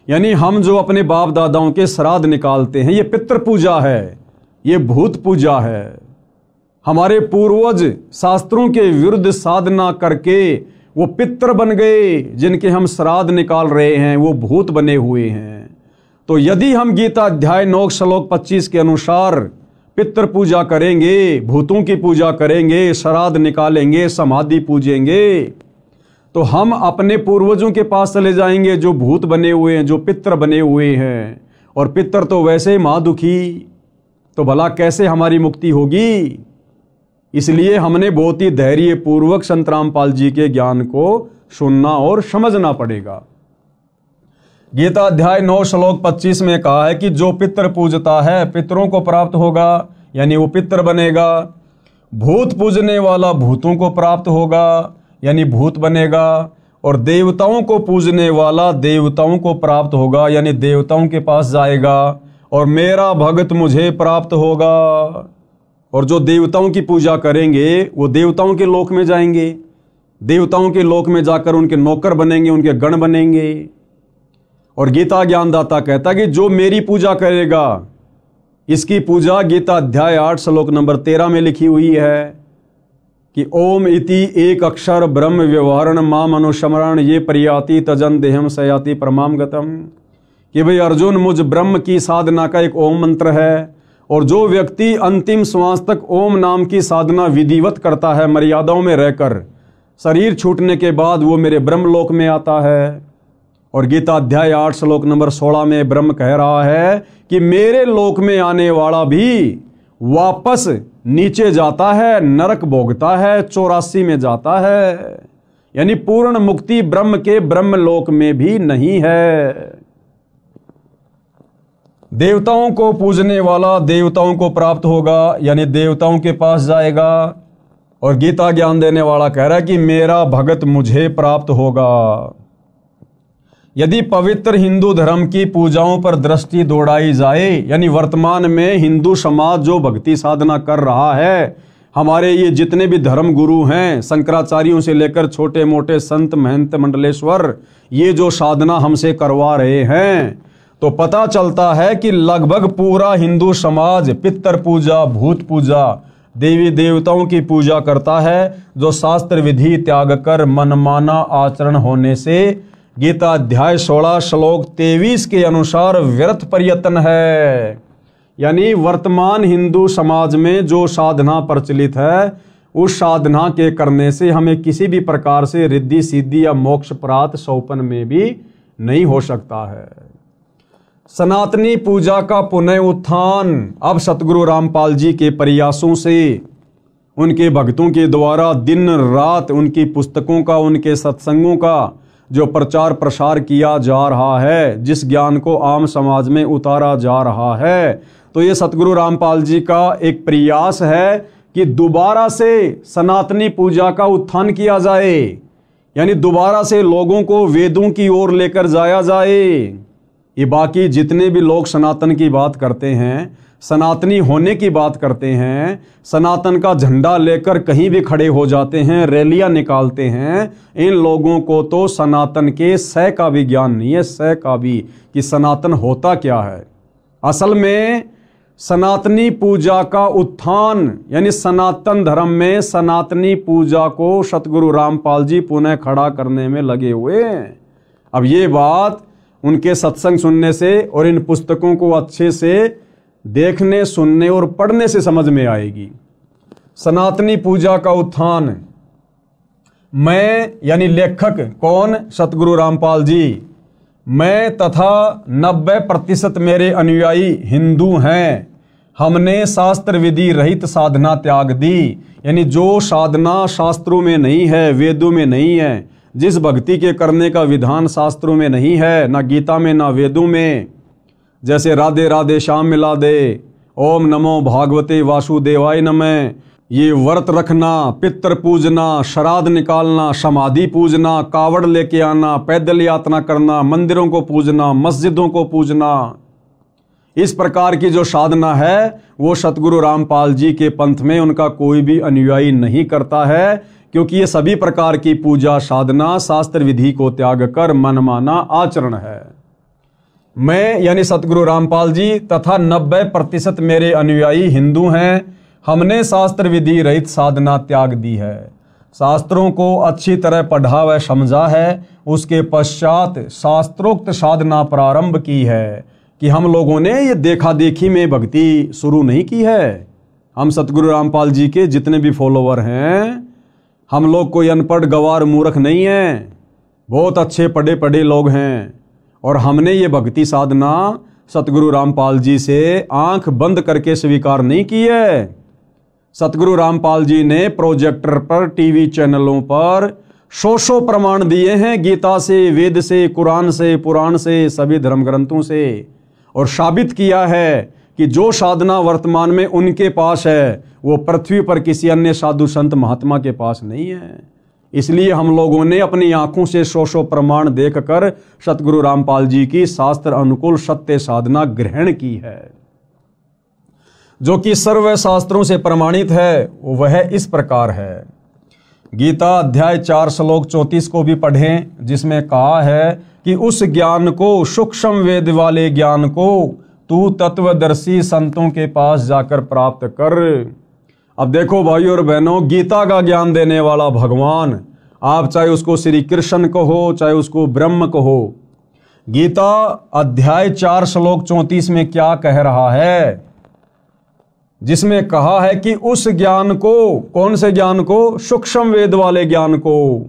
यानी हम जो अपने बाप दादाओं के श्राद्ध निकालते हैं, ये पितृ पूजा है, ये भूत पूजा है। हमारे पूर्वज शास्त्रों के विरुद्ध साधना करके वो पितृ बन गए, जिनके हम श्राद्ध निकाल रहे हैं वो भूत बने हुए हैं। तो यदि हम गीता अध्याय 9 श्लोक 25 के अनुसार पितृ पूजा करेंगे, भूतों की पूजा करेंगे, श्राद्ध निकालेंगे, समाधि पूजेंगे, तो हम अपने पूर्वजों के पास चले जाएंगे जो भूत बने हुए हैं, जो पितृ बने हुए हैं। और पितृ तो वैसे ही महादुखी, तो भला कैसे हमारी मुक्ति होगी। इसलिए हमने बहुत ही धैर्यपूर्वक संत रामपाल जी के ज्ञान को सुनना और समझना पड़ेगा। गीता अध्याय 9 श्लोक 25 में कहा है कि जो पितृ पूजता है पितरों को प्राप्त होगा, यानी वो पितृ बनेगा। भूत पूजने वाला भूतों को प्राप्त होगा, यानी भूत बनेगा। और देवताओं को पूजने वाला देवताओं को प्राप्त होगा, यानी देवताओं के पास जाएगा। और मेरा भगत मुझे प्राप्त होगा। और जो देवताओं की पूजा करेंगे वो देवताओं के लोक में जाएंगे, देवताओं के लोक में जाकर उनके नौकर बनेंगे, उनके गण बनेंगे। और गीता ज्ञानदाता कहता है कि जो मेरी पूजा करेगा, इसकी पूजा गीता अध्याय 8 श्लोक नंबर 13 में लिखी हुई है कि ओम इति एक अक्षर ब्रह्म व्यवहारण माम अनुस्मरण ये परियाति तजन देहम सयाति परमाम गतम। कि भाई अर्जुन, मुझ ब्रह्म की साधना का एक ओम मंत्र है, और जो व्यक्ति अंतिम श्वास तक ओम नाम की साधना विधिवत करता है मर्यादाओं में रहकर, शरीर छूटने के बाद वो मेरे ब्रह्मलोक में आता है। और गीता अध्याय 8 श्लोक नंबर 16 में ब्रह्म कह रहा है कि मेरे लोक में आने वाला भी वापस नीचे जाता है, नरक भोगता है, 84 में जाता है। यानी पूर्ण मुक्ति ब्रह्म के ब्रह्मलोक में भी नहीं है। देवताओं को पूजने वाला देवताओं को प्राप्त होगा, यानी देवताओं के पास जाएगा। और गीता ज्ञान देने वाला कह रहा है कि मेरा भगत मुझे प्राप्त होगा। यदि पवित्र हिंदू धर्म की पूजाओं पर दृष्टि दौड़ाई जाए, यानी वर्तमान में हिंदू समाज जो भक्ति साधना कर रहा है, हमारे ये जितने भी धर्म गुरु हैं, शंकराचार्यों से लेकर छोटे मोटे संत महंत मंडलेश्वर, ये जो साधना हमसे करवा रहे हैं, तो पता चलता है कि लगभग पूरा हिंदू समाज पितृ पूजा, भूत पूजा, देवी देवताओं की पूजा करता है, जो शास्त्र विधि त्याग कर मनमाना आचरण होने से गीता अध्याय 16 श्लोक 23 के अनुसार व्यर्थ प्रयत्न है। यानी वर्तमान हिंदू समाज में जो साधना प्रचलित है, उस साधना के करने से हमें किसी भी प्रकार से रिद्धि सिद्धि या मोक्ष प्राप्त सौपन में भी नहीं हो सकता है। सनातनी पूजा का पुनः उत्थान अब सतगुरु रामपाल जी के प्रयासों से, उनके भक्तों के द्वारा दिन रात उनकी पुस्तकों का, उनके सत्संगों का जो प्रचार प्रसार किया जा रहा है, जिस ज्ञान को आम समाज में उतारा जा रहा है, तो ये सतगुरु रामपाल जी का एक प्रयास है कि दोबारा से सनातनी पूजा का उत्थान किया जाए। यानी दोबारा से लोगों को वेदों की ओर लेकर जाया जाए। ये बाकी जितने भी लोग सनातन की बात करते हैं, सनातनी होने की बात करते हैं, सनातन का झंडा लेकर कहीं भी खड़े हो जाते हैं, रैलियां निकालते हैं, इन लोगों को तो सनातन के सह का भी ज्ञान नहीं है, सह का भी, कि सनातन होता क्या है। असल में सनातनी पूजा का उत्थान, यानी सनातन धर्म में सनातनी पूजा को सतगुरु रामपाल जी पुनः खड़ा करने में लगे हुए हैं। अब ये बात उनके सत्संग सुनने से और इन पुस्तकों को अच्छे से देखने, सुनने और पढ़ने से समझ में आएगी। सनातनी पूजा का उत्थान, मैं यानी लेखक कौन? सतगुरु रामपाल जी। मैं तथा 90% मेरे अनुयायी हिंदू हैं। हमने शास्त्र विधि रहित साधना त्याग दी, यानी जो साधना शास्त्रों में नहीं है, वेदों में नहीं है, जिस भक्ति के करने का विधान शास्त्रों में नहीं है, ना गीता में ना वेदों में, जैसे राधे राधे श्याम मिला दे, ओम नमो भागवते वासुदेवाय नमः, ये व्रत रखना, पितृ पूजना, श्राद्ध निकालना, समाधि पूजना, कावड़ लेके आना, पैदल यात्रा करना, मंदिरों को पूजना, मस्जिदों को पूजना, इस प्रकार की जो साधना है वो सतगुरु रामपाल जी के पंथ में उनका कोई भी अनुयायी नहीं करता है, क्योंकि ये सभी प्रकार की पूजा साधना शास्त्र विधि को त्याग कर मनमाना आचरण है। मैं यानी सतगुरु रामपाल जी तथा 90% मेरे अनुयायी हिंदू हैं। हमने शास्त्र विधि रहित साधना त्याग दी है, शास्त्रों को अच्छी तरह पढ़ा व समझा है, उसके पश्चात शास्त्रोक्त साधना प्रारंभ की है। कि हम लोगों ने ये देखा देखी में भक्ति शुरू नहीं की है। हम सतगुरु रामपाल जी के जितने भी फॉलोवर हैं, हम लोग कोई अनपढ़ गवार मूर्ख नहीं हैं, बहुत अच्छे पढ़े पढ़े लोग हैं। और हमने ये भक्ति साधना सतगुरु रामपाल जी से आंख बंद करके स्वीकार नहीं की है। सतगुरु रामपाल जी ने प्रोजेक्टर पर, टीवी चैनलों पर सौ प्रमाण दिए हैं, गीता से, वेद से, कुरान से, पुराण से, सभी धर्म ग्रंथों से, और साबित किया है कि जो साधना वर्तमान में उनके पास है वो पृथ्वी पर किसी अन्य साधु संत महात्मा के पास नहीं है। इसलिए हम लोगों ने अपनी आंखों से सौ प्रमाण देखकर सतगुरु रामपाल जी की शास्त्र अनुकूल सत्य साधना ग्रहण की है, जो कि सर्व शास्त्रों से प्रमाणित है। वह इस प्रकार है। गीता अध्याय 4 श्लोक 34 को भी पढ़ें, जिसमें कहा है कि उस ज्ञान को, सूक्ष्म वेद वाले ज्ञान को तू तत्वदर्शी संतों के पास जाकर प्राप्त कर। अब देखो भाइयों और बहनों, गीता का ज्ञान देने वाला भगवान, आप चाहे उसको श्री कृष्ण कहो, चाहे उसको ब्रह्म कहो, गीता अध्याय 4 श्लोक 34 में क्या कह रहा है, जिसमें कहा है कि उस ज्ञान को, कौन से ज्ञान को, सूक्ष्म वेद वाले ज्ञान को,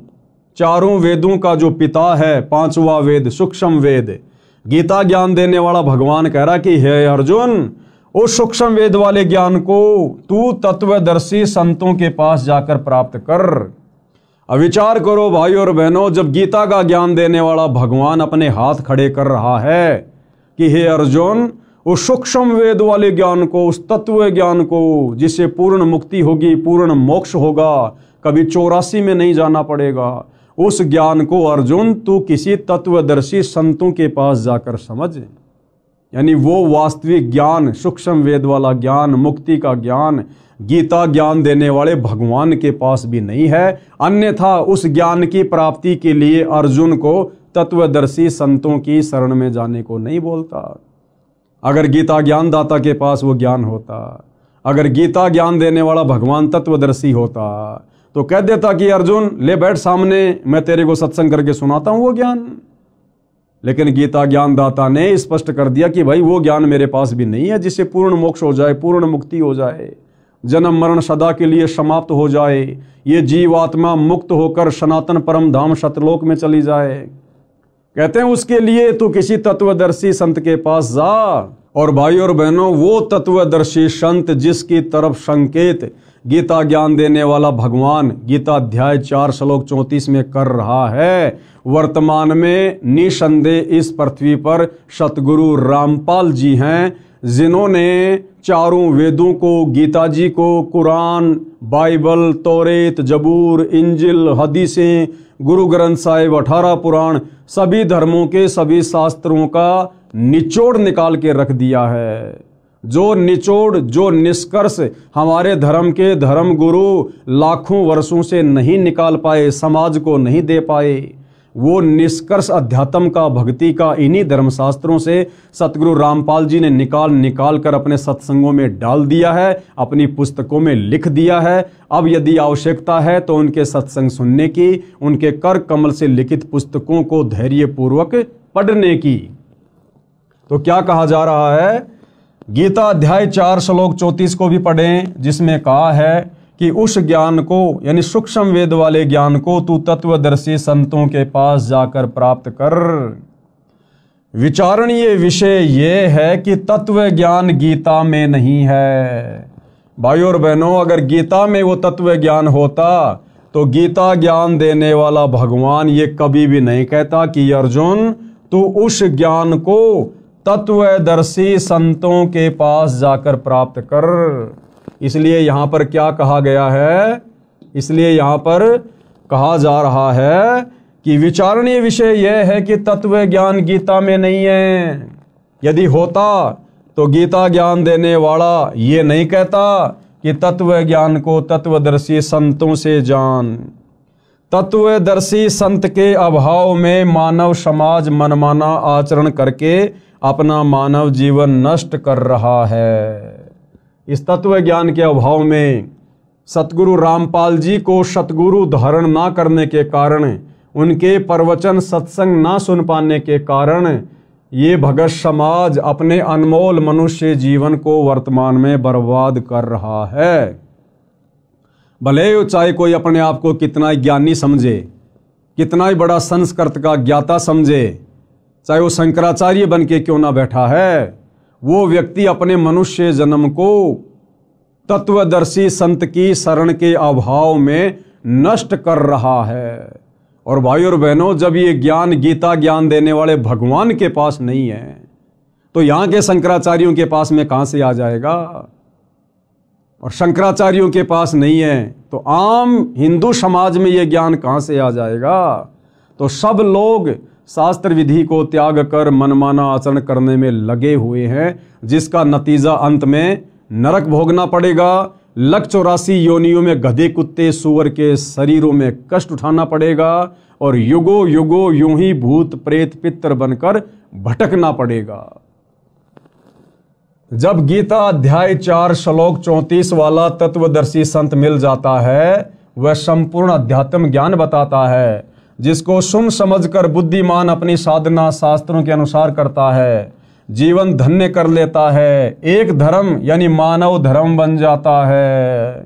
चारों वेदों का जो पिता है, 5वां वेद सूक्ष्म वेद, गीता ज्ञान देने वाला भगवान कह रहा कि हे अर्जुन, उस सूक्ष्म वेद वाले ज्ञान को तू तत्वदर्शी संतों के पास जाकर प्राप्त कर। अब विचार करो भाइयों और बहनों, जब गीता का ज्ञान देने वाला भगवान अपने हाथ खड़े कर रहा है कि हे अर्जुन, उस सूक्ष्म वेद वाले ज्ञान को, उस तत्व ज्ञान को, जिससे पूर्ण मुक्ति होगी, पूर्ण मोक्ष होगा, कभी 84 में नहीं जाना पड़ेगा, उस ज्ञान को अर्जुन तू किसी तत्वदर्शी संतों के पास जाकर समझ। यानी वो वास्तविक ज्ञान, सूक्ष्म वेद वाला ज्ञान, मुक्ति का ज्ञान गीता ज्ञान देने वाले भगवान के पास भी नहीं है। अन्यथा उस ज्ञान की प्राप्ति के लिए अर्जुन को तत्वदर्शी संतों की शरण में जाने को नहीं बोलता। अगर गीता ज्ञानदाता के पास वो ज्ञान होता, अगर गीता ज्ञान देने वाला भगवान तत्वदर्शी होता, तो कह देता कि अर्जुन ले बैठ सामने, मैं तेरे को सत्संग करके सुनाता हूं वो ज्ञान। लेकिन गीता ज्ञानदाता ने स्पष्ट कर दिया कि भाई वो ज्ञान मेरे पास भी नहीं है जिससे पूर्ण मोक्ष हो जाए, पूर्ण मुक्ति हो जाए, जन्म मरण सदा के लिए समाप्त हो जाए, ये जीवात्मा मुक्त होकर सनातन परम धाम सतलोक में चली जाए। कहते हैं उसके लिए तू किसी तत्वदर्शी संत के पास जा। और भाई और बहनों, वो तत्वदर्शी संत जिसकी तरफ संकेत गीता ज्ञान देने वाला भगवान गीता अध्याय 4 श्लोक 34 में कर रहा है, वर्तमान में निसंदेह इस पृथ्वी पर सतगुरु रामपाल जी हैं, जिन्होंने चारों वेदों को, गीता जी को, कुरान, बाइबल, तौरेत, जबूर, इंजिल, हदीसें, गुरु ग्रंथ साहिब, 18 पुराण, सभी धर्मों के सभी शास्त्रों का निचोड़ निकाल के रख दिया है। जो निचोड़, जो निष्कर्ष हमारे धर्म के धर्म गुरु लाखों वर्षों से नहीं निकाल पाए, समाज को नहीं दे पाए, वो निष्कर्ष अध्यात्म का, भक्ति का इन्हीं धर्मशास्त्रों से सतगुरु रामपाल जी ने निकाल कर अपने सत्संगों में डाल दिया है, अपनी पुस्तकों में लिख दिया है। अब यदि आवश्यकता है तो उनके सत्संग सुनने की, उनके कर कमल से लिखित पुस्तकों को धैर्यपूर्वक पढ़ने की। तो क्या कहा जा रहा है, गीता अध्याय 4 श्लोक 34 को भी पढ़ें, जिसमें कहा है कि उस ज्ञान को, यानी सूक्ष्म वेद वाले ज्ञान को तू तत्वदर्शी संतों के पास जाकर प्राप्त कर। विचारणीय विषय यह है कि तत्व ज्ञान गीता में नहीं है। भाइयों और बहनों, अगर गीता में वो तत्व ज्ञान होता तो गीता ज्ञान देने वाला भगवान ये कभी भी नहीं कहता कि अर्जुन तू उस ज्ञान को तत्वदर्शी संतों के पास जाकर प्राप्त कर। इसलिए यहाँ पर क्या कहा गया है, इसलिए यहाँ पर कहा जा रहा है कि विचारणीय विषय यह है कि तत्व ज्ञान गीता में नहीं है। यदि होता तो गीता ज्ञान देने वाला ये नहीं कहता कि तत्व ज्ञान को तत्वदर्शी संतों से जान। तत्वदर्शी संत के अभाव में मानव समाज मनमाना आचरण करके अपना मानव जीवन नष्ट कर रहा है। इस तत्व ज्ञान के अभाव में सतगुरु रामपाल जी को सतगुरु धारण ना करने के कारण, उनके प्रवचन सत्संग ना सुन पाने के कारण ये भगत समाज अपने अनमोल मनुष्य जीवन को वर्तमान में बर्बाद कर रहा है। भले चाहे कोई अपने आप को कितना ज्ञानी समझे, कितना ही बड़ा संस्कृत का ज्ञाता समझे, चाहे वो शंकराचार्य बन के क्यों ना बैठा है, वो व्यक्ति अपने मनुष्य जन्म को तत्वदर्शी संत की शरण के अभाव में नष्ट कर रहा है। और भाई और बहनों, जब ये ज्ञान गीता ज्ञान देने वाले भगवान के पास नहीं है तो यहाँ के शंकराचार्यों के पास में कहाँ से आ जाएगा। और शंकराचार्यों के पास नहीं है तो आम हिंदू समाज में ये ज्ञान कहाँ से आ जाएगा। तो सब लोग शास्त्र विधि को त्याग कर मनमाना आचरण करने में लगे हुए हैं, जिसका नतीजा अंत में नरक भोगना पड़ेगा। 184 योनियों में गधे कुत्ते सूअर के शरीरों में कष्ट उठाना पड़ेगा और युगो युगो यूं ही भूत प्रेत पितर बनकर भटकना पड़ेगा। जब गीता अध्याय 4 श्लोक 34 वाला तत्वदर्शी संत मिल जाता है, वह संपूर्ण अध्यात्म ज्ञान बताता है, जिसको सुन समझकर बुद्धिमान अपनी साधना शास्त्रों के अनुसार करता है, जीवन धन्य कर लेता है, एक धर्म यानी मानव धर्म बन जाता है।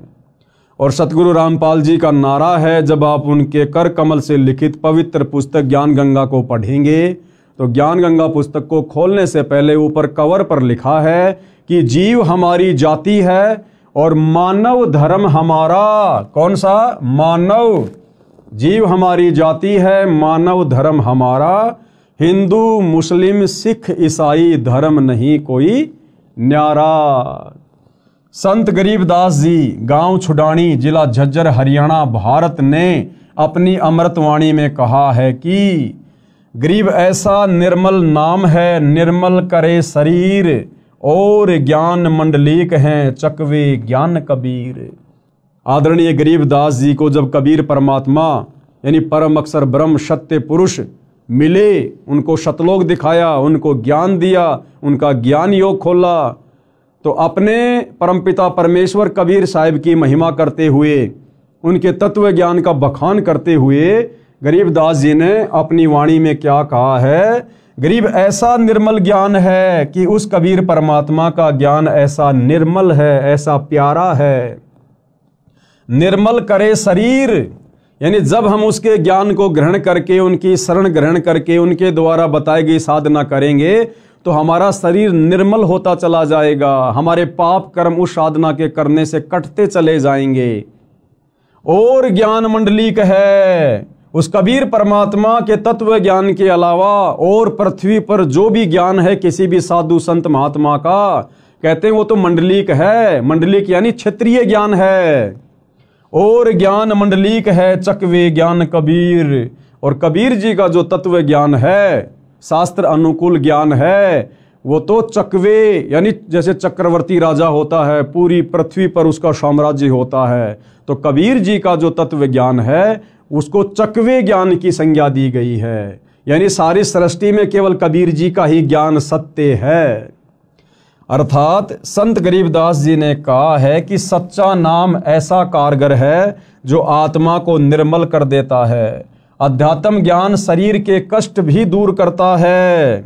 और सतगुरु रामपाल जी का नारा है, जब आप उनके कर कमल से लिखित पवित्र पुस्तक ज्ञान गंगा को पढ़ेंगे तो ज्ञान गंगा पुस्तक को खोलने से पहले ऊपर कवर पर लिखा है कि जीव हमारी जाति है और मानव धर्म हमारा, कौन सा, मानव। जीव हमारी जाति है, मानव धर्म हमारा, हिंदू मुस्लिम सिख ईसाई धर्म नहीं कोई न्यारा। संत गरीबदास जी, गांव छुडानी, जिला झज्जर, हरियाणा, भारत ने अपनी अमृतवाणी में कहा है कि गरीब ऐसा निर्मल नाम है, निर्मल करे शरीर, और ज्ञान मंडलीक हैं चकवे ज्ञान कबीर। आदरणीय गरीबदास जी को जब कबीर परमात्मा यानी परम अक्षर ब्रह्म सत्य पुरुष मिले, उनको शतलोक दिखाया, उनको ज्ञान दिया, उनका ज्ञान योग खोला, तो अपने परमपिता परमेश्वर कबीर साहिब की महिमा करते हुए, उनके तत्व ज्ञान का बखान करते हुए गरीबदास जी ने अपनी वाणी में क्या कहा है, गरीब ऐसा निर्मल ज्ञान है कि उस कबीर परमात्मा का ज्ञान ऐसा निर्मल है, ऐसा प्यारा है। निर्मल करे शरीर, यानी जब हम उसके ज्ञान को ग्रहण करके, उनकी शरण ग्रहण करके, उनके द्वारा बताई गई साधना करेंगे तो हमारा शरीर निर्मल होता चला जाएगा, हमारे पाप कर्म उस साधना के करने से कटते चले जाएंगे। और ज्ञान मंडलीक है, उस कबीर परमात्मा के तत्व ज्ञान के अलावा और पृथ्वी पर जो भी ज्ञान है किसी भी साधु संत महात्मा का, कहते हैं वो तो मंडलीक है। मंडलीक यानी क्षेत्रीय ज्ञान है। और ज्ञान मंडलीक है चकवे ज्ञान कबीर, और कबीर जी का जो तत्व ज्ञान है, शास्त्र अनुकूल ज्ञान है, वो तो चकवे यानी जैसे चक्रवर्ती राजा होता है, पूरी पृथ्वी पर उसका साम्राज्य होता है, तो कबीर जी का जो तत्व ज्ञान है उसको चकवे ज्ञान की संज्ञा दी गई है। यानी सारी सृष्टि में केवल कबीर जी का ही ज्ञान सत्य है। अर्थात संत गरीबदास जी ने कहा है कि सच्चा नाम ऐसा कारगर है जो आत्मा को निर्मल कर देता है। अध्यात्म ज्ञान शरीर के कष्ट भी दूर करता है।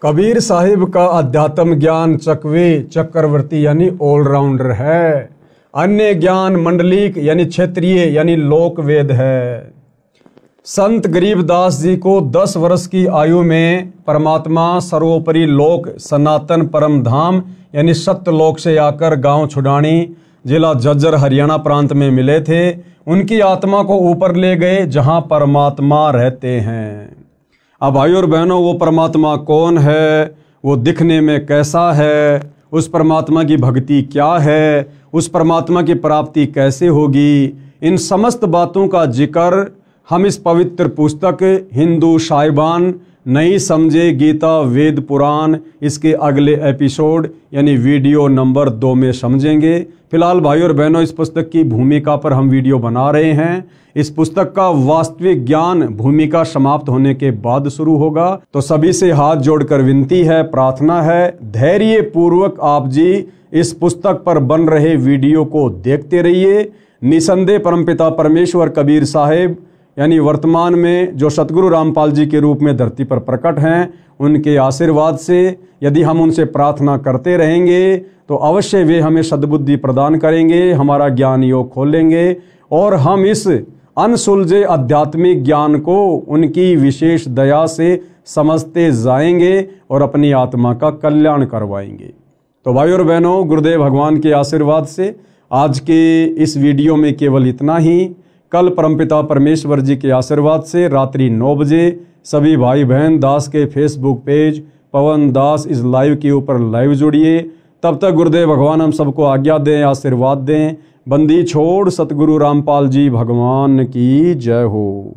कबीर साहिब का अध्यात्म ज्ञान चकवे चक्रवर्ती यानी ऑलराउंडर है। अन्य ज्ञान मंडलिक यानी क्षेत्रीय यानी लोक वेद है। संत गरीबदास जी को 10 वर्ष की आयु में परमात्मा सर्वोपरि लोक सनातन परम धाम यानी सत्यलोक से आकर गांव छुडानी जिला झज्जर हरियाणा प्रांत में मिले थे। उनकी आत्मा को ऊपर ले गए जहां परमात्मा रहते हैं। अब भाइयों और बहनों, वो परमात्मा कौन है, वो दिखने में कैसा है, उस परमात्मा की भक्ति क्या है, उस परमात्मा की प्राप्ति कैसे होगी, इन समस्त बातों का जिक्र हम इस पवित्र पुस्तक हिंदू साहिबान नहीं समझे गीता वेद पुराण इसके अगले एपिसोड यानी वीडियो नंबर 2 में समझेंगे। फिलहाल भाइयों और बहनों, इस पुस्तक की भूमिका पर हम वीडियो बना रहे हैं। इस पुस्तक का वास्तविक ज्ञान भूमिका समाप्त होने के बाद शुरू होगा। तो सभी से हाथ जोड़कर विनती है, प्रार्थना है, धैर्य पूर्वक आप जी इस पुस्तक पर बन रहे वीडियो को देखते रहिए। निसंदेह परमपिता परमेश्वर कबीर साहेब यानी वर्तमान में जो सतगुरु रामपाल जी के रूप में धरती पर प्रकट हैं, उनके आशीर्वाद से यदि हम उनसे प्रार्थना करते रहेंगे तो अवश्य वे हमें सद्बुद्धि प्रदान करेंगे, हमारा ज्ञान योग खोलेंगे और हम इस अनसुलझे आध्यात्मिक ज्ञान को उनकी विशेष दया से समझते जाएंगे और अपनी आत्मा का कल्याण करवाएंगे। तो भाइयों और बहनों, गुरुदेव भगवान के आशीर्वाद से आज के इस वीडियो में केवल इतना ही। कल परमपिता परमेश्वर जी के आशीर्वाद से रात्रि 9 बजे सभी भाई बहन दास के फेसबुक पेज पवन दास इस लाइव के ऊपर लाइव जुड़िए। तब तक गुरुदेव भगवान हम सबको आज्ञा दें, आशीर्वाद दें। बंदी छोड़ सतगुरु रामपाल जी भगवान की जय हो।